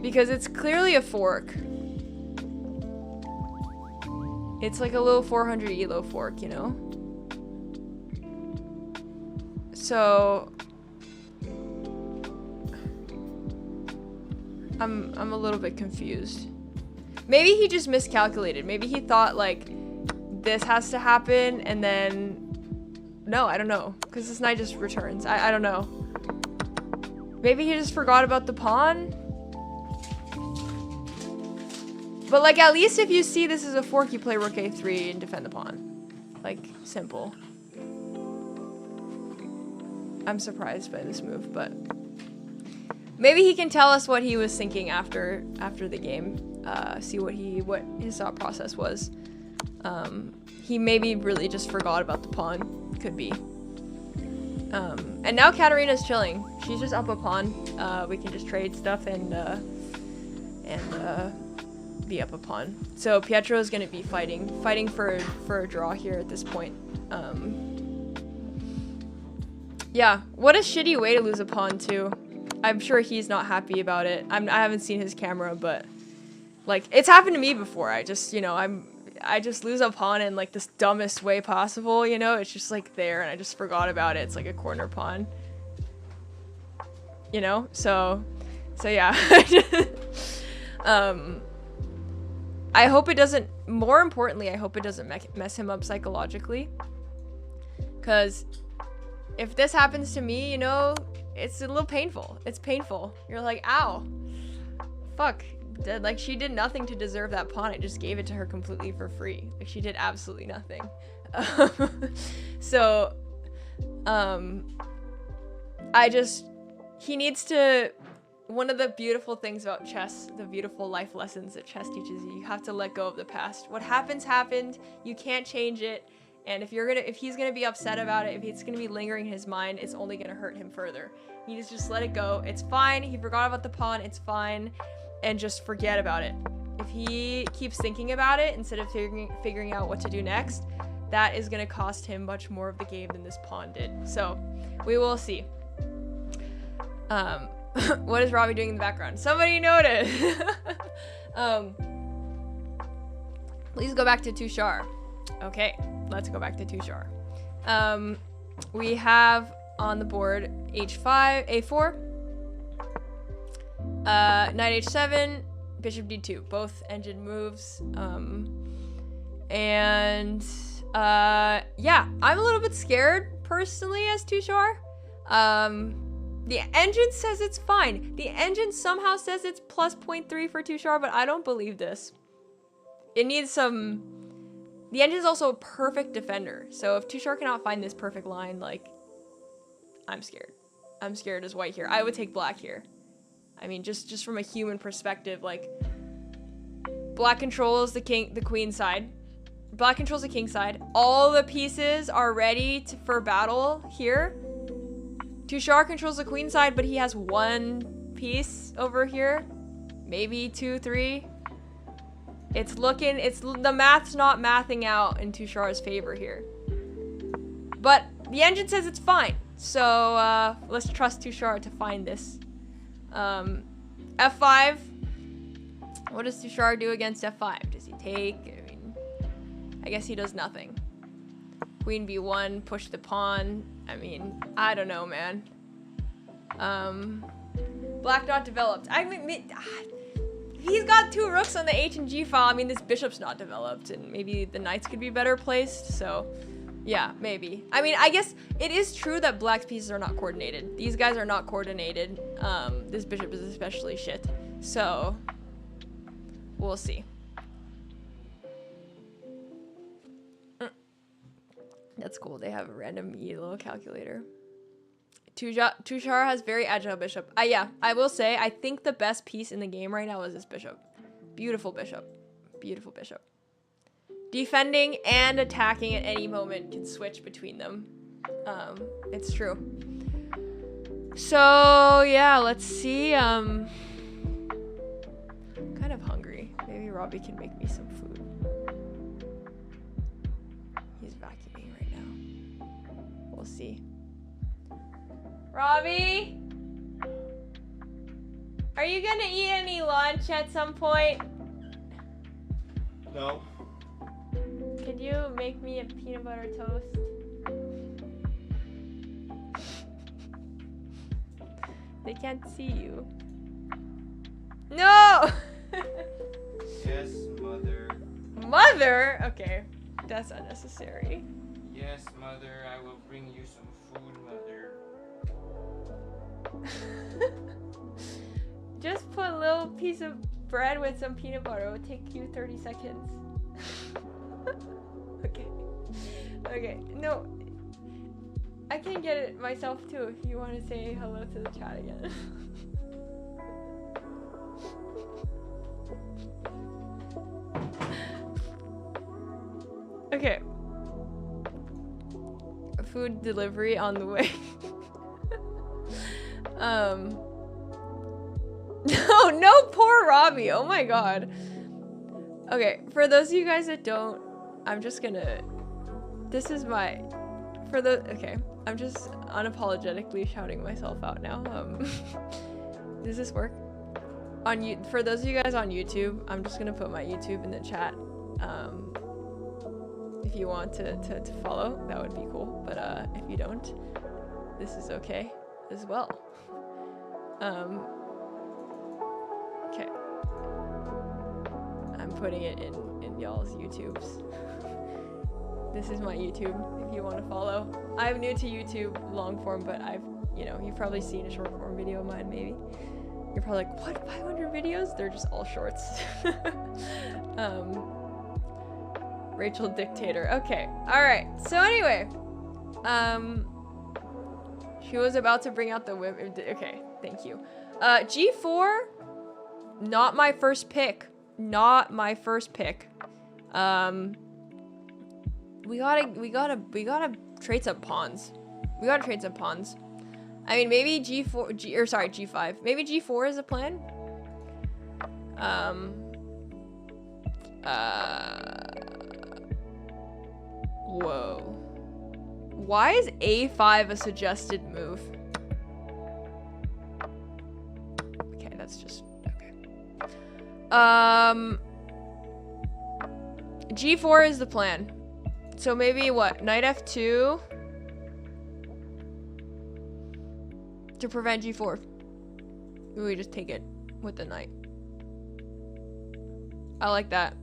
Because it's clearly a fork. It's like a little 400 elo fork, you know? So I'm a little bit confused. Maybe he just miscalculated. Maybe he thought like this has to happen and then no, I don't know, because this knight just returns. I don't know. Maybe he just forgot about the pawn. But like, at least if you see this is a fork, you play rook a3 and defend the pawn. Like, simple. I'm surprised by this move, but maybe he can tell us what he was thinking after the game. See what his thought process was. He maybe really just forgot about the pawn. Could be. And now Katarina's chilling. She's just up a pawn. We can just trade stuff and and be up a pawn. So Pietro is going to be fighting for a draw here at this point. Yeah, what a shitty way to lose a pawn too. I'm sure he's not happy about it. I haven't seen his camera, but like it's happened to me before. I just, I just lose a pawn in like this dumbest way possible, it's just like there and I just forgot about it. It's like a corner pawn. So yeah. I hope it doesn't, more importantly, I hope it doesn't mess him up psychologically. Cause if this happens to me, it's a little painful. It's painful. You're like, ow, fuck. Like she did nothing to deserve that pawn. I just gave it to her completely for free. Like she did absolutely nothing. So, he needs to, one of the beautiful things about chess, the beautiful life lessons that chess teaches you, you have to let go of the past. What happened. You can't change it. And if he's gonna be upset about it, if it's gonna be lingering in his mind, it's only gonna hurt him further. You just let it go. It's fine. He forgot about the pawn. It's fine. And just forget about it. If he keeps thinking about it instead of figuring out what to do next, that is gonna cost him much more of the game than this pawn did. So we will see. What is Robbie doing in the background? Somebody notice. Please go back to Tushar. Okay, let's go back to Tushar. We have on the board h5, a4, knight h7, bishop d2, both engine moves. Yeah, I'm a little bit scared personally as Tushar. The engine says it's fine. The engine somehow says it's plus 0.3 for Tushar, but I don't believe this. It needs some... The engine is also a perfect defender. So if Tushar cannot find this perfect line, like, I'm scared. I'm scared as white here. I would take black here. I mean, just from a human perspective, like, black controls the queen side. Black controls the king side. All the pieces are ready for battle here. Tushar controls the queen side, but he has one piece over here. Maybe 2, 3. The math's not mathing out in Tushar's favor here. But the engine says it's fine. So let's trust Tushar to find this. F5. What does Tushar do against F5? Does he take? I mean, I guess he does nothing. Queen B1, push the pawn. I mean, I don't know, man. Black not developed. I mean, he's got 2 rooks on the H and G file. I mean, this bishop's not developed, and maybe the knights could be better placed, so yeah, maybe. I mean, I guess it is true that black's pieces are not coordinated. These guys are not coordinated. This bishop is especially shit, so we'll see. That's cool. They have a random yellow calculator. Tushar has very agile bishop. Yeah, I will say, I think the best piece in the game right now is this bishop. Beautiful bishop. Beautiful bishop. Defending and attacking at any moment can switch between them. It's true. So, yeah, let's see. I'm kind of hungry. Maybe Robbie can make me some food. He's vacuuming right now. We'll see. Robbie? Are you gonna eat any lunch at some point? No. Could you make me a peanut butter toast? They can't see you. No! Yes, mother. Mother? Okay, that's unnecessary. Yes, mother. I will bring you some food, mother. Just put a little piece of bread with some peanut butter. It would take you 30 seconds. Okay. Okay. No. I can get it myself too if you want to say hello to the chat again. Okay. Food delivery on the way. No, no, poor Robbie. Oh my god. Okay, for those of you guys that don't, I'm just gonna. This is my. Okay, I'm just unapologetically shouting myself out now. Does this work? For those of you guys on YouTube, I'm just gonna put my YouTube in the chat. If you want to follow, that would be cool. But if you don't, this is okay as well. Okay. I'm putting it in y'all's YouTubes. This is my YouTube if you want to follow. I'm new to YouTube long form, but you've probably seen a short form video of mine maybe. You're probably like, what, 500 videos? They're just all shorts. Rachel Dictator. Okay. All right. So anyway, she was about to bring out the women. Okay. Thank you. G4, not my first pick. Not my first pick. We gotta trade some pawns. We gotta trade some pawns. I mean, maybe G5. Maybe G4 is a plan. Whoa. Why is A5 a suggested move? Okay, that's just okay. G4 is the plan. So maybe what? Knight F2 to prevent G4. We just take it with the knight. I like that.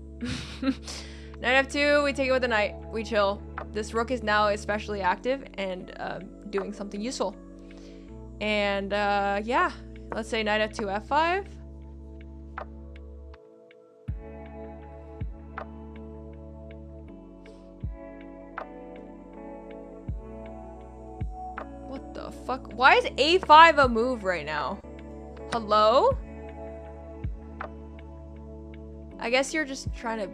Knight F2, we take it with the knight. We chill. This rook is now especially active and doing something useful. And yeah, let's say Knight F2, F5. What the fuck? Why is A5 a move right now? Hello? I guess you're just trying to...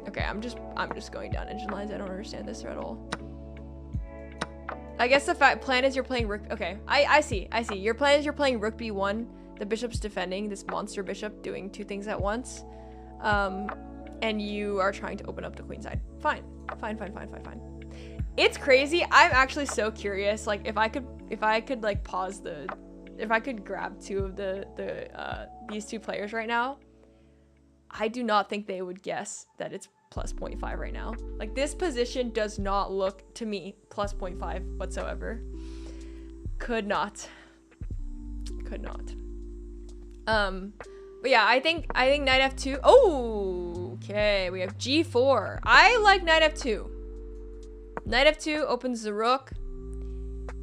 Okay, I'm just going down engine lines. I don't understand this at all. I guess the plan is you're playing rook... Okay, I see. Your plan is you're playing rook b1. The bishop's defending, this monster bishop doing two things at once. And you are trying to open up the queen side. Fine. It's crazy. I'm actually so curious. Like, if I could like pause the... If I could grab two of these two players right now, I do not think they would guess that it's plus 0.5 right now. Like, this position does not look, to me, plus 0.5 whatsoever. Could not. But yeah, I think knight f2. Oh, okay. We have g4. I like knight f2. Knight f2 opens the rook,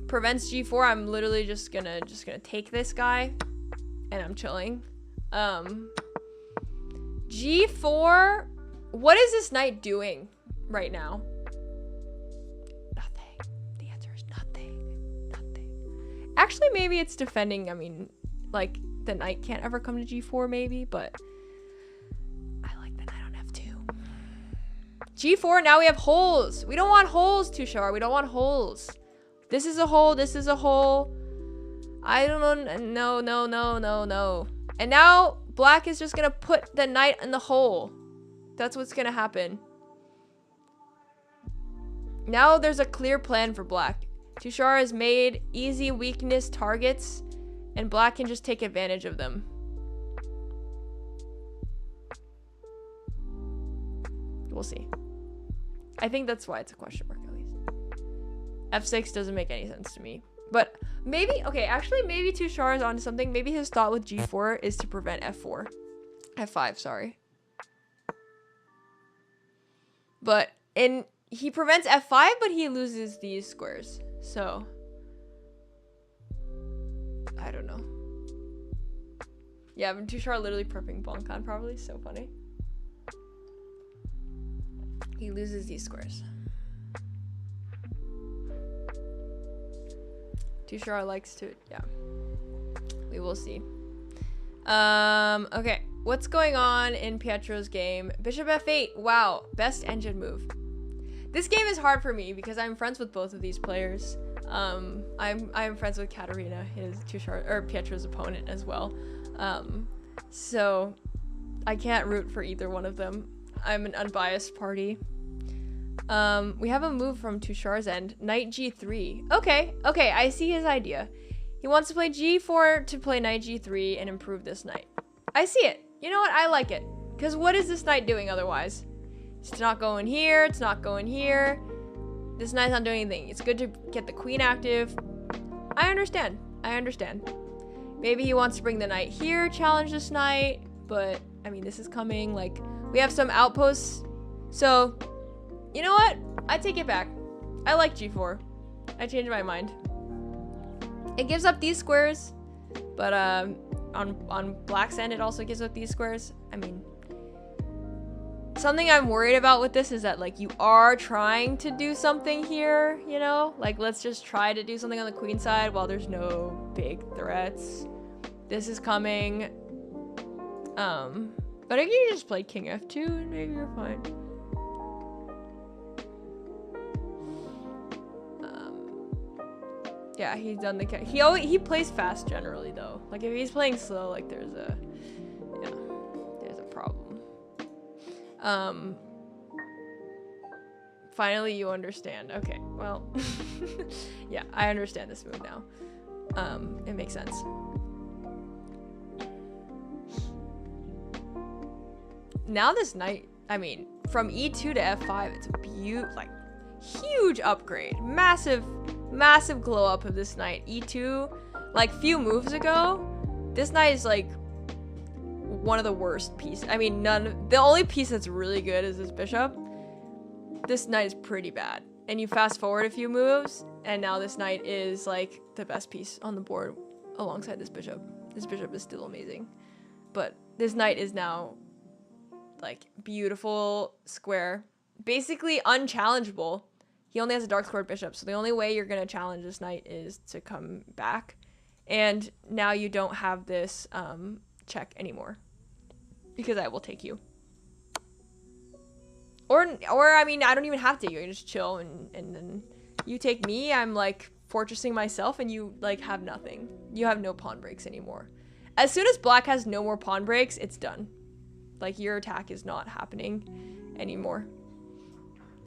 prevents g4. I'm literally just gonna take this guy, and I'm chilling. G4. What is this knight doing right now? Nothing. The answer is nothing. Actually, maybe it's defending. I mean, like, the knight can't ever come to g4 maybe, but I like the knight on f2. G4, now we have holes. We don't want holes, Tushar. We don't want holes. This is a hole. This is a hole. I don't know. No. And now black is just gonna put the knight in the hole. That's what's gonna happen. Now there's a clear plan for black. Tushar has made easy weakness targets, and black can just take advantage of them. We'll see. I think that's why it's a question mark, at least. F6 doesn't make any sense to me. But maybe, okay, actually maybe Tushar is onto something. Maybe his thought with G4 is to prevent F4. F5, sorry. But, and he prevents F5, but he loses these squares. So, I don't know. Yeah, but Tushar literally prepping Bonkan probably. So funny. He loses these squares. Tushar likes to, yeah. We will see. Okay. What's going on in Pietro's game? Bishop f8. Wow. Best engine move. This game is hard for me because I'm friends with both of these players. I'm friends with Katarina, his Pietro's opponent as well. So I can't root for either one of them. I'm an unbiased party. We have a move from Tushar's end. Knight G3. Okay, I see his idea. He wants to play G4 to play Knight G3 and improve this knight. I see it. You know what? I like it. Because what is this knight doing otherwise? It's not going here. It's not going here. This knight's not doing anything. It's good to get the queen active. I understand. Maybe he wants to bring the knight here, challenge this knight. But, I mean, this is coming. Like, we have some outposts. So, you know what? I take it back. I like G4. I changed my mind. It gives up these squares. But, on Black's end, it also gives up these squares. I mean, something I'm worried about with this is that, like, you are trying to do something here, you know? Like, let's just try to do something on the queen side while there's no big threats. This is coming. But I can just play King F2 and maybe you're fine. Yeah, he's done the he plays fast generally though. Like if he's playing slow, like there's a problem. Finally you understand. Okay, well, yeah, I understand this move now. It makes sense. Now this knight, I mean, from E2 to F5, it's a huge upgrade. Massive glow up of this knight. E2, like few moves ago, this knight is like one of the worst pieces. I mean, the only piece that's really good is this bishop. This knight is pretty bad. And you fast forward a few moves, and now this knight is like the best piece on the board alongside this bishop. This bishop is still amazing. But this knight is now like beautiful square, basically unchallengeable. He only has a dark squared bishop, so the only way you're gonna challenge this knight is to come back. And now you don't have this check anymore because I will take you. Or I mean, I don't even have to. You can just chill and then you take me. I'm like fortressing myself, and you like have nothing. You have no pawn breaks anymore. As soon as black has no more pawn breaks, it's done. Like your attack is not happening anymore.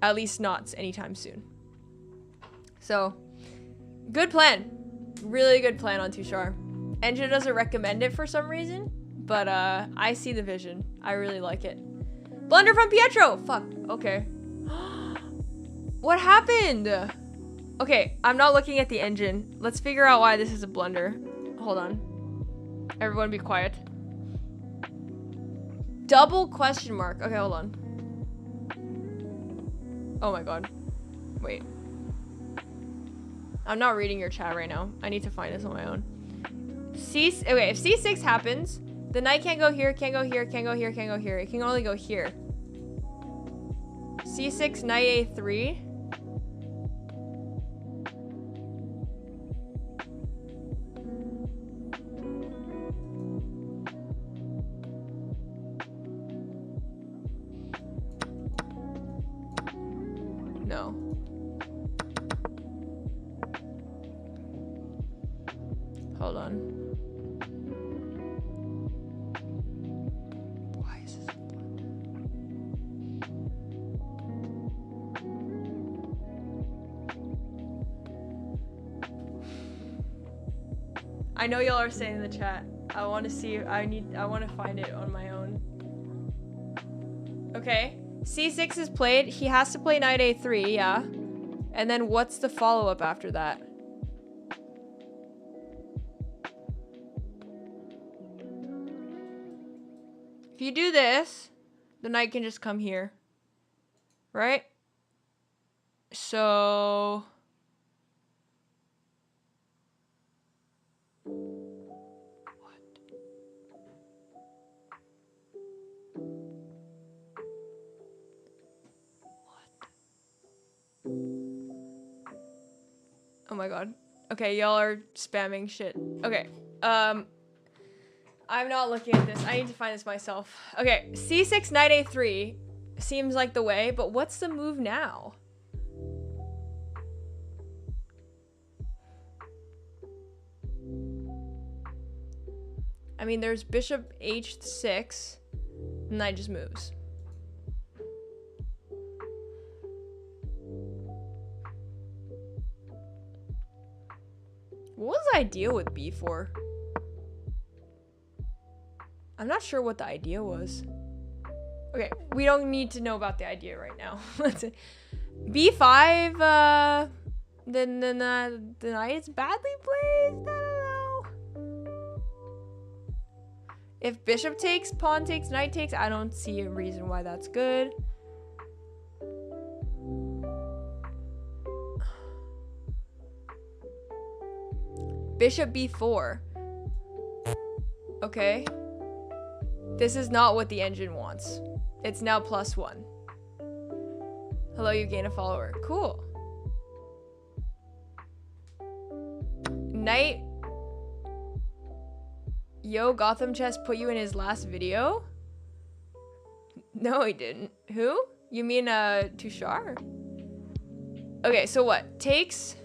At least not anytime soon. So, good plan. Really good plan on Tushar. Engine doesn't recommend it for some reason, but I see the vision. I really like it. Blunder from Pietro! Fuck. Okay. What happened? Okay, I'm not looking at the engine. Let's figure out why this is a blunder. Hold on. Everyone be quiet. Double question mark. Okay, hold on. Oh my god. Wait. I'm not reading your chat right now. I need to find this on my own. Okay, if C6 happens, the knight can't go here, can't go here, can't go here, can't go here. It can only go here. C6, knight A3. No. Hold on. Why is this blood? I know y'all are saying in the chat. I want to see. I want to find it on my own. Okay. C6 is played. He has to play knight A3, yeah. And then what's the follow-up after that? If you do this, the knight can just come here. Right? So... Oh my god. Okay, y'all are spamming shit. Okay. I'm not looking at this. I need to find this myself. Okay, C6, knight A3 seems like the way, but what's the move now? I mean, there's bishop h6, and knight just moves. What was the idea with b4? I'm not sure what the idea was. Okay, we don't need to know about the idea right now. Let's see. b5, then the knight is badly placed. I don't know. If bishop takes, pawn takes, knight takes, I don't see a reason why that's good. Bishop b4. Okay. This is not what the engine wants. It's now +1. Hello, you gain a follower. Cool. Knight. Yo, Gotham Chess put you in his last video? No, he didn't. Who? You mean, Tushar? Okay, so what? Takes...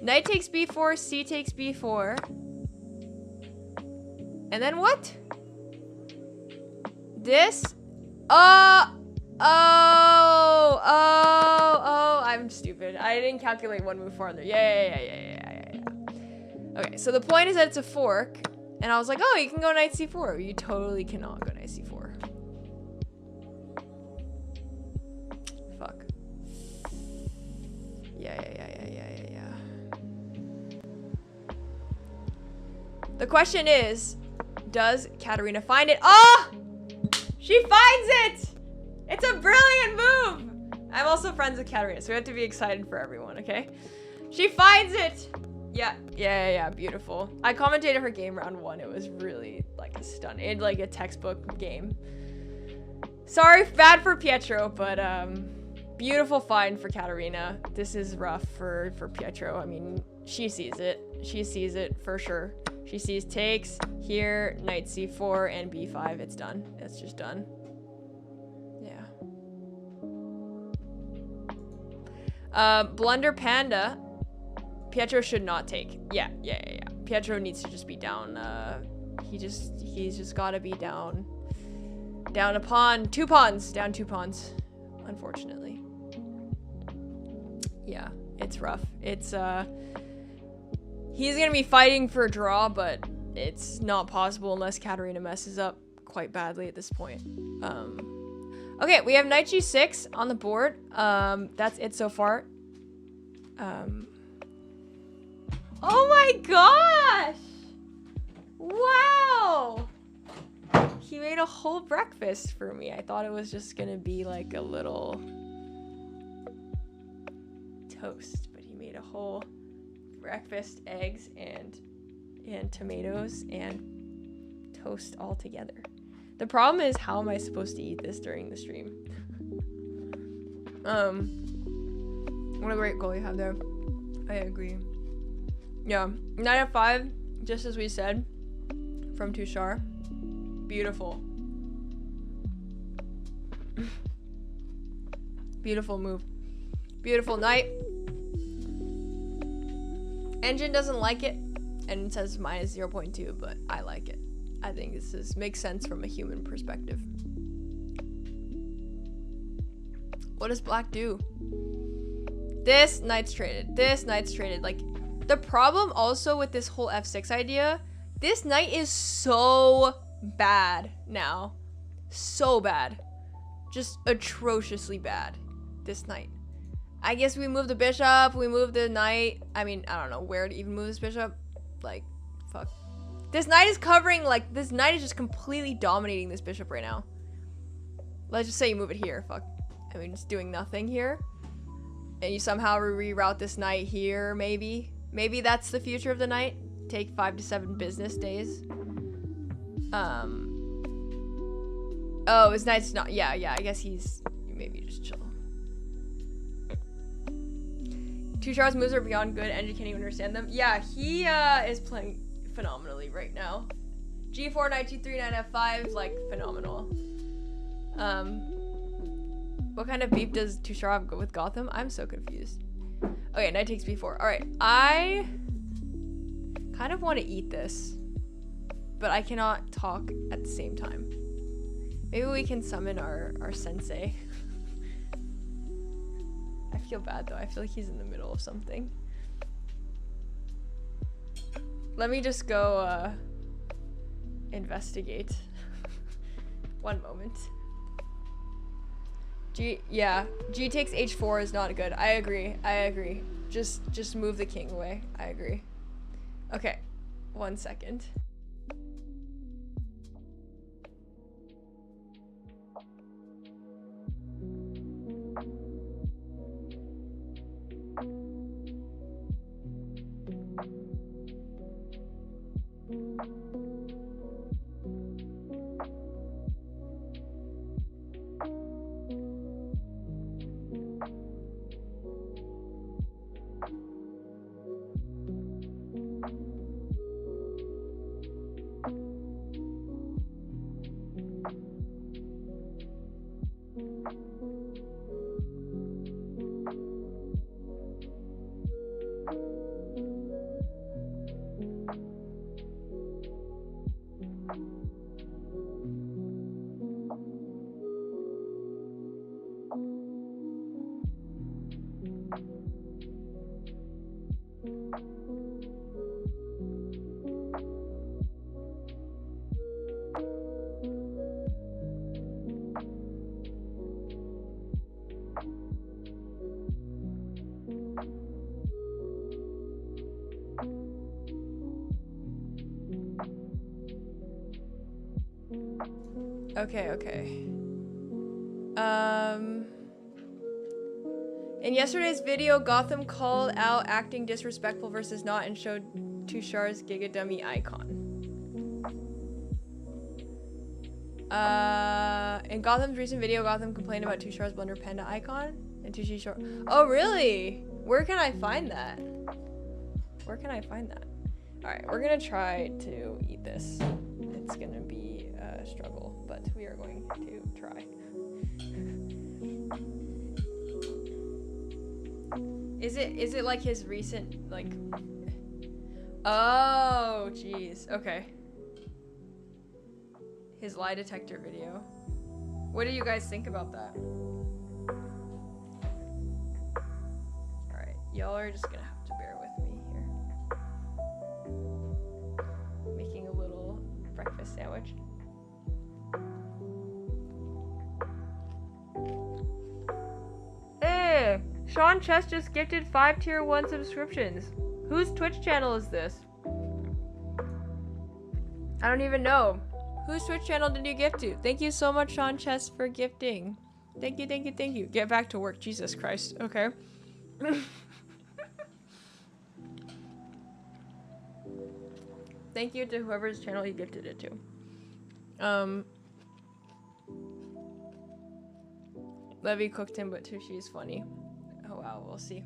Knight takes b4, c takes b4. And then what? This? Oh, I'm stupid. I didn't calculate one move farther. Yeah. Okay, so the point is that it's a fork. And I was like, oh, you can go knight c4. You totally cannot go knight c4. Fuck. Yeah. The question is, does Katarina find it? Oh! She finds it! It's a brilliant move! I'm also friends with Katarina, so we have to be excited for everyone, okay? She finds it! Yeah, beautiful. I commentated her game round 1. It was really, like, a stun. It like a textbook game. Sorry, bad for Pietro, but, beautiful find for Katarina. This is rough for Pietro. I mean, she sees it. She sees it for sure. She sees takes here, knight c4, and b5. It's done. It's just done. Yeah. Blunder Panda. Pietro should not take. Yeah. Pietro needs to just be down. He's just gotta be down. Down a pawn. 2 pawns. Down 2 pawns. Unfortunately. Yeah, it's rough. It's, he's gonna be fighting for a draw, but it's not possible unless Katarina messes up quite badly at this point. Okay, we have knight g6 on the board. That's it so far. Oh my gosh! Wow! He made a whole breakfast for me. I thought it was just gonna be like a little toast, but he made a whole breakfast, eggs, and tomatoes, and toast all together. The problem is, how am I supposed to eat this during the stream? What a great goal you have there. I agree. Yeah, 9 f5, just as we said, from Tushar. Beautiful. Beautiful move. Beautiful knight. Engine doesn't like it, and it says minus 0.2, but I like it. I think this makes sense from a human perspective. What does black do? This knight's traded. This knight's traded. Like, the problem also with this whole f6 idea, this knight is so bad now. So bad. Just atrociously bad. This knight. I guess we move the bishop, we move the knight. I mean, I don't know where to even move this bishop. Like, fuck. This knight is covering, like, this knight is just completely dominating this bishop right now. Let's just say you move it here, fuck. I mean, it's doing nothing here. And you somehow reroute this knight here, maybe. Maybe that's the future of the knight. Take 5 to 7 business days. Oh, his knight's not, yeah, I guess he's, maybe just chill. Tushar's moves are beyond good, and you can't even understand them. Yeah, he is playing phenomenally right now. G4, knight G3, knight F5, like, phenomenal. What kind of beef does Tushar have with Gotham? I'm so confused. Okay, knight takes B4. Alright, I kind of want to eat this. but I cannot talk at the same time. Maybe we can summon our sensei. I feel bad though. I feel like he's in the middle of something. Let me just go investigate. One moment. G takes h4 is not good. I agree. Just move the king away. I agree. Okay. 1 second. Okay. In yesterday's video, Gotham called out acting disrespectful versus not and showed Tushar's Giga Dummy icon. In Gotham's recent video, Gotham complained about Tushar's Blender Panda icon and Tushar. Oh, really? Where can I find that? Alright, we're gonna try to eat this. It's gonna be a struggle, but we are going to try. Is it like his recent, like... Oh, jeez. Okay. His lie detector video. What do you guys think about that? Alright, y'all are just gonna have to bear with me here. Making a little breakfast sandwich. Hey! Sean Chess just gifted 5 tier 1 subscriptions. Whose Twitch channel is this? I don't even know. Whose Twitch channel did you gift to? Thank you so much, Sean Chess, for gifting. Thank you. Get back to work. Jesus Christ. Okay. Thank you to whoever's channel you gifted it to. Levy cooked him, but Tushy is funny. Oh wow, we'll see.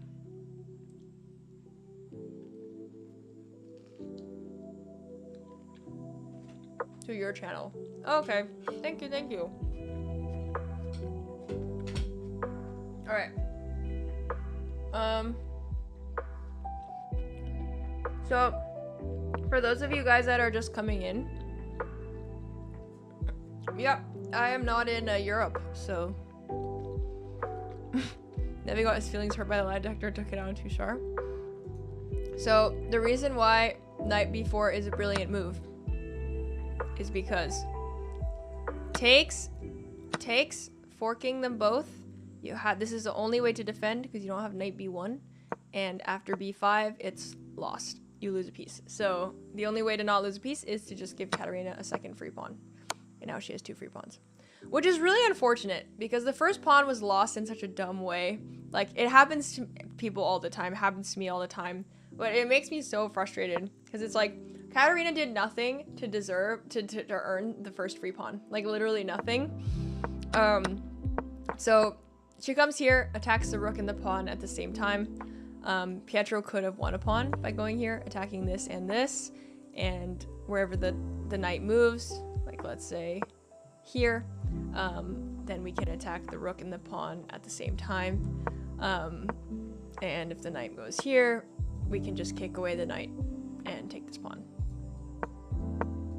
To your channel. Okay. Thank you. Alright. So, for those of you guys that are just coming in, yep, I am not in Europe, so Nevi got his feelings hurt by the lie detector, took it out on Tushar. So, the reason why Knight B4 is a brilliant move is because takes, forking them both, this is the only way to defend because you don't have Knight B1, and after B5, it's lost. You lose a piece. So, the only way to not lose a piece is to just give Katarina a second free pawn. And now she has 2 free pawns. Which is really unfortunate, because the first pawn was lost in such a dumb way. Like, it happens to people all the time, it happens to me all the time. But it makes me so frustrated, because it's like, Katarina did nothing to deserve, to earn the first free pawn. Like, literally nothing. So, she comes here, attacks the rook and the pawn at the same time. Pietro could have won a pawn by going here, attacking this, and wherever the knight moves, like, let's say here, then we can attack the rook and the pawn at the same time. And if the knight goes here, we can just kick away the knight and take this pawn.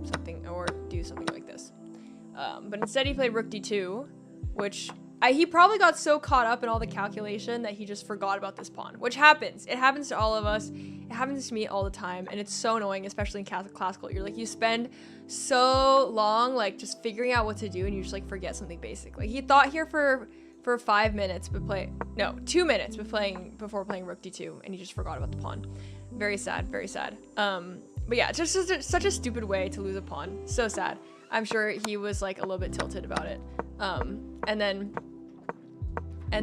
Something something or do something like this. But instead he played rook d2, which he probably got so caught up in all the calculation that he just forgot about this pawn, which happens. It happens to all of us. It happens to me all the time, and it's so annoying, especially in classical. You're like, you spend so long like just figuring out what to do, and you just like forget something basic. Like he thought here for 5 minutes, but 2 minutes before playing rook d2, and he just forgot about the pawn. Very sad, very sad. But yeah, just such a stupid way to lose a pawn. So sad. I'm sure he was like a little bit tilted about it. And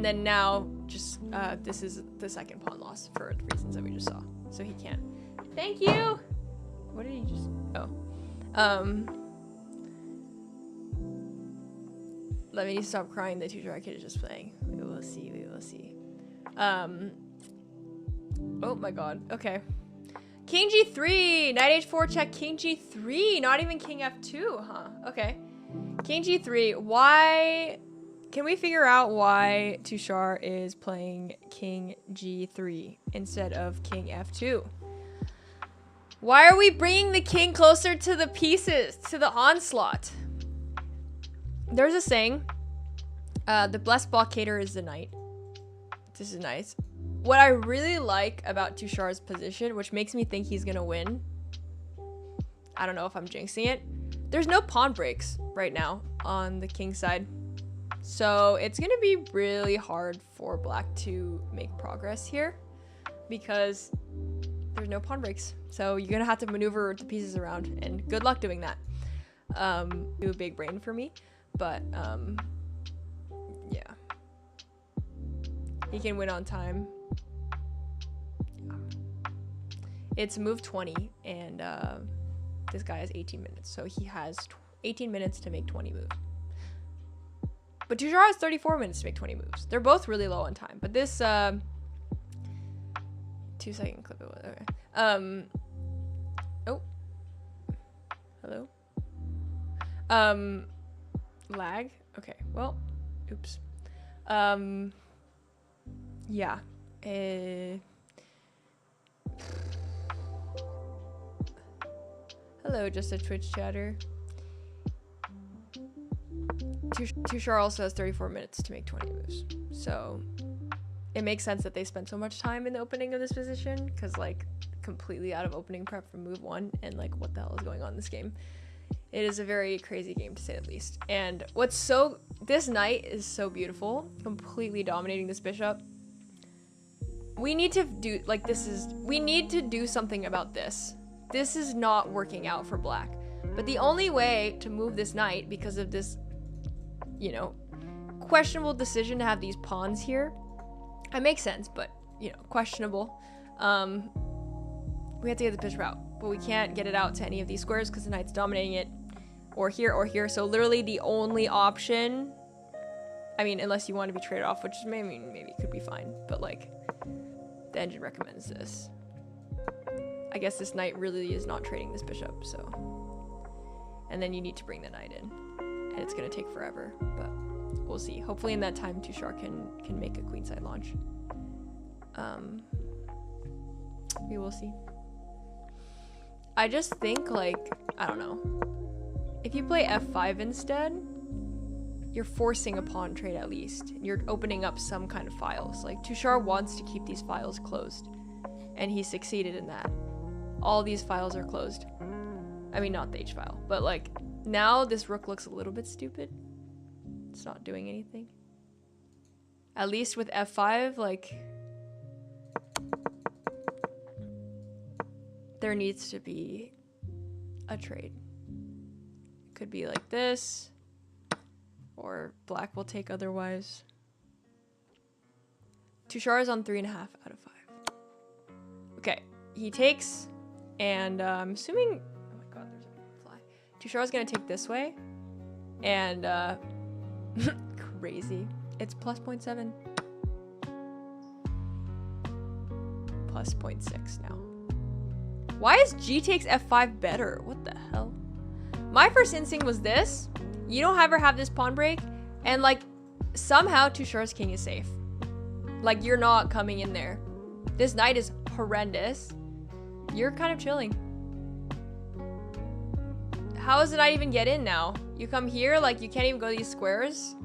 then now just this is the second pawn loss for the reasons that we just saw. So he can't. Thank you. What did he just? Oh. Let me stop crying. The tutor kid is just playing. We will see. We will see. Oh my god. Okay. King g3. Knight h4 check. King g3. Not even king f2, huh? Okay. King g3. Why? Can we figure out why Tushar is playing king g3 instead of king f2? Why are we bringing the king closer to the pieces, to the onslaught? There's a saying, the blessed blockader is the knight. This is nice. What I really like about Tushar's position, which makes me think he's gonna win, I don't know if I'm jinxing it, there's no pawn breaks right now on the king side. So it's gonna be really hard for black to make progress here because there's no pawn breaks. So you're gonna have to maneuver the pieces around, and good luck doing that. Do a big brain for me, but yeah. He can win on time. It's move 20, and this guy has 18 minutes, so he has 18 minutes to make 20 moves. But Tushar has 34 minutes to make 20 moves. They're both really low on time, but this 2-second clip. Okay. Oh, hello. Lag. Okay. Well, oops. Yeah. Hello, just a Twitch chatter. Tushar also has 34 minutes to make 20 moves. So it makes sense that they spent so much time in the opening of this position, because like completely out of opening prep from move 1, and like what the hell is going on in this game. It is a very crazy game to say the least. And this knight is so beautiful, completely dominating this bishop. We need to do we need to do something about this. This is not working out for black. But the only way to move this knight, because of this, you know, questionable decision to have these pawns here, it makes sense, but you know, questionable. We have to get the bishop out, but we can't get it out to any of these squares because the knight's dominating it, or here or here. So literally the only option, I mean, unless you want to be traded off, which maybe could be fine, but like the engine recommends this. I guess this knight really is not trading this bishop, so. And then you need to bring the knight in, and it's gonna take forever, but we'll see. Hopefully in that time Tushar can make a queenside launch. We will see. I just think, like, I don't know, if you play f5 instead, you're forcing a pawn trade at least. You're opening up some kind of files. Like, Tushar wants to keep these files closed, and he succeeded in that. All these files are closed. I mean, not the H file, but like, now this rook looks a little bit stupid. It's not doing anything. At least with f5, like, there needs to be a trade. It could be like this, or black will take otherwise. Tushar is on 3.5 out of 5. Okay, he takes, and I'm assuming, oh my god, there's a fly. Tushar is gonna take this way, and crazy. It's plus 0.7. Plus 0.6 now. Why is G takes f5 better? What the hell? My first instinct was this. You don't ever have this pawn break, and like, somehow Tushar's king is safe. Like, you're not coming in there. This knight is horrendous. You're kind of chilling. How does the knight even get in now? You come here, like, you can't even go to these squares.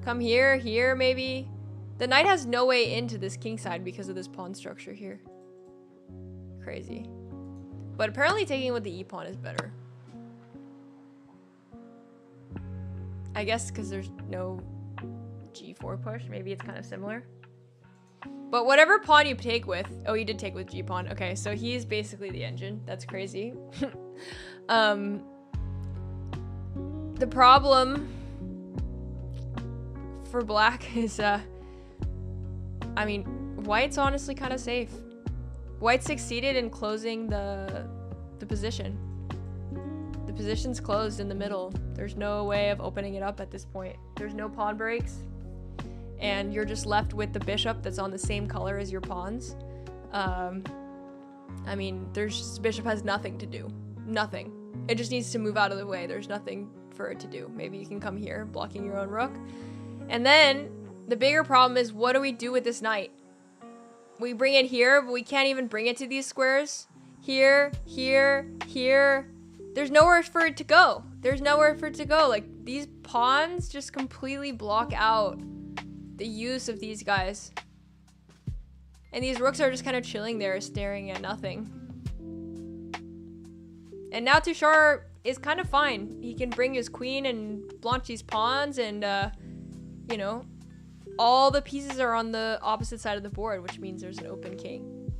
Come here, here, maybe. The knight has no way into this king side because of this pawn structure here. Crazy. But apparently taking with the e-pawn is better. I guess because there's no g4 push. Maybe it's kind of similar. But whatever pawn you take with... Oh, you did take with g-pawn. Okay, so he's basically the engine. That's crazy. The problem for black is... I mean, white's honestly kind of safe. White succeeded in closing the position. The position's closed in the middle. There's no way of opening it up at this point. There's no pawn breaks. And you're just left with the bishop that's on the same color as your pawns. I mean, bishop has nothing to do. Nothing. It just needs to move out of the way. There's nothing for it to do. Maybe you can come here, blocking your own rook. And then, the bigger problem is, what do we do with this knight? We bring it here, but we can't even bring it to these squares. Here, here, here. There's nowhere for it to go. There's nowhere for it to go. Like, these pawns just completely block out the use of these guys. And these rooks are just kind of chilling there, staring at nothing. And now Tushar is kind of fine. He can bring his queen and launch these pawns and, you know, all the pieces are on the opposite side of the board, which means there's an open king.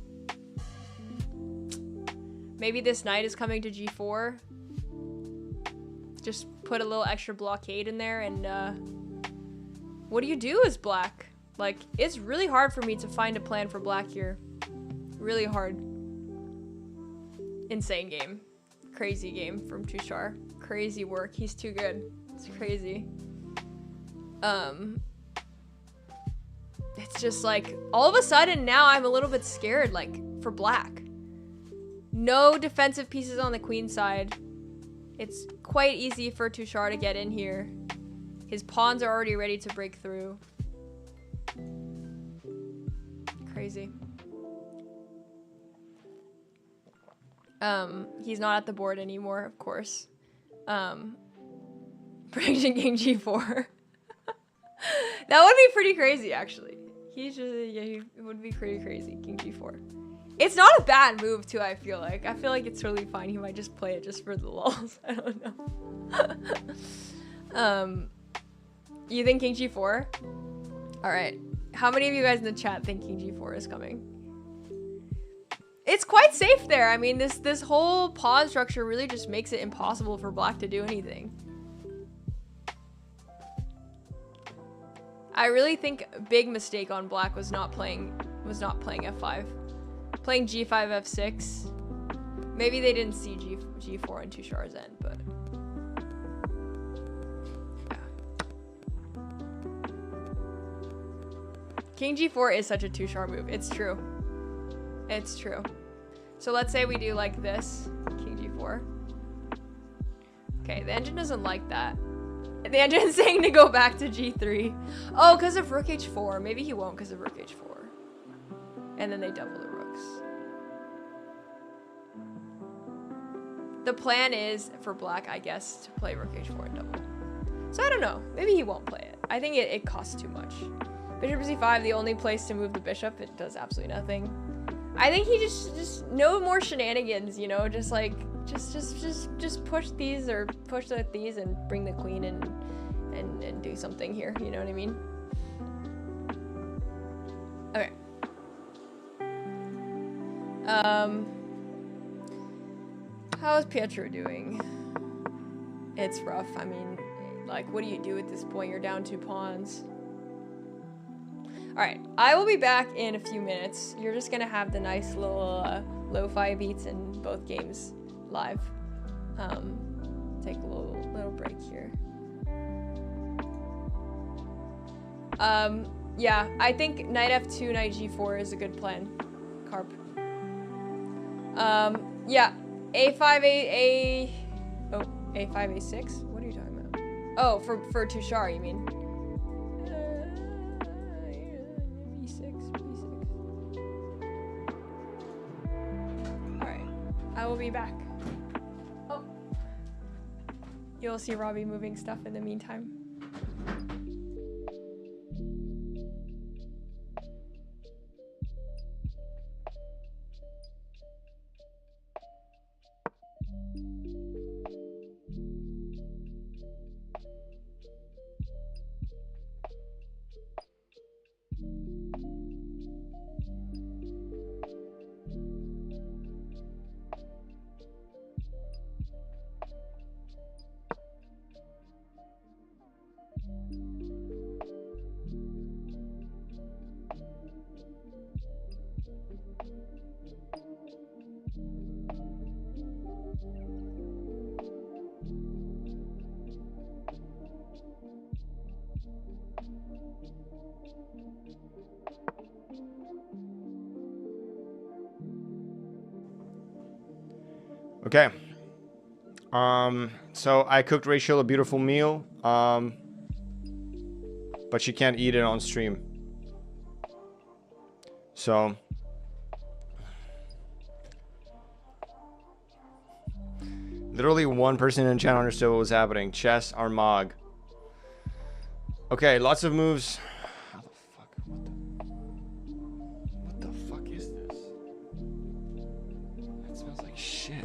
Maybe this knight is coming to g4. Just put a little extra blockade in there and, what do you do as black? Like, it's really hard for me to find a plan for black here. Really hard. Insane game. Crazy game from Tushar. Crazy work. He's too good. It's crazy. It's just like, all of a sudden now I'm a little bit scared, like, for black. No defensive pieces on the queen side. It's quite easy for Tushar to get in here. His pawns are already ready to break through. Crazy. He's not at the board anymore, of course. Prediction king g4. That would be pretty crazy, actually. He would be pretty crazy, king g4. It's not a bad move, too, I feel like. I feel like it's totally fine. He might just play it just for the lulz. I don't know. You think king g4? Alright. How many of you guys in the chat think king g4 is coming? It's quite safe there. I mean, this whole pawn structure really just makes it impossible for black to do anything. I really think a big mistake on black was not playing f5. Playing g5, f6. Maybe they didn't see g4 and Tushar's end, but yeah. King g4 is such a Tushar move. It's true. It's true. So let's say we do like this, king g4. Okay, the engine doesn't like that. The engine is saying to go back to g3. Oh, because of rook h4. Maybe he won't because of rook h4. And then they double the rooks. The plan is for black, I guess, to play rook h4 and double. So I don't know. Maybe he won't play it. I think it costs too much. Bishop c5, the only place to move the bishop. It does absolutely nothing. I think he just no more shenanigans, you know, just like just push these or push these and bring the queen in and do something here, you know what I mean? Okay. How is Pietro doing? It's rough. I mean, like, what do you do at this point? You're down 2 pawns. Alright, I will be back in a few minutes. You're just gonna have the nice little lo-fi beats in both games live. Take a little break here. Yeah, I think knight f2, knight g4 is a good plan, Carp. Yeah, a5, a5, a6? What are you talking about? Oh, for Tushar, you mean? I will be back. Oh. You'll see Robbie moving stuff in the meantime. Okay. So I cooked Rachel a beautiful meal. But she can't eat it on stream. So literally one person in chat understood what was happening. Chess Armag. Okay, lots of moves. How the fuck? What the fuck is this? That smells like shit.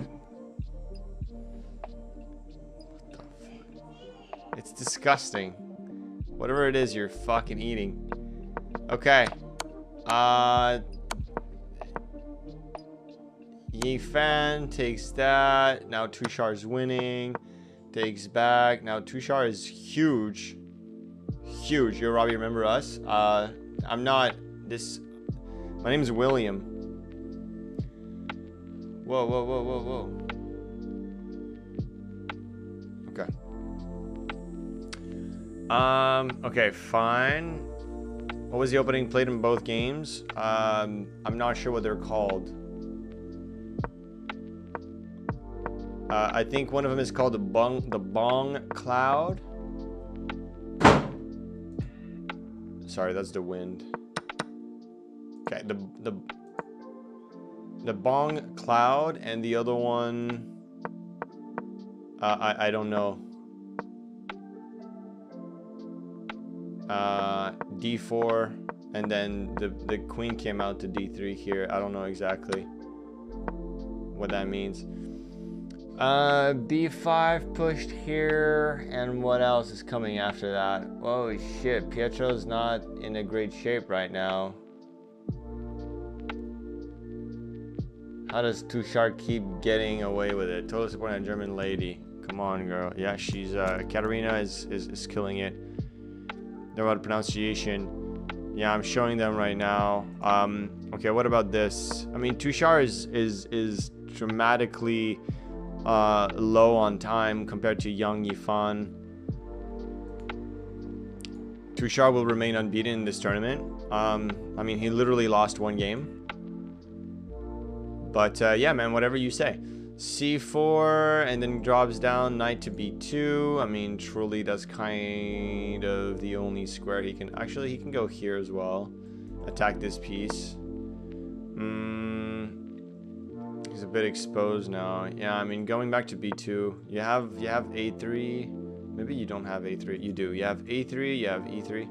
What the fuck? It's disgusting. Whatever it is you're fucking eating. Okay. Yifan takes that. Now Tushar's winning. Takes back. Now Tushar is huge. Huge. Yo, Robbie, remember us? I'm not this. My name is William. Whoa, whoa, whoa, whoa, whoa. Okay. Okay, fine. What was the opening played in both games? I'm not sure what they're called. I think one of them is called the Bong Cloud. Sorry, that's the wind. Okay, the Bong Cloud, and the other one, I don't know. D4, and then the queen came out to D3 here. I don't know exactly what that means. B5 pushed here, and what else is coming after that? Holy shit, Pietro's not in a great shape right now. How does Tushar keep getting away with it? Total support on a German lady. Come on, girl. Yeah, she's Katarina is killing it. They're about pronunciation. Yeah, I'm showing them right now. Okay, what about this? I mean, Tushar is dramatically low on time compared to young Yifan. Tushar will remain unbeaten in this tournament. I mean, he literally lost one game. But yeah, man, whatever you say. C4, and then drops down knight to B2. I mean, truly, that's kind of the only square he can... Actually, he can go here as well. Attack this piece. He's a bit exposed now. Yeah, I mean, going back to B2, you have A3. Maybe you don't have A3. You do. You have A3, you have E3.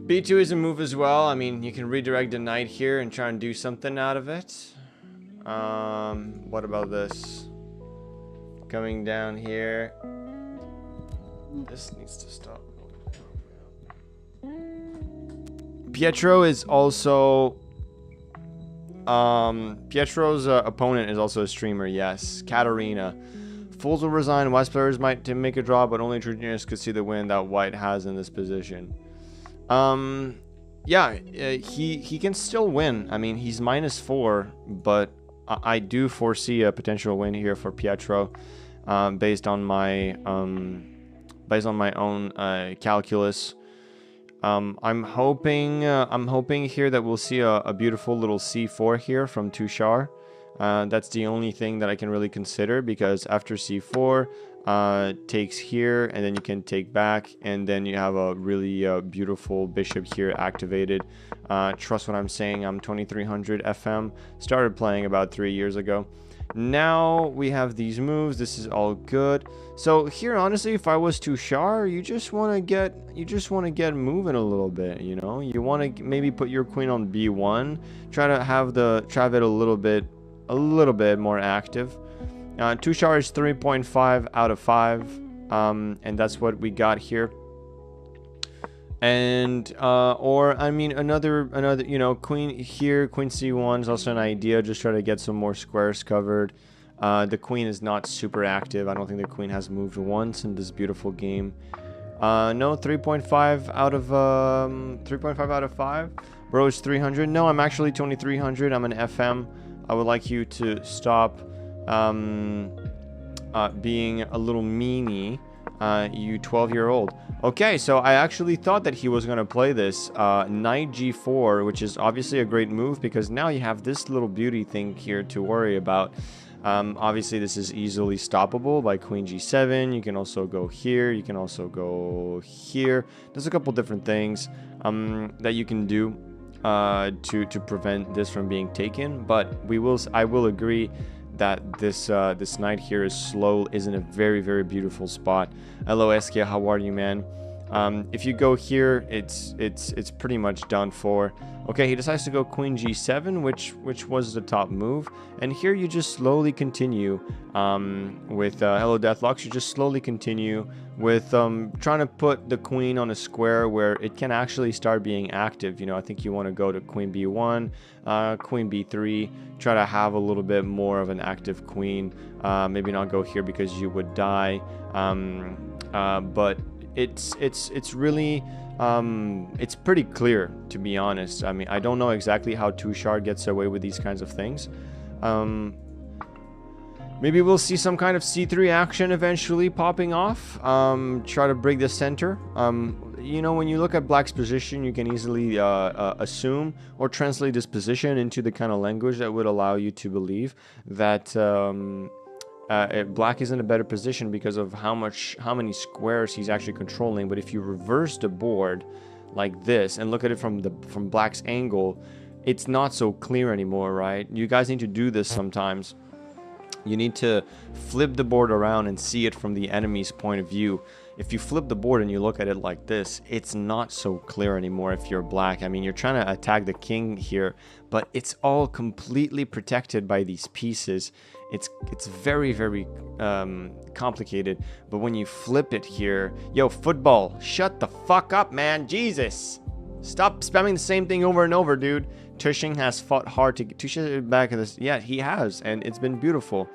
B2 is a move as well. I mean, you can redirect the knight here and try and do something out of it. What about this? Coming down here. This needs to stop. Pietro is also... Pietro's opponent is also a streamer, yes. Katarina. Fools will resign. West players might make a draw, but only true genius could see the win that White has in this position. Yeah, he can still win. I mean, he's -4, but I do foresee a potential win here for Pietro, based on my own calculus. I'm hoping here that we'll see a beautiful little C4 here from Tushar. That's the only thing that I can really consider, because after c4 takes here, and then you can take back, and then you have a really beautiful bishop here activated. Trust what I'm saying. I'm 2300 FM, started playing about 3 years ago. Now we have these moves. This is all good. So here, honestly, if I was Tushar, you just want to get moving a little bit. You know, you want to maybe put your queen on b1, try to have it a little bit more active. Tushar is 3.5 out of 5, and that's what we got here. And or I mean, another you know, queen here, queen c1 is also an idea. Just try to get some more squares covered. The queen is not super active. I don't think the queen has moved once in this beautiful game. No, 3.5 out of 3.5 out of 5. Bro is 300. No, I'm actually 2300. I'm an FM. I would like you to stop being a little meanie, you 12-year-old. Okay, so I actually thought that he was going to play this knight g4, which is obviously a great move, because now you have this little beauty thing here to worry about. Obviously, this is easily stoppable by queen g7. You can also go here. You can also go here. There's a couple different things that you can do to prevent this from being taken. But I will agree that this knight here is in a very, very beautiful spot. Hello, Eskia, how are you, man? If you go here, it's pretty much done for. Okay, he decides to go queen g7, which was the top move. And here you just slowly continue with hello, Deathlocks. You just slowly continue with trying to put the queen on a square where it can actually start being active. You know, I think you want to go to queen b1, queen b3, try to have a little bit more of an active queen. Maybe not go here because you would die. But it's really it's pretty clear, to be honest. I mean, I don't know exactly how Tushar gets away with these kinds of things. Maybe we'll see some kind of c3 action eventually popping off. Try to break the center. You know, when you look at Black's position, you can easily assume or translate this position into the kind of language that would allow you to believe that Black is in a better position because of how many squares he's actually controlling. But if you reverse the board like this and look at it from Black's angle, it's not so clear anymore, right? You guys need to do this sometimes. You need to flip the board around and see it from the enemy's point of view. If you flip the board and you look at it like this, it's not so clear anymore if you're Black. I mean, you're trying to attack the king here, but it's all completely protected by these pieces. It's very, very complicated. But when you flip it here, yo, football, shut the fuck up, man. Jesus. Stop spamming the same thing over and over, dude. Tushing has fought hard to Tush back at this. Yeah, he has, and it's been beautiful.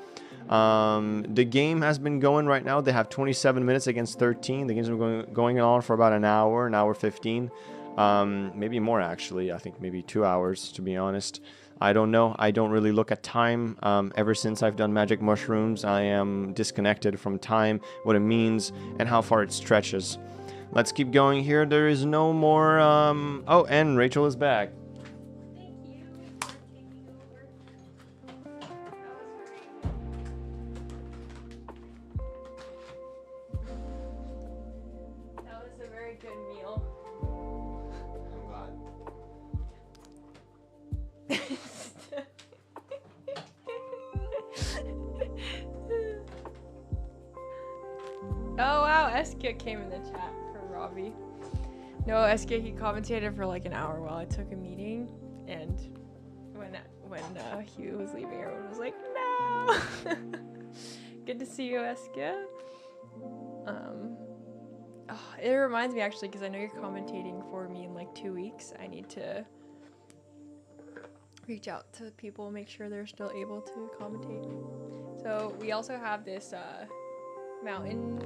The game has been going right now. They have 27 minutes against 13. The game's been going on for about an hour 15. Maybe more, actually. I think maybe 2 hours, to be honest. I don't know. I don't really look at time. Ever since I've done magic mushrooms, I am disconnected from time, what it means, and how far it stretches. Let's keep going here. There is no more... Oh, and Rachel is back. Oh wow, Eskia came in the chat for Robbie. No, Eskia, he commentated for like an hour while I took a meeting, and when he was leaving, everyone was like, no. Good to see you, Eskia. It reminds me actually, because I know you're commentating for me in like 2 weeks. I need to reach out to people, make sure they're still able to commentate. So we also have this mountain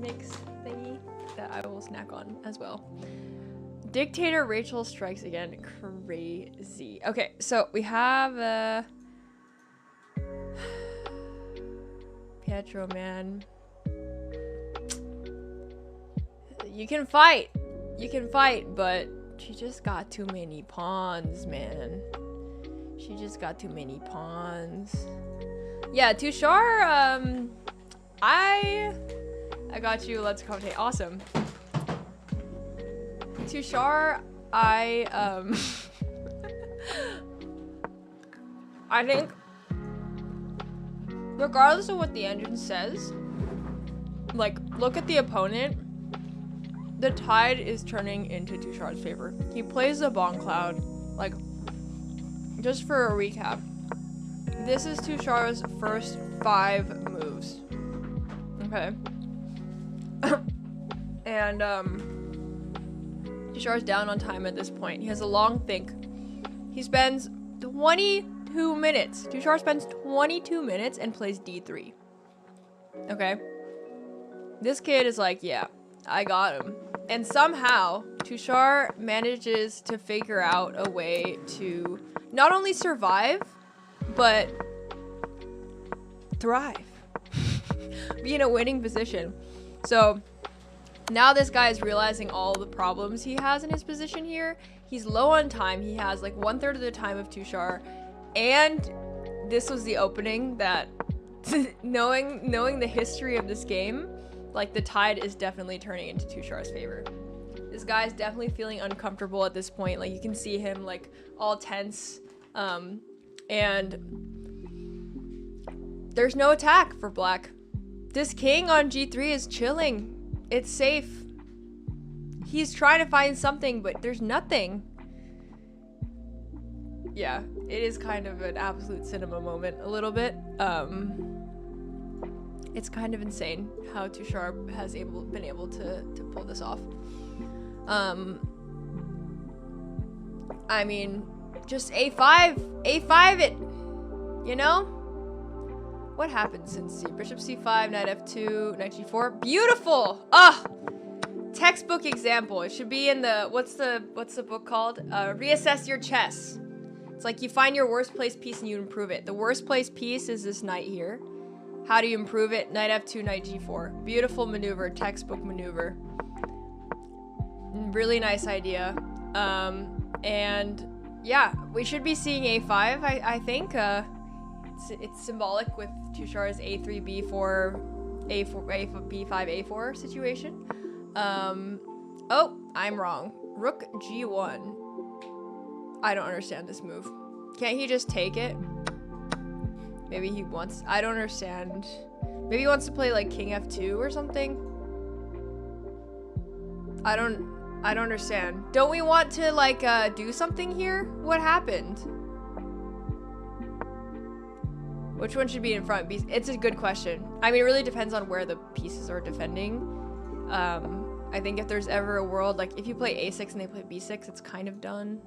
mix thingy that I will snack on as well. Dictator Rachel strikes again. Crazy. Okay, so we have Pietro, man. You can fight, but she just got too many pawns, man. She just got too many pawns. Yeah, Tushar, I got you. Let's commentate. Awesome. Tushar, I think regardless of what the engine says, like, look at the opponent. The tide is turning into Tushar's favor. He plays the Bomb Cloud. Like, just for a recap, this is Tushar's first 5 moves. Okay. And Tushar's down on time at this point. He has a long think. He spends 22 minutes. Tushar spends 22 minutes and plays D3. Okay. This kid is like, yeah, I got him. And somehow, Tushar manages to figure out a way to not only survive, but thrive. Be in a winning position. So now this guy is realizing all the problems he has in his position here. He's low on time. He has like 1/3 of the time of Tushar. And this was the opening that knowing the history of this game, like, the tide is definitely turning into Tushar's favor. This guy's definitely feeling uncomfortable at this point. Like, you can see him like all tense. And there's no attack for black. This king on G3 is chilling. It's safe. He's trying to find something, but there's nothing. Yeah, it is kind of an absolute cinema moment a little bit. It's kind of insane how Tushar has been able to pull this off. I mean, just A5 it, you know? What happened since Bishop C5, Knight F2, Knight G4? Beautiful! Ah! Textbook example. It should be in the, what's the book called? Reassess Your Chess. It's like you find your worst placed piece and you improve it. The worst placed piece is this knight here. How do you improve it? Knight F2, Knight G4. Beautiful maneuver, textbook maneuver. Really nice idea. And yeah, we should be seeing A5, I think. It's symbolic with Tushar's A3, B4, B5, A4 situation. Oh, I'm wrong. Rook G1. I don't understand this move. Can't he just take it? Maybe he wants, I don't understand. Maybe he wants to play like King F2 or something. I don't understand. Don't we want to like do something here? What happened? Which one should be in front? It's a good question. I mean, it really depends on where the pieces are defending. I think if there's ever a world, like if you play A6 and they play B6, it's kind of done.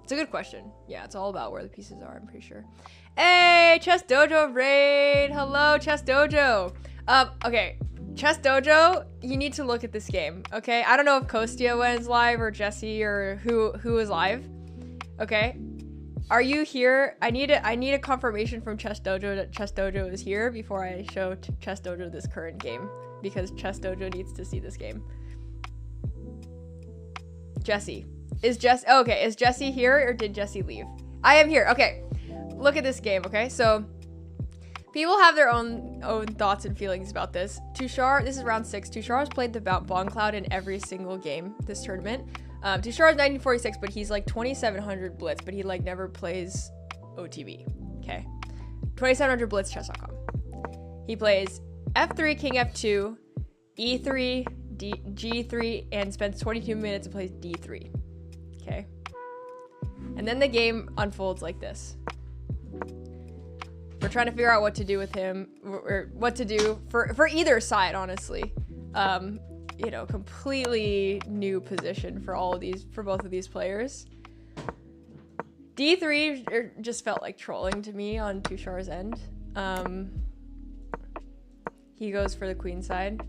It's a good question. Yeah, it's all about where the pieces are, I'm pretty sure. Hey, Chess Dojo raid. Hello, Chess Dojo. Okay, Chess Dojo, you need to look at this game, okay? I don't know if Kostia went live or Jesse or who is live, okay? Are you here? I need a confirmation from Chess Dojo that Chess Dojo is here before I show Chess Dojo this current game, because Chess Dojo needs to see this game. Jesse. Is Jesse here or did Jesse leave? I am here. Okay. Look at this game, okay? So people have their own thoughts and feelings about this. Tushar, this is round 6. Tushar has played the Bomb Cloud in every single game this tournament. Tushar is 1946, but he's like 2700 Blitz, but he like never plays OTB. Okay. 2700 Blitz chess.com. He plays F3, King F2, E3, G3, and spends 22 minutes and plays D3. Okay. And then the game unfolds like this. We're trying to figure out what to do with him, or what to do for either side, honestly. You know, completely new position for both of these players. D3 just felt like trolling to me on Tushar's end. He goes for the queen side.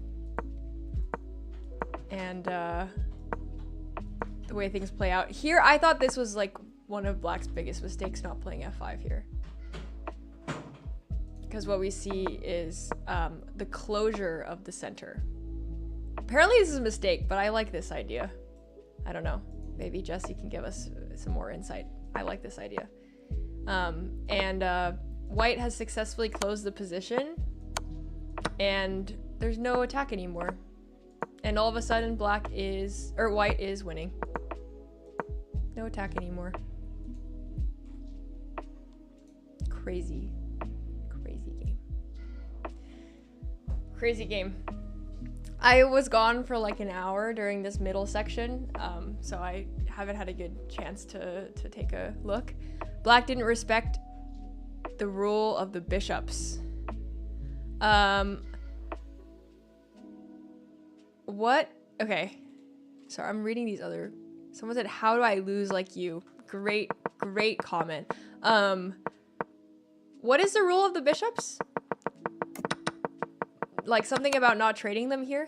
And the way things play out here, I thought this was like one of black's biggest mistakes, not playing F5 here. Because what we see is the closure of the center. Apparently this is a mistake, but I like this idea. I don't know. Maybe Jesse can give us some more insight. I like this idea. And white has successfully closed the position, and there's no attack anymore. And all of a sudden white is winning. No attack anymore. Crazy game. Crazy game. I was gone for like an hour during this middle section, so I haven't had a good chance to take a look. Black didn't respect the rule of the bishops. What? Okay. Sorry, I'm reading these other... Someone said, how do I lose like you? Great comment. What is the rule of the bishops? Like something about not trading them here?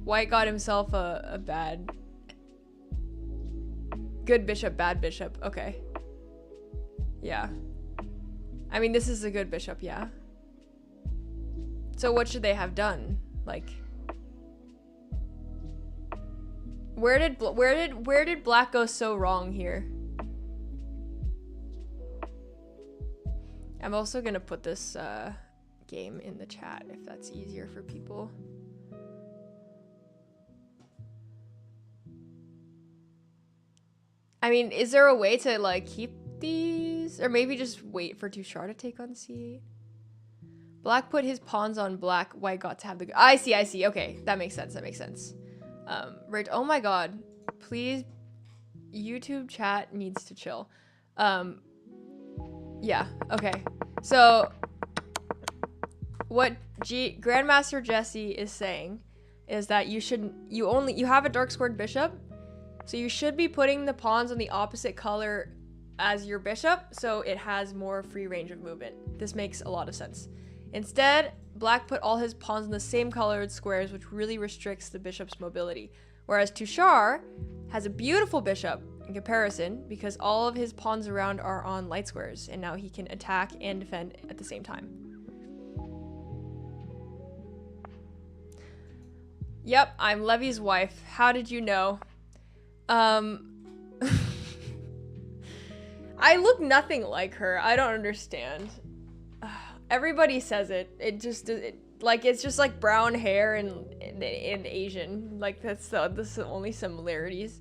White got himself a bad... Good bishop, bad bishop. Okay. Yeah. I mean, this is a good bishop, yeah. So what should they have done? Like... Where did black go so wrong here? I'm also gonna put this game in the chat if that's easier for people. I mean, is there a way to like keep these, or maybe just wait for Tushar to take on c8? Black put his pawns on black. White got to have the. I see. Okay, that makes sense. Right. Oh my god. Please, YouTube chat needs to chill. Yeah. Okay. So, what Grandmaster Jesse is saying is that you have a dark squared bishop, so you should be putting the pawns on the opposite color as your bishop, so it has more free range of movement. This makes a lot of sense. Instead, black put all his pawns in the same colored squares, which really restricts the bishop's mobility. Whereas Tushar has a beautiful bishop in comparison because all of his pawns around are on light squares, and now he can attack and defend at the same time. Yep, I'm Levy's wife. How did you know? I look nothing like her. I don't understand. Everybody says it. It's just like brown hair and Asian. Like that's the only similarities.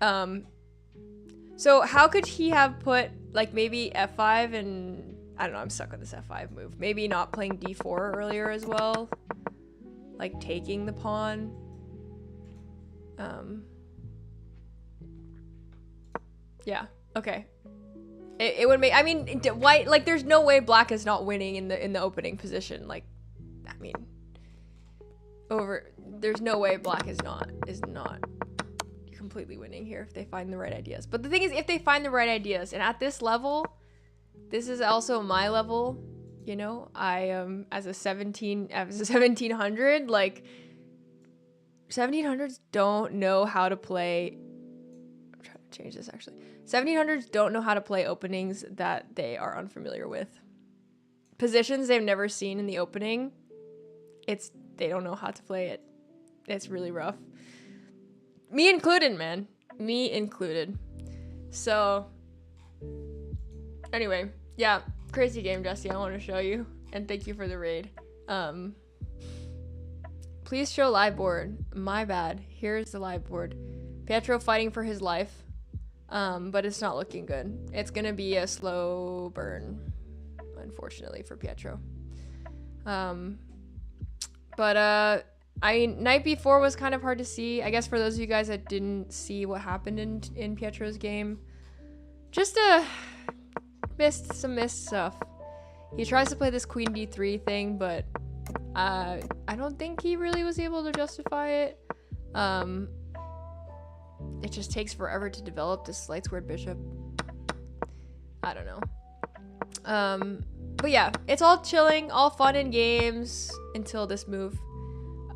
So how could he have put like maybe f5 and I don't know, I'm stuck on this f5 move. Maybe not playing d4 earlier as well. Like taking the pawn. Yeah, okay. It would make, I mean, white, like there's no way black is not winning in the opening position. Like, I mean, there's no way black is not completely winning here if they find the right ideas. But the thing is, if they find the right ideas, and at this level, this is also my level, you know, I as a 1700, like 1700s don't know how to play. I'm trying to change this actually. 1700s don't know how to play openings that they are unfamiliar with. Positions they've never seen in the opening, they don't know how to play it. It's really rough. Me included, man. Me included. So, anyway, yeah, crazy game, Jesse. I want to show you, and thank you for the raid. Please show live board. My bad. Here's the live board. Pietro fighting for his life. But it's not looking good. It's gonna be a slow burn, unfortunately, for Pietro. Night before was kind of hard to see. I guess for those of you guys that didn't see what happened in Pietro's game, just missed stuff. He tries to play this queen d3 thing, but I don't think he really was able to justify it. It just takes forever to develop this light squared bishop. I don't know. But yeah, it's all chilling, all fun and games until this move.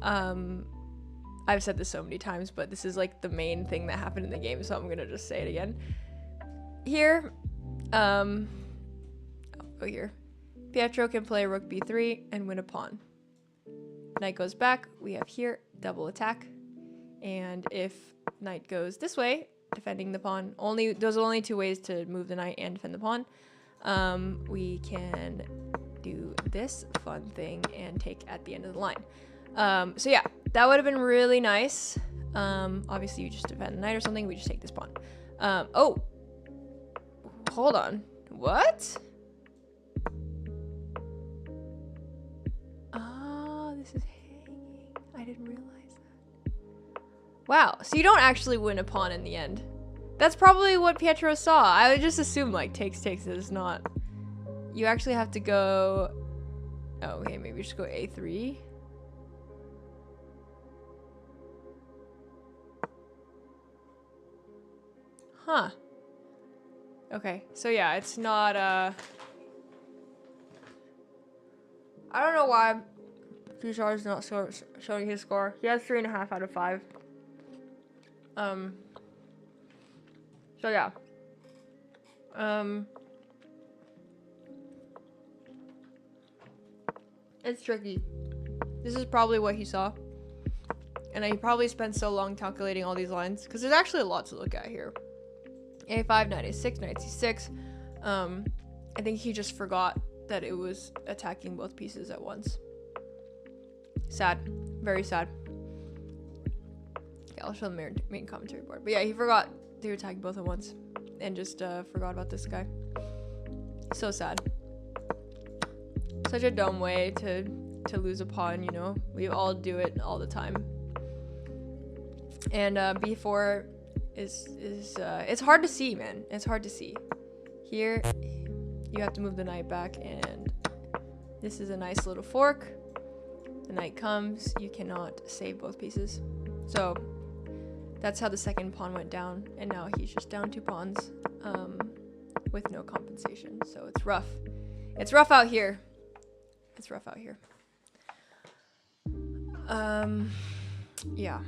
I've said this so many times, but this is like the main thing that happened in the game, so I'm gonna just say it again. Here, I'll go here. Pietro can play rook b3 and win a pawn. Knight goes back, we have here double attack. And if knight goes this way, defending the pawn. Those are only two ways to move the knight and defend the pawn. We can do this fun thing and take at the end of the line. So yeah, that would have been really nice. Obviously you just defend the knight or something. We just take this pawn. Oh, hold on. What? Oh, this is hanging. I didn't realize that. Wow, so you don't actually win a pawn in the end. That's probably what Pietro saw. I would just assume like takes is not. You actually have to go. Oh, okay, maybe just go a3. Huh. Okay, so yeah, it's not I don't know why Tushar is not showing his score. He has 3.5 out of 5. So yeah. It's tricky. This is probably what he saw. And he probably spent so long calculating all these lines. Because there's actually a lot to look at here. A5, knight a6, knight c6. I think he just forgot that it was attacking both pieces at once. Sad. Very sad. Okay, I'll show the main commentary board. But yeah, he forgot to attack both at once. And just forgot about this guy. So sad. Such a dumb way to lose a pawn, you know? We all do it all the time. And b4 is it's hard to see, man. It's hard to see. Here, you have to move the knight back, and this is a nice little fork. The knight comes. You cannot save both pieces. So that's how the second pawn went down, and now he's just down 2 pawns with no compensation. So it's rough. It's rough out here. It's rough out here. Yeah.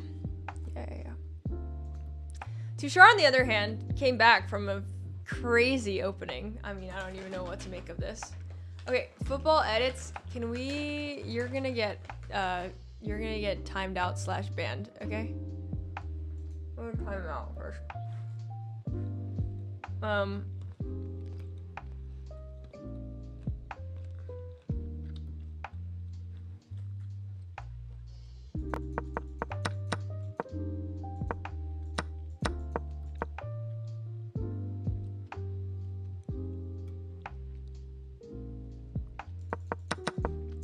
Tushar, on the other hand, came back from a crazy opening. I mean, I don't even know what to make of this. Okay, football edits. Can we? You're gonna get timed out / banned. Okay. I'm gonna time him out first.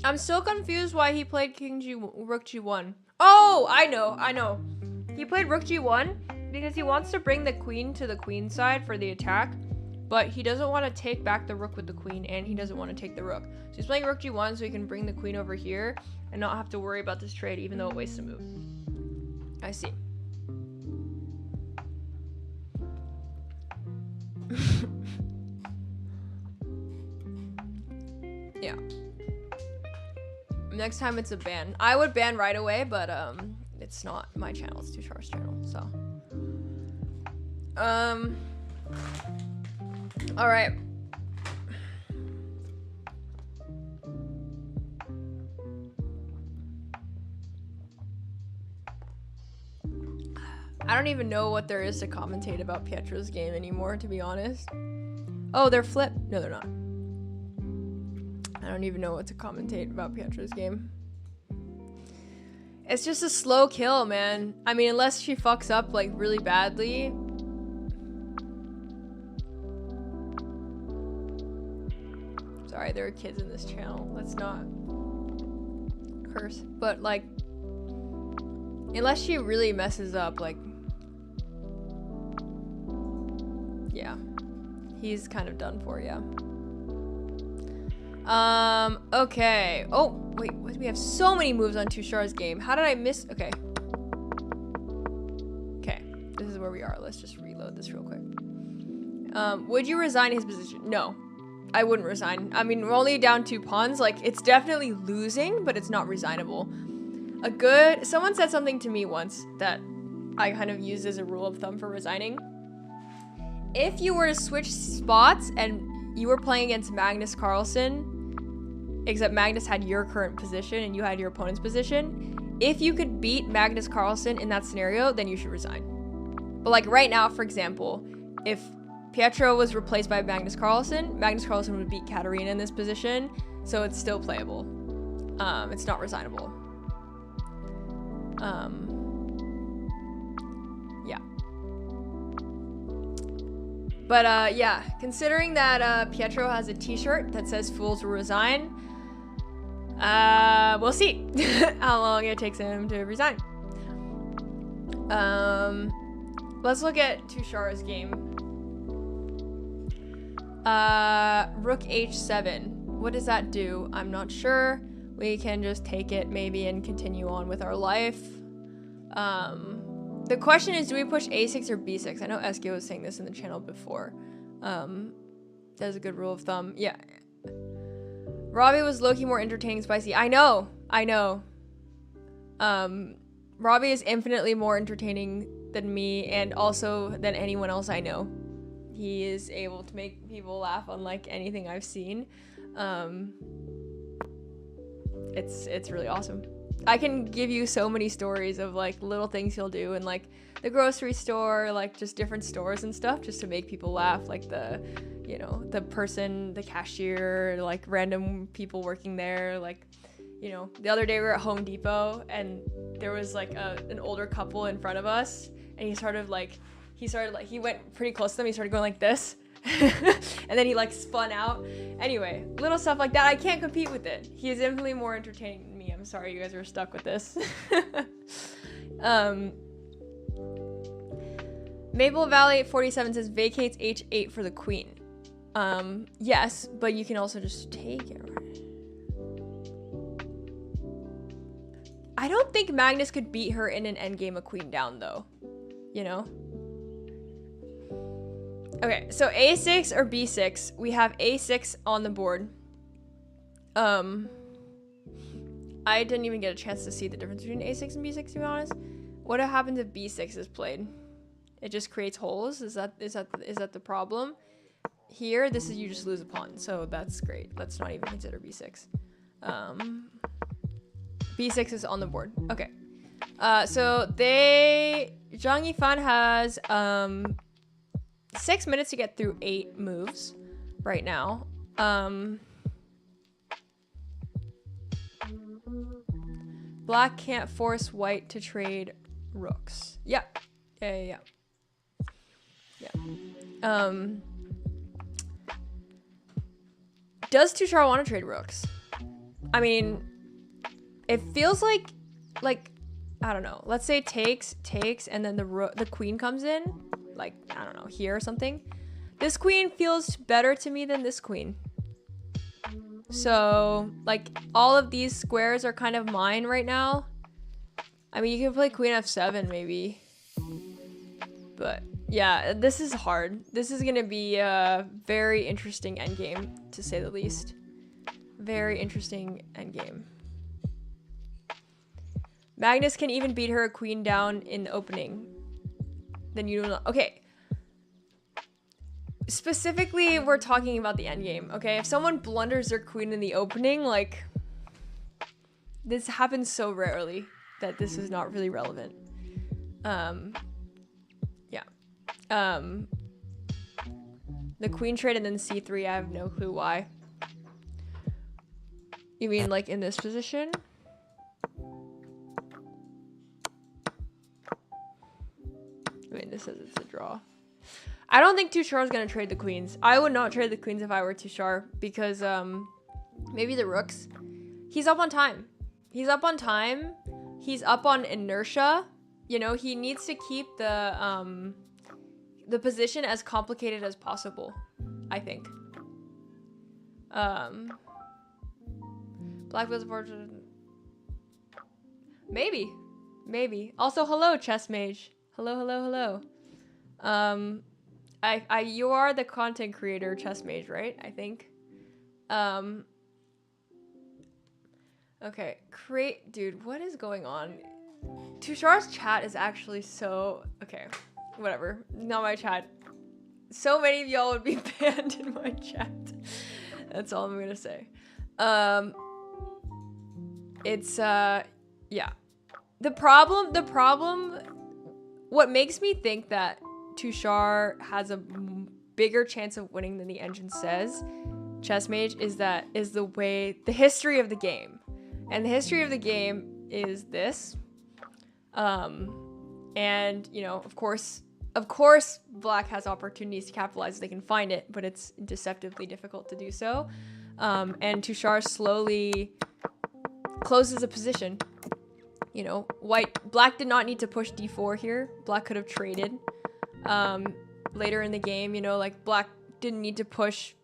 I'm still confused why he played Rook G1. Oh, I know. He played Rook G1 because he wants to bring the queen to the queen side for the attack, but he doesn't want to take back the rook with the queen, and he doesn't want to take the rook. So he's playing Rook G1 so he can bring the queen over here and not have to worry about this trade, even though it wastes a move. I see. Yeah. Next time it's a ban. I would ban right away, but it's not my channel, it's Tushar's channel, so. Alright. I don't even know what there is to commentate about Pietro's game anymore, to be honest. Oh, they're flipped. No, they're not. I don't even know what to commentate about Pietro's game. It's just a slow kill, man. I mean, unless she fucks up, like, really badly. Sorry, there are kids in this channel. Let's not curse. But, like, unless she really messes up, like, yeah. He's kind of done for, yeah. Okay. Oh, wait, what? We have so many moves on Tushar's game. How did I miss? Okay. Okay, this is where we are. Let's just reload this real quick. Would you resign his position? No, I wouldn't resign. I mean, we're only down 2 pawns. Like, it's definitely losing, but it's not resignable. Someone said something to me once that I kind of used as a rule of thumb for resigning. If you were to switch spots and you were playing against Magnus Carlsen, except Magnus had your current position and you had your opponent's position, if you could beat Magnus Carlsen in that scenario, then you should resign. But like right now, for example, if Pietro was replaced by Magnus Carlsen would beat Katarina in this position, so it's still playable. It's not resignable. Yeah. But yeah, considering that Pietro has a t-shirt that says "Fools will resign," we'll see how long it takes him to resign. Let's look at Tushar's game. Rook h7. What does that do? I'm not sure. We can just take it maybe and continue on with our life. The question is, do we push a6 or b6? I know Eskio was saying this in the channel before. That's a good rule of thumb. Yeah. Robbie was low-key more entertaining spicy. I know. Robbie is infinitely more entertaining than me and also than anyone else I know. He is able to make people laugh unlike anything I've seen. It's really awesome. I can give you so many stories of like little things he'll do in like the grocery store, like just different stores and stuff, just to make people laugh. Like the person, the cashier, like random people working there. Like, the other day we were at Home Depot and there was like an older couple in front of us, and he went pretty close to them. He started going like this. And then he like spun out. Anyway, little stuff like that. I can't compete with it. He is infinitely more entertaining than me. I'm sorry you guys are stuck with this. Maple Valley 47 says vacates h8 for the queen. Yes, but you can also just take it, right? I don't think Magnus could beat her in an endgame a queen down though. Okay, so a6 or b6. We have a6 on the board. I didn't even get a chance to see the difference between a6 and b6, to be honest. What happens if b6 is played? It just creates holes. Is that the problem? Here, this is you just lose a pawn, so that's great. Let's not even consider b6. b6 is on the board. Okay. So Zhang Yifan has 6 minutes to get through 8 moves right now. Black can't force white to trade rooks. Yeah. Does Tushar want to trade rooks? I mean, it feels like I don't know. Let's say takes, and then the queen comes in. Like, I don't know, here or something. This queen feels better to me than this queen. So, like, all of these squares are kind of mine right now. I mean, you can play queen f7 maybe. But, yeah, this is hard. This is going to be a very interesting endgame, to say the least. Very interesting endgame. Magnus can even beat her a queen down in the opening. Then you don't know. Okay. Specifically, we're talking about the endgame, okay? If someone blunders their queen in the opening, like, this happens so rarely that this is not really relevant. Yeah. The queen trade and then c3, I have no clue why. You mean, like, in this position? I mean, this says it's a draw. I don't think Tushar is going to trade the queens. I would not trade the queens if I were Tushar because maybe the rooks. He's up on time. He's up on inertia. He needs to keep the position as complicated as possible, I think. Black Bill's maybe. Also, hello, chess mage. Hello. You are the content creator, chess mage, right? I think. Okay, dude, what is going on? Tushar's chat is actually so okay. Whatever, not my chat. So many of y'all would be banned in my chat. That's all I'm gonna say. It's yeah. The problem what makes me think that Tushar has a bigger chance of winning than the engine says, Chess Mage, is the history of the game. And the history of the game is this. And, you know, of course, Black has opportunities to capitalize if they can find it, but it's deceptively difficult to do so. And Tushar slowly closes a position. You know, Black did not need to push d4 here. Black could have traded. Later in the game, you know, like Black didn't need to push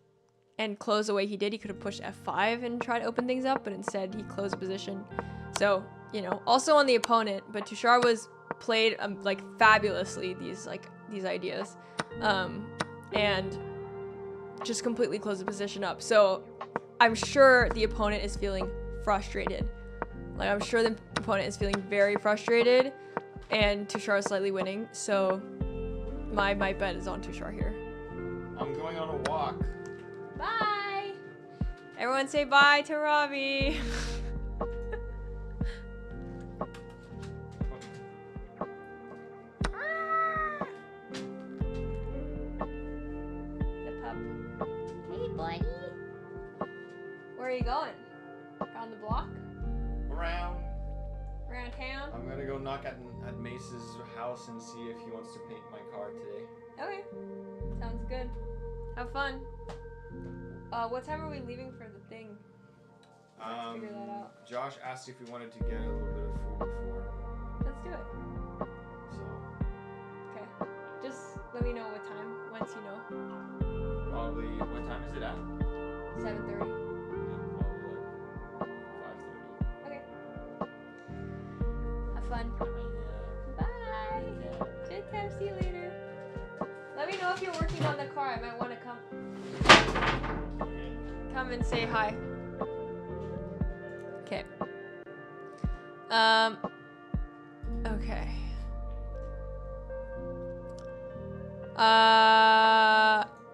and close the way he did. He could have pushed f5 and tried to open things up, but instead he closed a position. So, you know, also on the opponent, but Tushar was played like fabulously these ideas, and just completely closed the position up. So I'm sure the opponent is feeling frustrated. Like, I'm sure the opponent is feeling very frustrated, and Tushar is slightly winning. So my bet is on Tushar here. I'm going on a walk. Bye. Everyone say bye to Robbie. Hey, buddy. Where are you going? Around the block? Around Town? I'm gonna go knock at Mace's house and see if he wants to paint my car today. Okay. Sounds good. Have fun. What time are we leaving for the thing? Let's figure that out. Josh asked if we wanted to get a little bit of food before, Let's do it. so Okay. Just let me know what time once you know. probably, what time is it at? 7:30. Yeah, probably like 5:30. Okay. Have fun. Bye. Good time. See you later. Let me know if you're working on the car. I might want to come and say hi. Okay. Okay.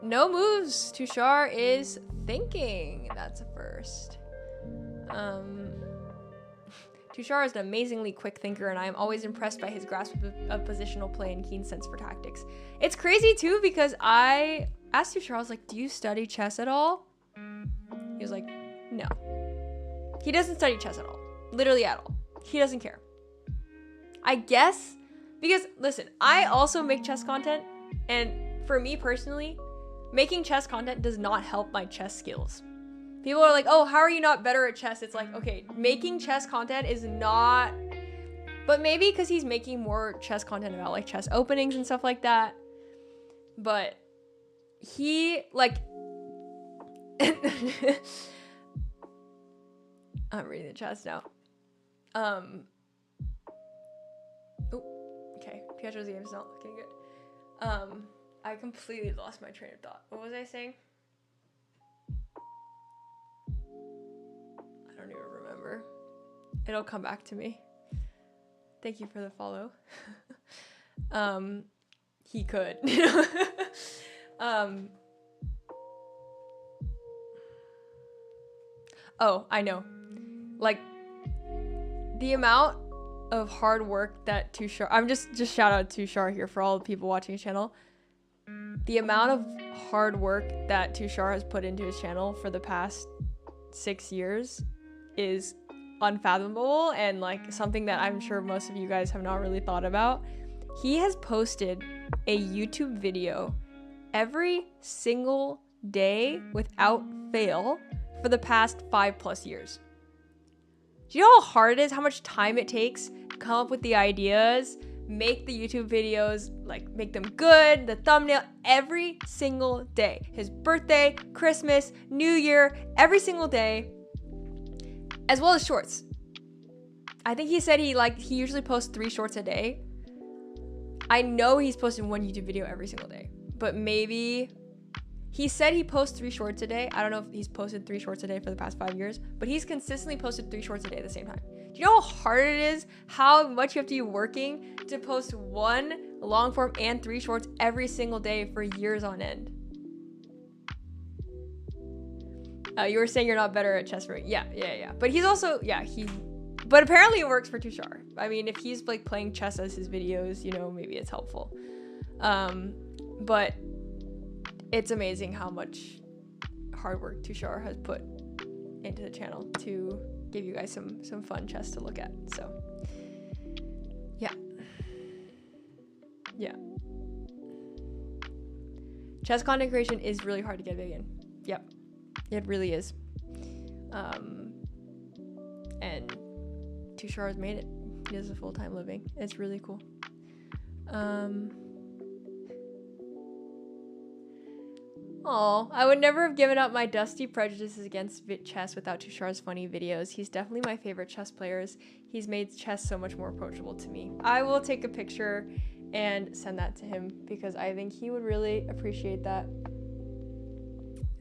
No moves. Tushar is thinking. That's a first. Tushar is an amazingly quick thinker, and I am always impressed by his grasp of positional play and keen sense for tactics. It's crazy, too, because I asked Tushar, I was like, do you study chess at all? He was like, no. He doesn't study chess at all. Literally at all. He doesn't care. I guess, because, listen, I also make chess content, and for me personally, making chess content does not help my chess skills. People are like, oh, how are you not better at chess? It's like, okay, making chess content is not... But maybe because he's making more chess content about, like, chess openings and stuff like that. But he, like... I'm reading the chats now. Oh, okay. Pietro's game is not looking good. I completely lost my train of thought. What was I saying? I don't even remember. It'll come back to me. Thank you for the follow. He could. Oh, I know. Like, the amount of hard work that Tushar... I'm just shout out Tushar here for all the people watching his channel. The amount of hard work that Tushar has put into his channel for the past 6 years is unfathomable, and like something that I'm sure most of you guys have not really thought about. He has posted a YouTube video every single day without fail for the past 5+ years. Do you know how hard it is, how much time it takes to come up with the ideas, make the YouTube videos, like make them good, the thumbnail, every single day. His birthday, Christmas, New Year, every single day, as well as shorts. I think he said he usually posts 3 shorts a day. I know he's posting 1 YouTube video every single day, but maybe he said he posts 3 shorts a day. I don't know if he's posted 3 shorts a day for the past 5 years, but he's consistently posted 3 shorts a day at the same time. Do you know how hard it is? How much you have to be working to post 1 long form and 3 shorts every single day for years on end? You were saying you're not better at chess, right? Yeah. But he's also, But apparently it works for Tushar. I mean, if he's like playing chess as his videos, you know, maybe it's helpful. But it's amazing how much hard work Tushar has put into the channel to give you guys some fun chess to look at. So yeah. Chess content creation is really hard to get big in. Yep, it really is. And Tushar has made it. He has a full-time living. It's really cool. Oh, I would never have given up my dusty prejudices against chess without Tushar's funny videos. He's definitely my favorite chess players. He's made chess so much more approachable to me. I will take a picture and send that to him because I think he would really appreciate that.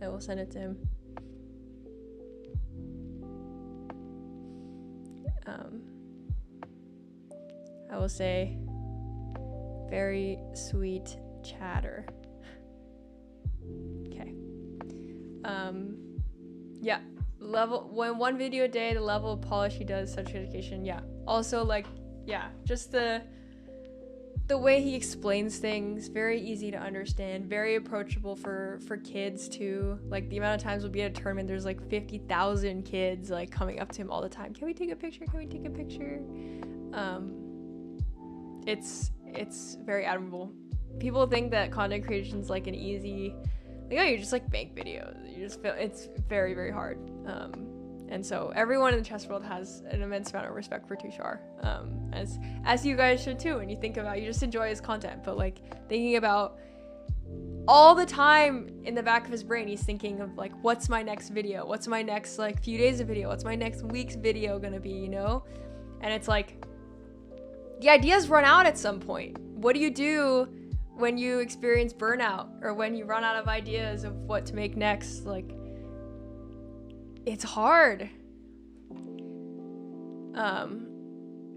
I will send it to him. I will say, very sweet chatter. Okay. Yeah. One video a day, the level of polish he does, such dedication. Yeah. Also, like, yeah, just the way he explains things, very easy to understand, very approachable for kids too. Like the amount of times we'll be at a tournament, there's like 50,000 kids like coming up to him all the time. Can we take a picture? Can we take a picture? It's very admirable. People think that content creation is like an easy, like, oh, you just like make videos. You just feel it's very, very hard. And so everyone in the chess world has an immense amount of respect for Tushar, as you guys should too. When you think about, you just enjoy his content, but like thinking about all the time in the back of his brain, he's thinking of like, what's my next video? What's my next like few days of video? What's my next week's video gonna be? You know, and it's like the ideas run out at some point. What do you do when you experience burnout or when you run out of ideas of what to make next? Like, it's hard.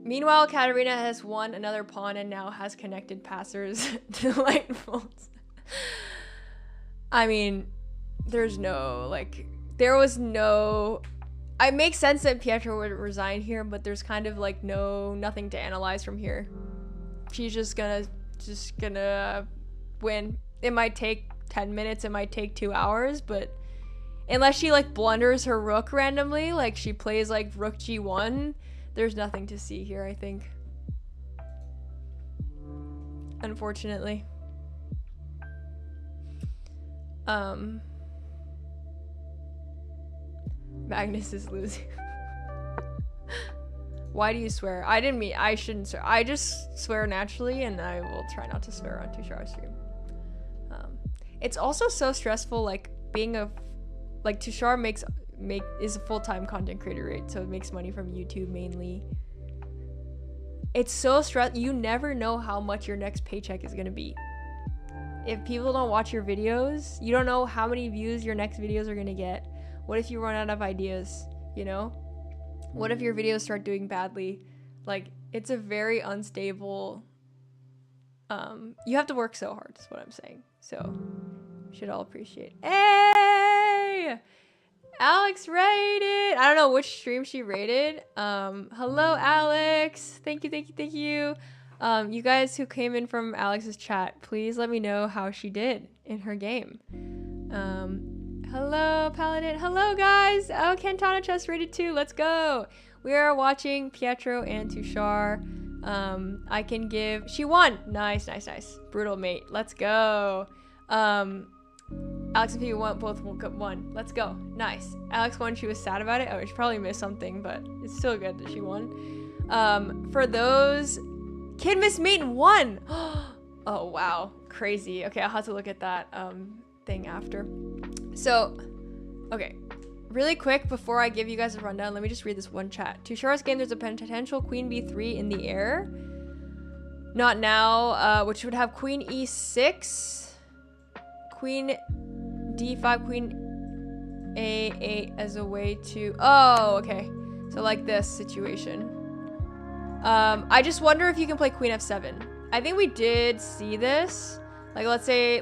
Meanwhile, Katarina has won another pawn and now has connected passers to Lightfolds. I mean, there's no, like, there was no... It makes sense that Pietro would resign here, but there's kind of like nothing to analyze from here. She's just gonna win. It might take 10 minutes, it might take 2 hours, but unless she like blunders her rook randomly, like she plays like rook g1, there's nothing to see here, I think. Unfortunately. Magnus is losing. Why do you swear? I shouldn't swear. I just swear naturally, and I will try not to swear on Tushar's stream. It's also so stressful, like being Tushar is a full-time content creator, right? So it makes money from YouTube mainly. It's so stressful. You never know how much your next paycheck is gonna be. If people don't watch your videos, you don't know how many views your next videos are gonna get. What if you run out of ideas, you know? What if your videos start doing badly? Like, it's a very unstable, you have to work so hard, is what I'm saying. So, you should all appreciate. Hey! Alex rated! I don't know which stream she rated. Hello, Alex! Thank you. You guys who came in from Alex's chat, please let me know how she did in her game. Hello, Paladin. Hello, guys. Oh, Cantana Chess rated 2. Let's go. We are watching Pietro and Tushar. I can give... She won. Nice. Brutal mate. Let's go. Alex and Phoebe both won. Let's go. Nice. Alex won. She was sad about it. Oh, she probably missed something, but it's still good that she won. For those... Kid Miss Maiden won. Oh, wow. Crazy. Okay, I'll have to look at that thing after. So, okay, really quick before I give you guys a rundown, let me just read this one chat. Tushar's game, there's a potential queen b3 in the air. Not now, which would have queen e6, queen d5, queen a8 as a way to... Oh, okay. So like this situation. I just wonder if you can play queen f7. I think we did see this. Like, let's say,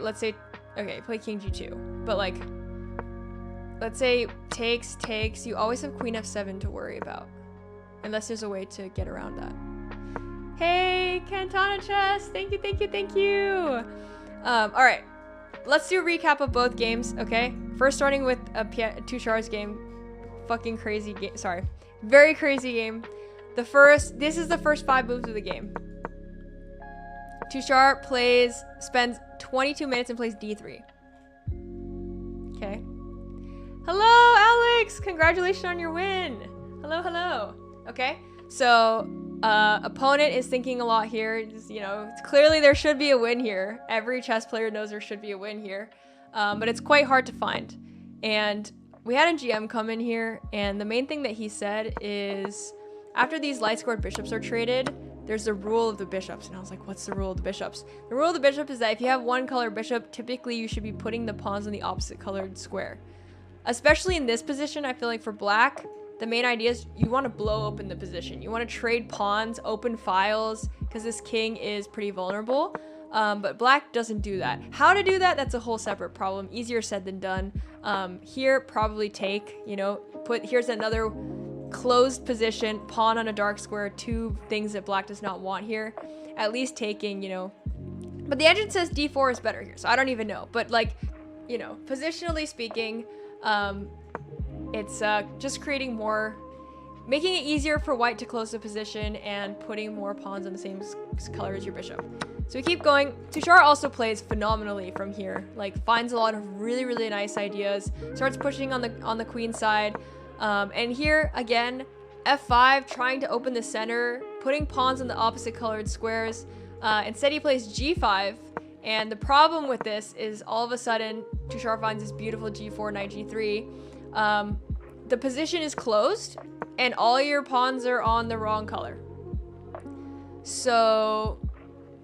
okay, play king g2. But like... Let's say takes, you always have queen f7 to worry about. unless there's a way to get around that. Hey, Cantana Chess, thank you, thank you, thank you. All right, let's do a recap of both games, okay? First, starting with Tushar's game. Fucking crazy game. Sorry, very crazy game. This is the first 5 moves of the game. Tushar spends 22 minutes and plays d3. Okay. Hello, Alex! Congratulations on your win. Hello, hello. Okay, so opponent is thinking a lot here. You know, clearly there should be a win here. Every chess player knows there should be a win here, but it's quite hard to find. And we had a GM come in here, and the main thing that he said is, after these light-scored bishops are traded, there's the rule of the bishops. And I was like, what's the rule of the bishops? The rule of the bishop is that if you have one color bishop, typically you should be putting the pawns on the opposite colored square. Especially in this position, I feel like for black, the main idea is you want to blow open the position. You want to trade pawns, open files, because this king is pretty vulnerable. But black doesn't do that. How to do that, that's a whole separate problem. Easier said than done. Here, probably take, you know, here's another closed position, pawn on a dark square, 2 things that black does not want here. At least taking, you know. But the engine says d4 is better here, so I don't even know. But like, you know, positionally speaking, it's just creating more, making it easier for white to close the position and putting more pawns on the same color as your bishop. So we keep going. Tushar also plays phenomenally from here. Like, finds a lot of really, really nice ideas. Starts pushing on the queen side. And here, again, f5, trying to open the center, putting pawns on the opposite colored squares. Instead, he plays g5. And the problem with this is all of a sudden, Tushar finds this beautiful g4, knight g3. The position is closed, and all your pawns are on the wrong color. So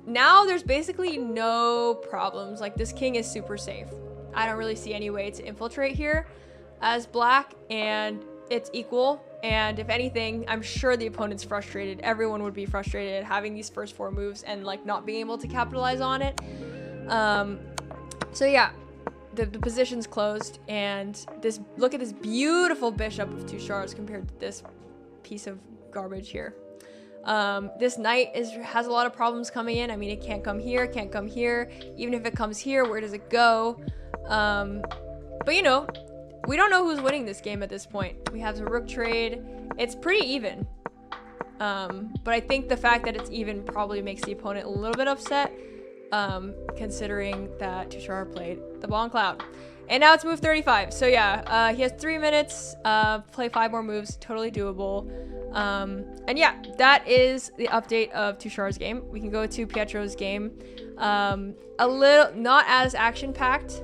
now there's basically no problems. Like, this king is super safe. I don't really see any way to infiltrate here as black, and it's equal. And if anything, I'm sure the opponent's frustrated. Everyone would be frustrated at having these first 4 moves and like not being able to capitalize on it. So yeah, the position's closed, and look at this beautiful bishop of Tushar's compared to this piece of garbage here. This knight has a lot of problems coming in. I mean, it can't come here, can't come here. Even if it comes here, where does it go? But you know, we don't know who's winning this game at this point. We have the rook trade. It's pretty even. But I think the fact that it's even probably makes the opponent a little bit upset, considering that Tushar played the ball and cloud. And now it's move 35. So yeah, he has 3 minutes, play 5 more moves, totally doable. And yeah, that is the update of Tushar's game. We can go to Pietro's game. A little, not as action-packed.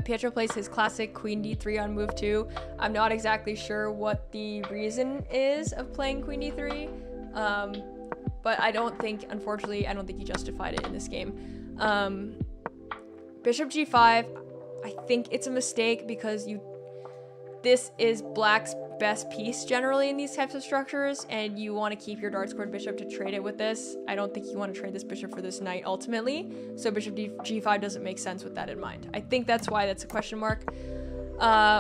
Pietro plays his classic queen d3 on move 2. I'm not exactly sure what the reason is of playing queen d3, but unfortunately, I don't think he justified it in this game. Bishop g5, I think it's a mistake because this is black's best piece generally in these types of structures, and you want to keep your dark squared bishop to trade it with this. I don't think you want to trade this bishop for this knight ultimately, so bishop g5 doesn't make sense with that in mind. I think that's why that's a question mark.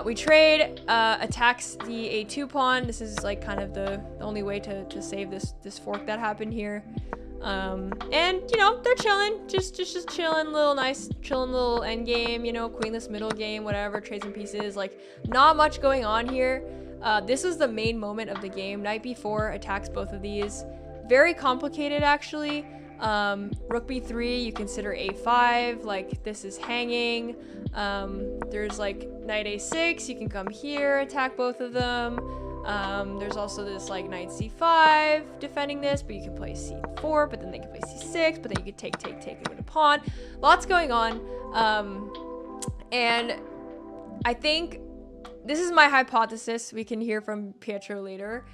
We trade, attacks the a2 pawn. This is like kind of the only way to save this fork that happened here. And you know, they're chilling, just chilling, chilling little end game, you know, queenless middle game, whatever, trades and pieces. Like, not much going on here. This was the main moment of the game. Knight b4 attacks both of these. Very complicated, actually. Rook b3, you consider a5, like this is hanging. There's like knight a6, you can come here, attack both of them. There's also this like knight c5 defending this, but you can play c4, but then they can play c6, but then you can take and win a pawn. Lots going on. And I think this is my hypothesis. We can hear from Pietro later.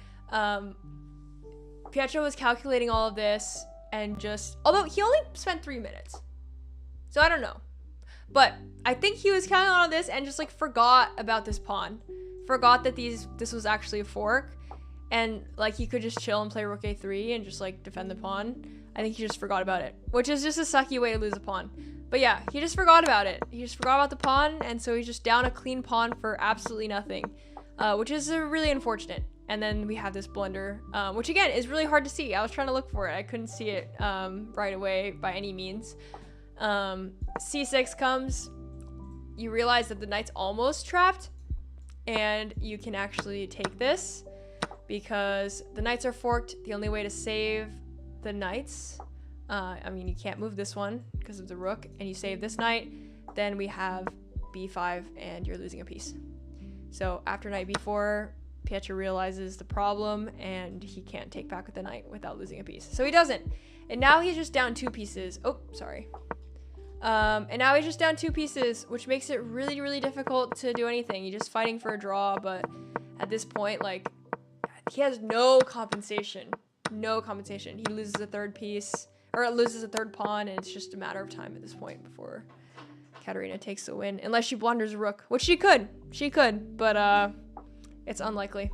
Pietro was calculating all of this and although he only spent 3 minutes. So I don't know. But I think he was counting on all this and just like forgot about this pawn. Forgot that this was actually a fork. And like he could just chill and play rook a3 and just like defend the pawn. I think he just forgot about it, which is just a sucky way to lose a pawn. But yeah, he just forgot about it. He just forgot about the pawn, and so he's just down a clean pawn for absolutely nothing, which is really unfortunate. And then we have this blunder, which again is really hard to see. I was trying to look for it. I couldn't see it right away by any means. C6 comes. You realize that the knight's almost trapped. And you can actually take this because the knights are forked. The only way to save the knights, I mean, you can't move this one because of the rook, and you save this knight, then we have b5 and you're losing a piece. So after knight b4, Pietro realizes the problem and he can't take back with the knight without losing a piece. So he doesn't. And now he's just down 2 pieces. Oh, sorry. And now he's just down 2 pieces, which makes it really, really difficult to do anything. You're just fighting for a draw, but at this point, like, he has no compensation. No compensation. He loses a 3rd piece, or loses a 3rd pawn, and it's just a matter of time at this point before Katerina takes the win. Unless she blunders a rook, which she could. She could, but it's unlikely.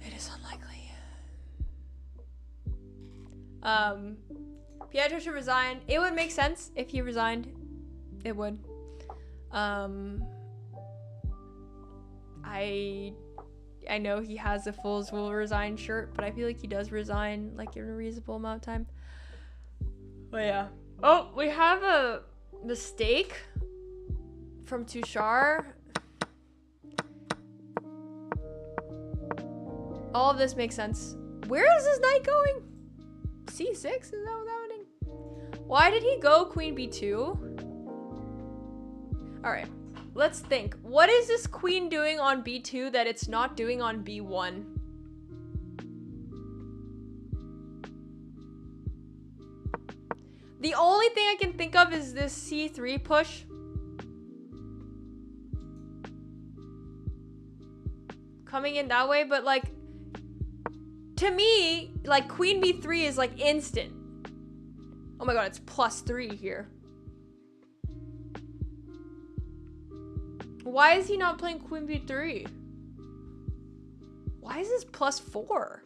It is unlikely. Pietro should resign. It would make sense if he resigned. It would. I know he has a fools will resign shirt, but I feel like he does resign like in a reasonable amount of time. But yeah. Oh, we have a mistake from Tushar. All of this makes sense. Where is this knight going? C6? Is that what's happening? Why did he go queen b2? Alright. Let's think. What is this queen doing on b2 that it's not doing on b1? The only thing I can think of is this c3 push. Coming in that way, but like, to me, like queen b3 is like instant. Oh my god, it's +3 here. Why is he not playing queen b3? Why is this +4?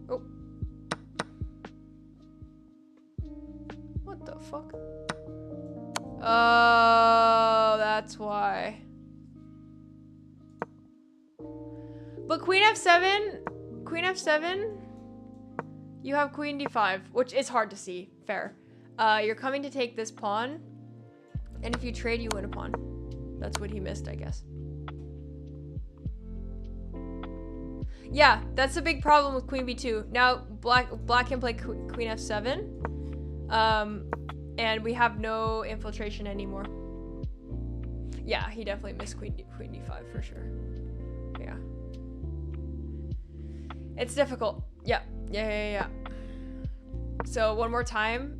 Oh. What the fuck? Oh, that's why. But queen f7, you have queen d5, which is hard to see. Fair. You're coming to take this pawn, and if you trade, you win a pawn. That's what he missed, I guess. Yeah, that's a big problem with queen b2. Now, black can play queen f7, and we have no infiltration anymore. Yeah, he definitely missed queen d5 for sure. Yeah. It's difficult. Yeah. So one more time.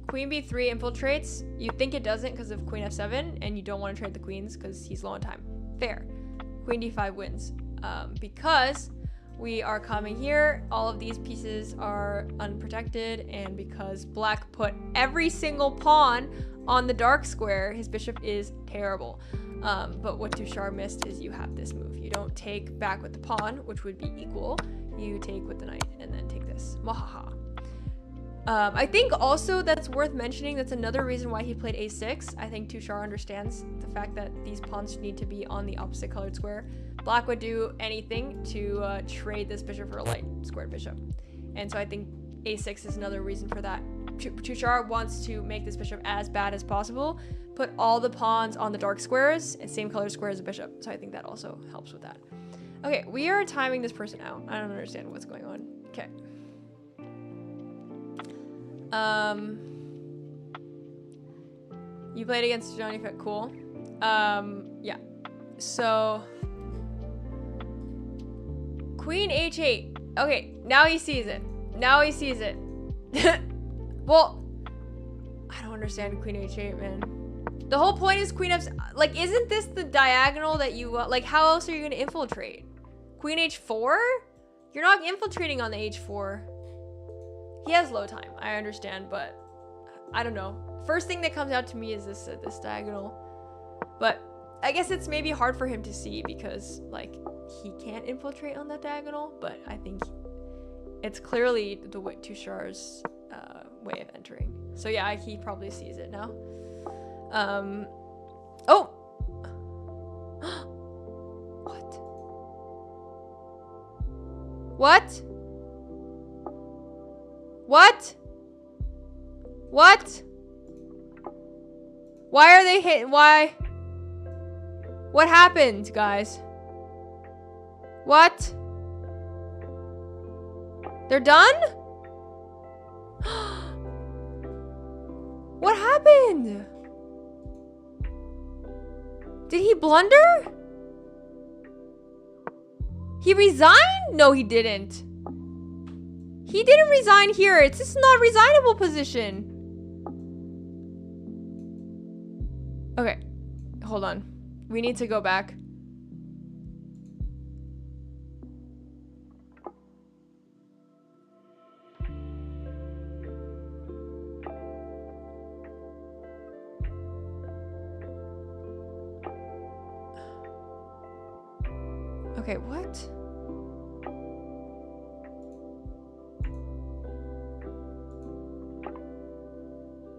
Queen b3 infiltrates. You think it doesn't because of queen f7, and you don't want to trade the queens because he's low on time. Fair. Queen d5 wins. Because we are coming here, all of these pieces are unprotected, and because black put every single pawn on the dark square, his bishop is terrible. But what Tushar missed is you have this move. You don't take back with the pawn, which would be equal. You take with the knight and then take this. Mahaha. I think also that's worth mentioning, that's another reason why he played a6. I think Tushar understands the fact that these pawns need to be on the opposite colored square. Black would do anything to trade this bishop for a light squared bishop. And so I think a6 is another reason for that. Tushar wants to make this bishop as bad as possible, put all the pawns on the dark squares and same color square as the bishop. So I think that also helps with that. Okay, we are timing this person out. I don't understand what's going on. Okay. You played against Johnny Fit. Cool. Yeah. So queen h8. Okay, now he sees it. Now he sees it. Well, I don't understand queen h8, man. The whole point is queen f. Like, isn't this the diagonal that you like? How else are you gonna infiltrate? Queen h4? You're not infiltrating on the h4. He has low time, I understand, but I don't know. First thing that comes out to me is this diagonal. But I guess it's maybe hard for him to see because like he can't infiltrate on that diagonal, but I think it's clearly the way Tushar's way of entering. So yeah, he probably sees it now. Oh! What? What? What? What? Why are they hit? Why? What happened, guys? What? They're done? What happened? Did he blunder? He resigned? No, he didn't. He didn't resign here. It's just not resignable position. Okay. Hold on. We need to go back. Okay, what?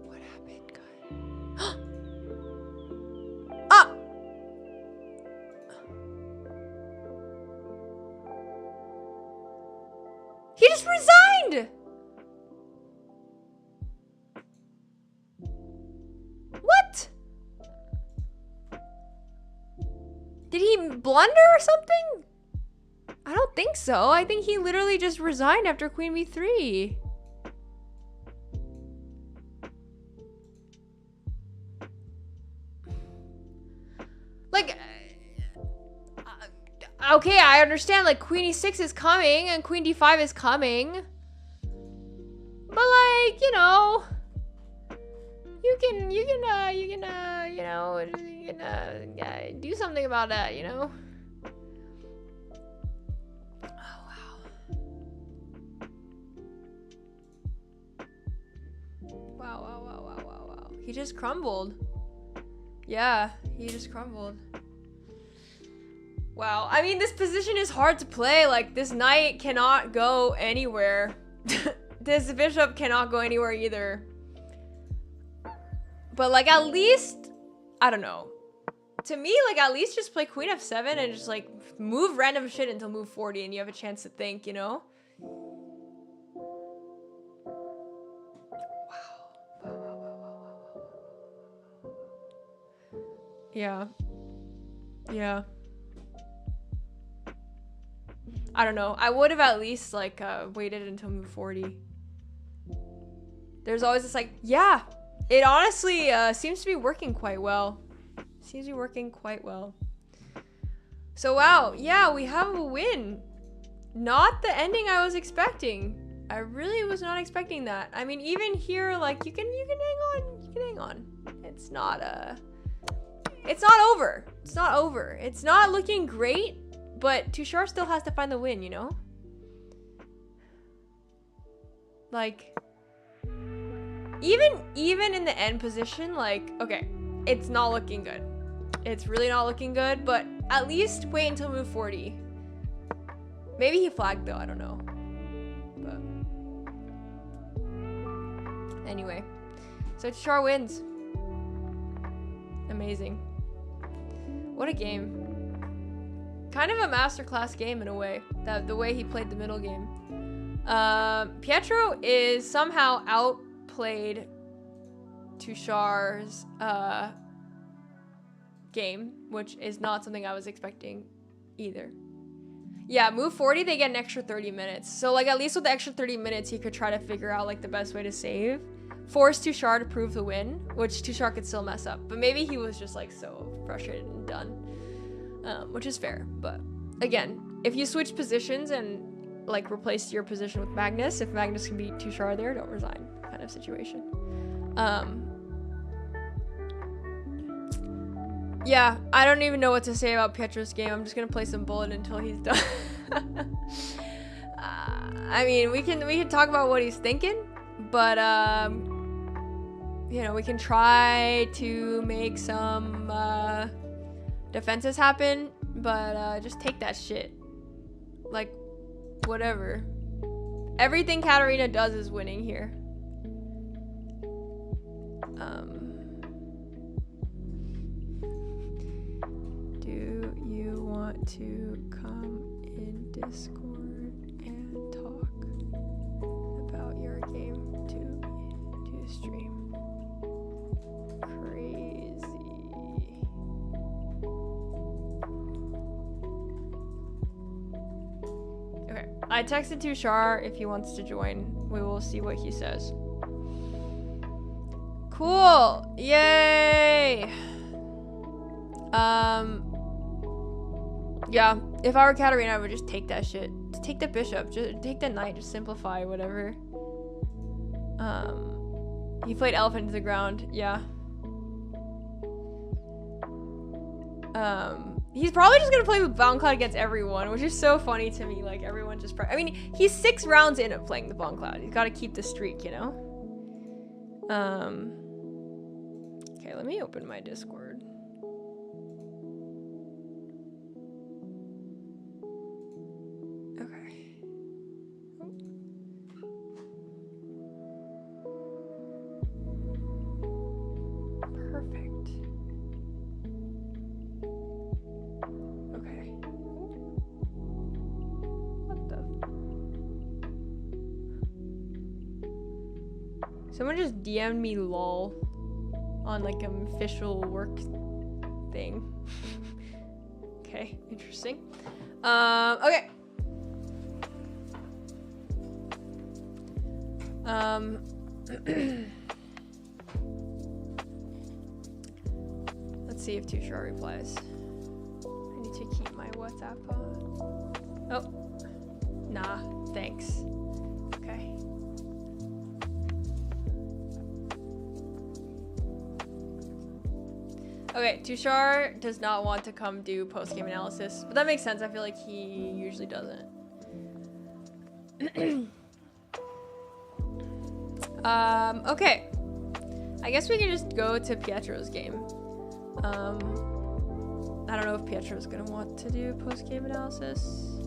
What happened, guys? Ah! He just resigned! What? Did he blunder or something? I don't think so. I think he literally just resigned after Queen B3. Like, okay, I understand, like, Queen E6 is coming and Queen D5 is coming. But, like, you know, you can do something about that, you know? Oh, wow. Wow. He just crumbled. Yeah, he just crumbled. Wow, I mean, this position is hard to play. Like, this knight cannot go anywhere. This bishop cannot go anywhere either. But, like, at least, I don't know. To me, like, at least just play Queen F7 and just, like, move random shit until move 40 and you have a chance to think, you know? Wow. Yeah. I don't know. I would have at least, like, waited until move 40. There's always this, like, yeah. It honestly seems to be working quite well. So, wow. Yeah, we have a win. Not the ending I was expecting. I really was not expecting that. I mean, even here, like, you can hang on. It's not over. It's not looking great, but Tushar still has to find the win, you know? Like, even in the end position, like, okay, it's not looking good. It's really not looking good, but at least wait until move 40. Maybe he flagged though, I don't know. But anyway, so Tushar wins. Amazing. What a game. Kind of a masterclass game in a way, the way he played the middle game. Pietro is somehow outplayed Tushar's game, which is not something I was expecting either. Yeah, move 40, they get an extra 30 minutes. So, like, at least with the extra 30 minutes, he could try to figure out, like, the best way to save. Force Tushar to prove the win, which Tushar could still mess up. But maybe he was just, like, so frustrated and done. Which is fair. But, again, if you switch positions and, like, replace your position with Magnus, if Magnus can beat Tushar there, don't resign kind of situation. Yeah, I don't even know what to say about Pietro's game. I'm just gonna play some Bullet until he's done. I mean, we can talk about what he's thinking, but you know, we can try to make some defenses happen, but just take that shit. Like, whatever. Everything Katarina does is winning here. Do you want to come in Discord and talk about your game to stream? Crazy. Okay, I texted Tushar if he wants to join. We will see what he says. Cool! Yay! Yeah, if I were Katarina, I would just take that shit. Just take the bishop. Just take the knight. Just simplify, whatever. He played elephant to the ground. Yeah. He's probably just gonna play with Bound Cloud against everyone, which is so funny to me. Like, everyone just... I mean, he's 6 rounds in of playing the Bound Cloud. He's gotta keep the streak, you know? Okay, let me open my Discord. Okay. Perfect. Okay. What the? Someone just DM'd me lol on like an official work thing. Okay, interesting. Okay. Let's see if Tushar replies. I need to keep my WhatsApp on. Oh, nah, thanks. Okay. Okay, Tushar does not want to come do post-game analysis, but that makes sense. I feel like he usually doesn't. Okay. I guess we can just go to Pietro's game. I don't know if Pietro's gonna want to do post-game analysis.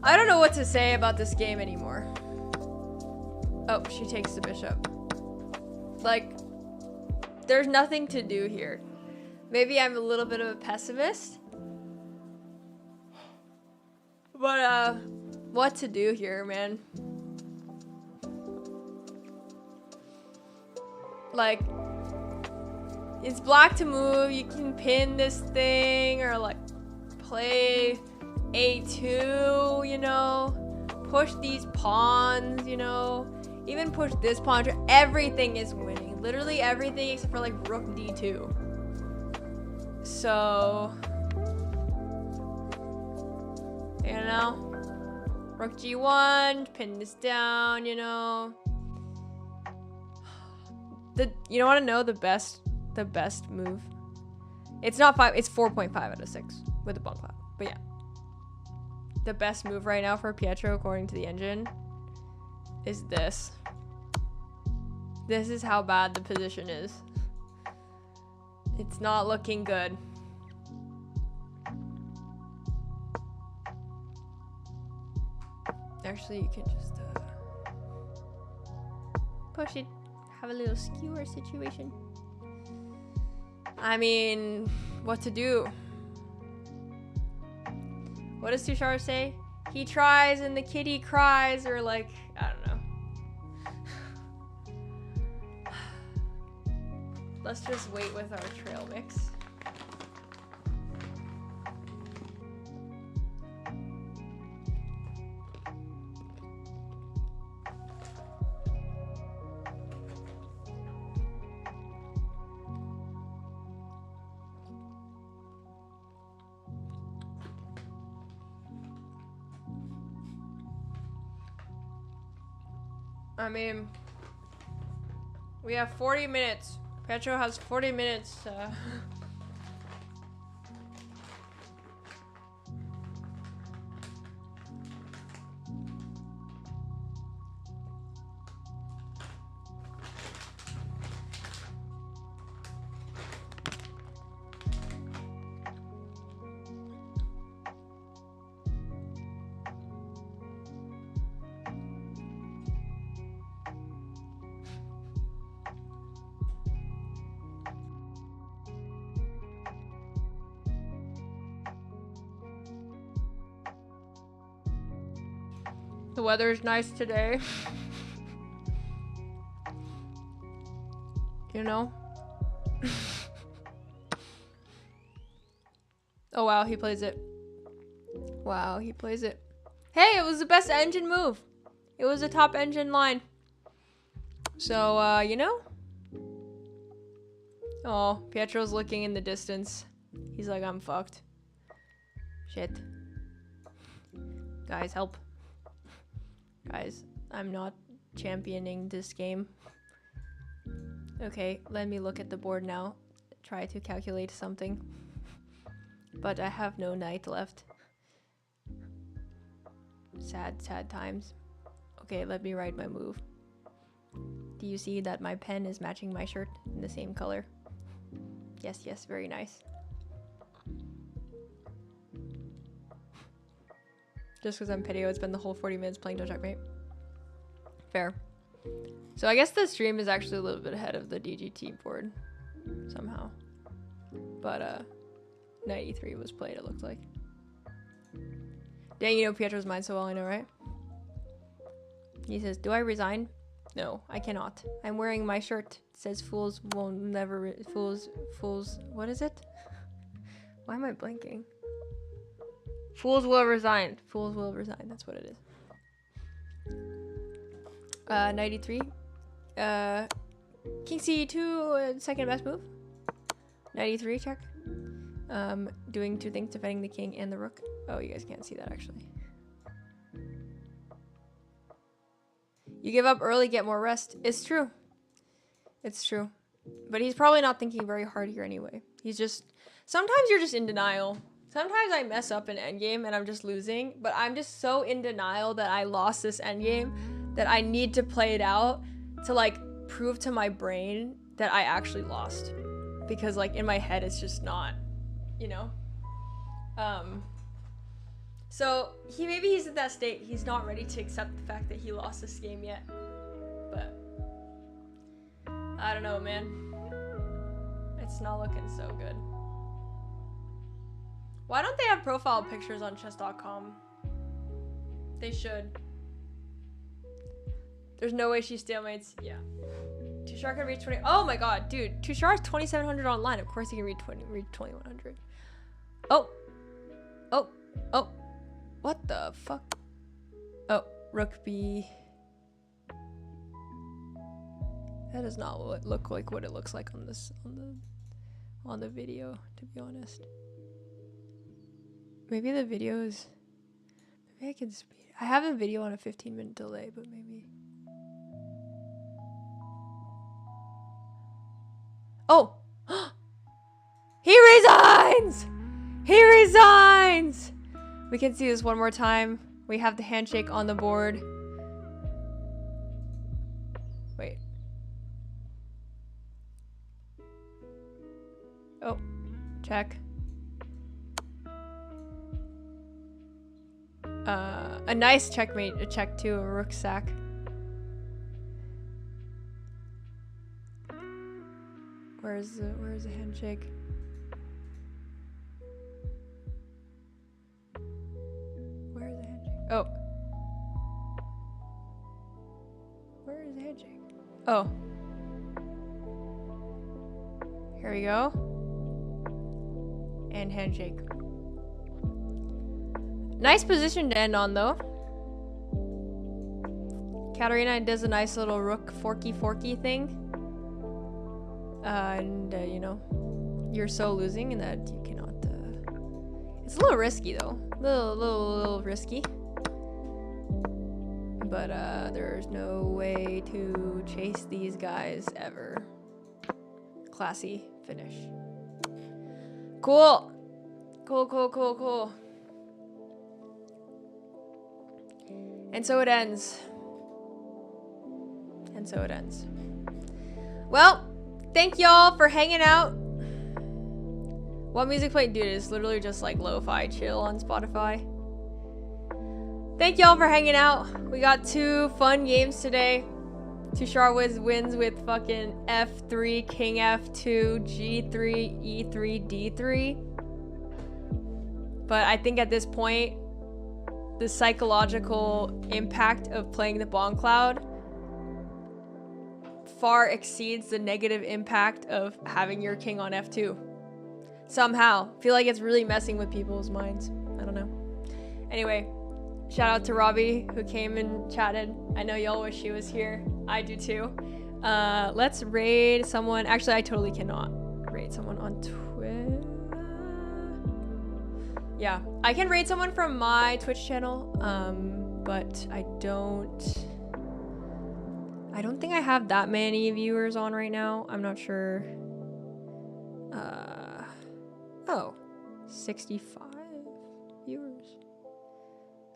I don't know what to say about this game anymore. Oh, she takes the bishop. Like, there's nothing to do here. Maybe I'm a little bit of a pessimist. But, what to do here, man? Like, it's black to move. You can pin this thing or, like, play A2, you know? Push these pawns, you know? Even push this pawn. Everything is winning. Literally everything except for, like, rook D2. So, you know? Rook G1, pin this down, you know? You want to know the best move? It's not 5, it's 4.5 out of 6 with the Bound Cloud. But yeah. The best move right now for Pietro, according to the engine, is this. This is how bad the position is. It's not looking good. Actually, you can just push it. Have a little skewer situation. I mean, what to do? What does Tushar say? He tries and the kitty cries, or like, I don't know. Let's just wait with our trail mix. I mean, we have 40 minutes. Petro has 40 minutes. The weather is nice today. You know? Oh wow, he plays it. Wow, he plays it. Hey, it was the best engine move. It was a top engine line. So, you know? Oh, Pietro's looking in the distance. He's like, I'm fucked. Shit. Guys, help. Guys, I'm not championing this game. Okay, let me look at the board now. Try to calculate something. But I have no knight left. Sad, sad times. Okay, let me write my move. Do you see that my pen is matching my shirt in the same color? Yes, yes, very nice. Just because I'm petty, I would spend the whole 40 minutes playing Don't Checkmate. Fair. So I guess the stream is actually a little bit ahead of the DGT board. Somehow. But, 93 was played, it looked like. Dang, you know Pietro's mind so well, I know, right? He says, do I resign? No, I cannot. I'm wearing my shirt. It says fools will never fools, what is it? Why am I blinking? Fools will resign. Fools will resign, that's what it is. 93. King C2, second best move. 93, check. Doing two things, defending the king and the rook. Oh, you guys can't see that actually. You give up early, get more rest. It's true. It's true. But he's probably not thinking very hard here anyway. He's just... Sometimes you're just in denial. Sometimes I mess up an endgame and I'm just losing. But I'm just so in denial that I lost this endgame that I need to play it out to, like, prove to my brain that I actually lost. Because, like, in my head, it's just not, you know? So, maybe he's at that state. He's not ready to accept the fact that he lost this game yet. But, I don't know, man. It's not looking so good. Why don't they have profile pictures on chess.com? They should. There's no way she stalemates. Yeah. Tushar can read 20. Oh my god, dude. Tushar's 2700 online. Of course he can read 2100. Oh. Oh. Oh. What the fuck? Oh, rook b. That does not look like what it looks like on this on the video, to be honest. Maybe the video is, maybe I can speed. I have a video on a 15-minute delay, but maybe. Oh! He resigns! He resigns! We can see this one more time. We have the handshake on the board. Wait. Oh, check. A nice checkmate, a check too, a rook sack. Where's the handshake? Where's the handshake? Oh. Where is the handshake? Oh. Here we go. And handshake. Nice position to end on, though. Katarina does a nice little rook forky thing. You know, you're so losing and that you cannot, it's a little risky, though. Little risky. But, there's no way to chase these guys ever. Classy finish. Cool. Cool. And so it ends. And so it ends. Well, thank y'all for hanging out. What music playing? Dude, it's literally just like lo-fi chill on Spotify. Thank y'all for hanging out. We got 2 fun games today. Tushar wins with fucking F3, King F2, G3, E3, D3. But I think at this point, the psychological impact of playing the Bomb Cloud far exceeds the negative impact of having your king on F2. Somehow. Feel like it's really messing with people's minds. I don't know. Anyway, shout out to Robbie who came and chatted. I know y'all wish he was here. I do too. Let's raid someone. Actually, I totally cannot raid someone on Twitch. Yeah, I can raid someone from my Twitch channel, but I don't think I have that many viewers on right now. I'm not sure. Oh, 65 viewers.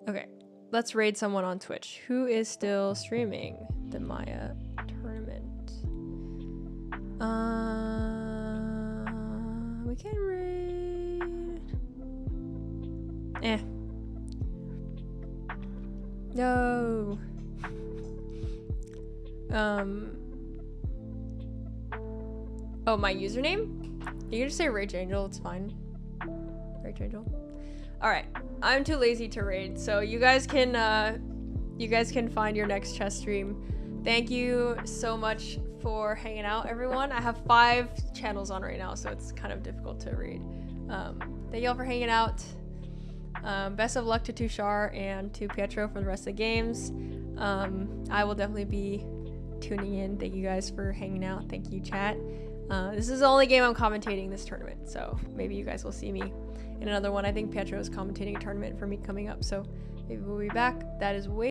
Okay, let's raid someone on Twitch. Who is still streaming the Maia tournament? We can raid. No. Oh, my username? You can just say Rage Angel, it's fine. Rage Angel. Alright, I'm too lazy to raid, so you guys can find your next chess stream. Thank you so much for hanging out, everyone. I have 5 channels on right now, so it's kind of difficult to raid. Thank you all for hanging out. Best of luck to Tushar and to Pietro for the rest of the games. I will definitely be tuning in. Thank you guys for hanging out. Thank you, chat. This is the only game I'm commentating this tournament, so maybe you guys will see me in another one. I think Pietro is commentating a tournament for me coming up, so maybe we'll be back. That is way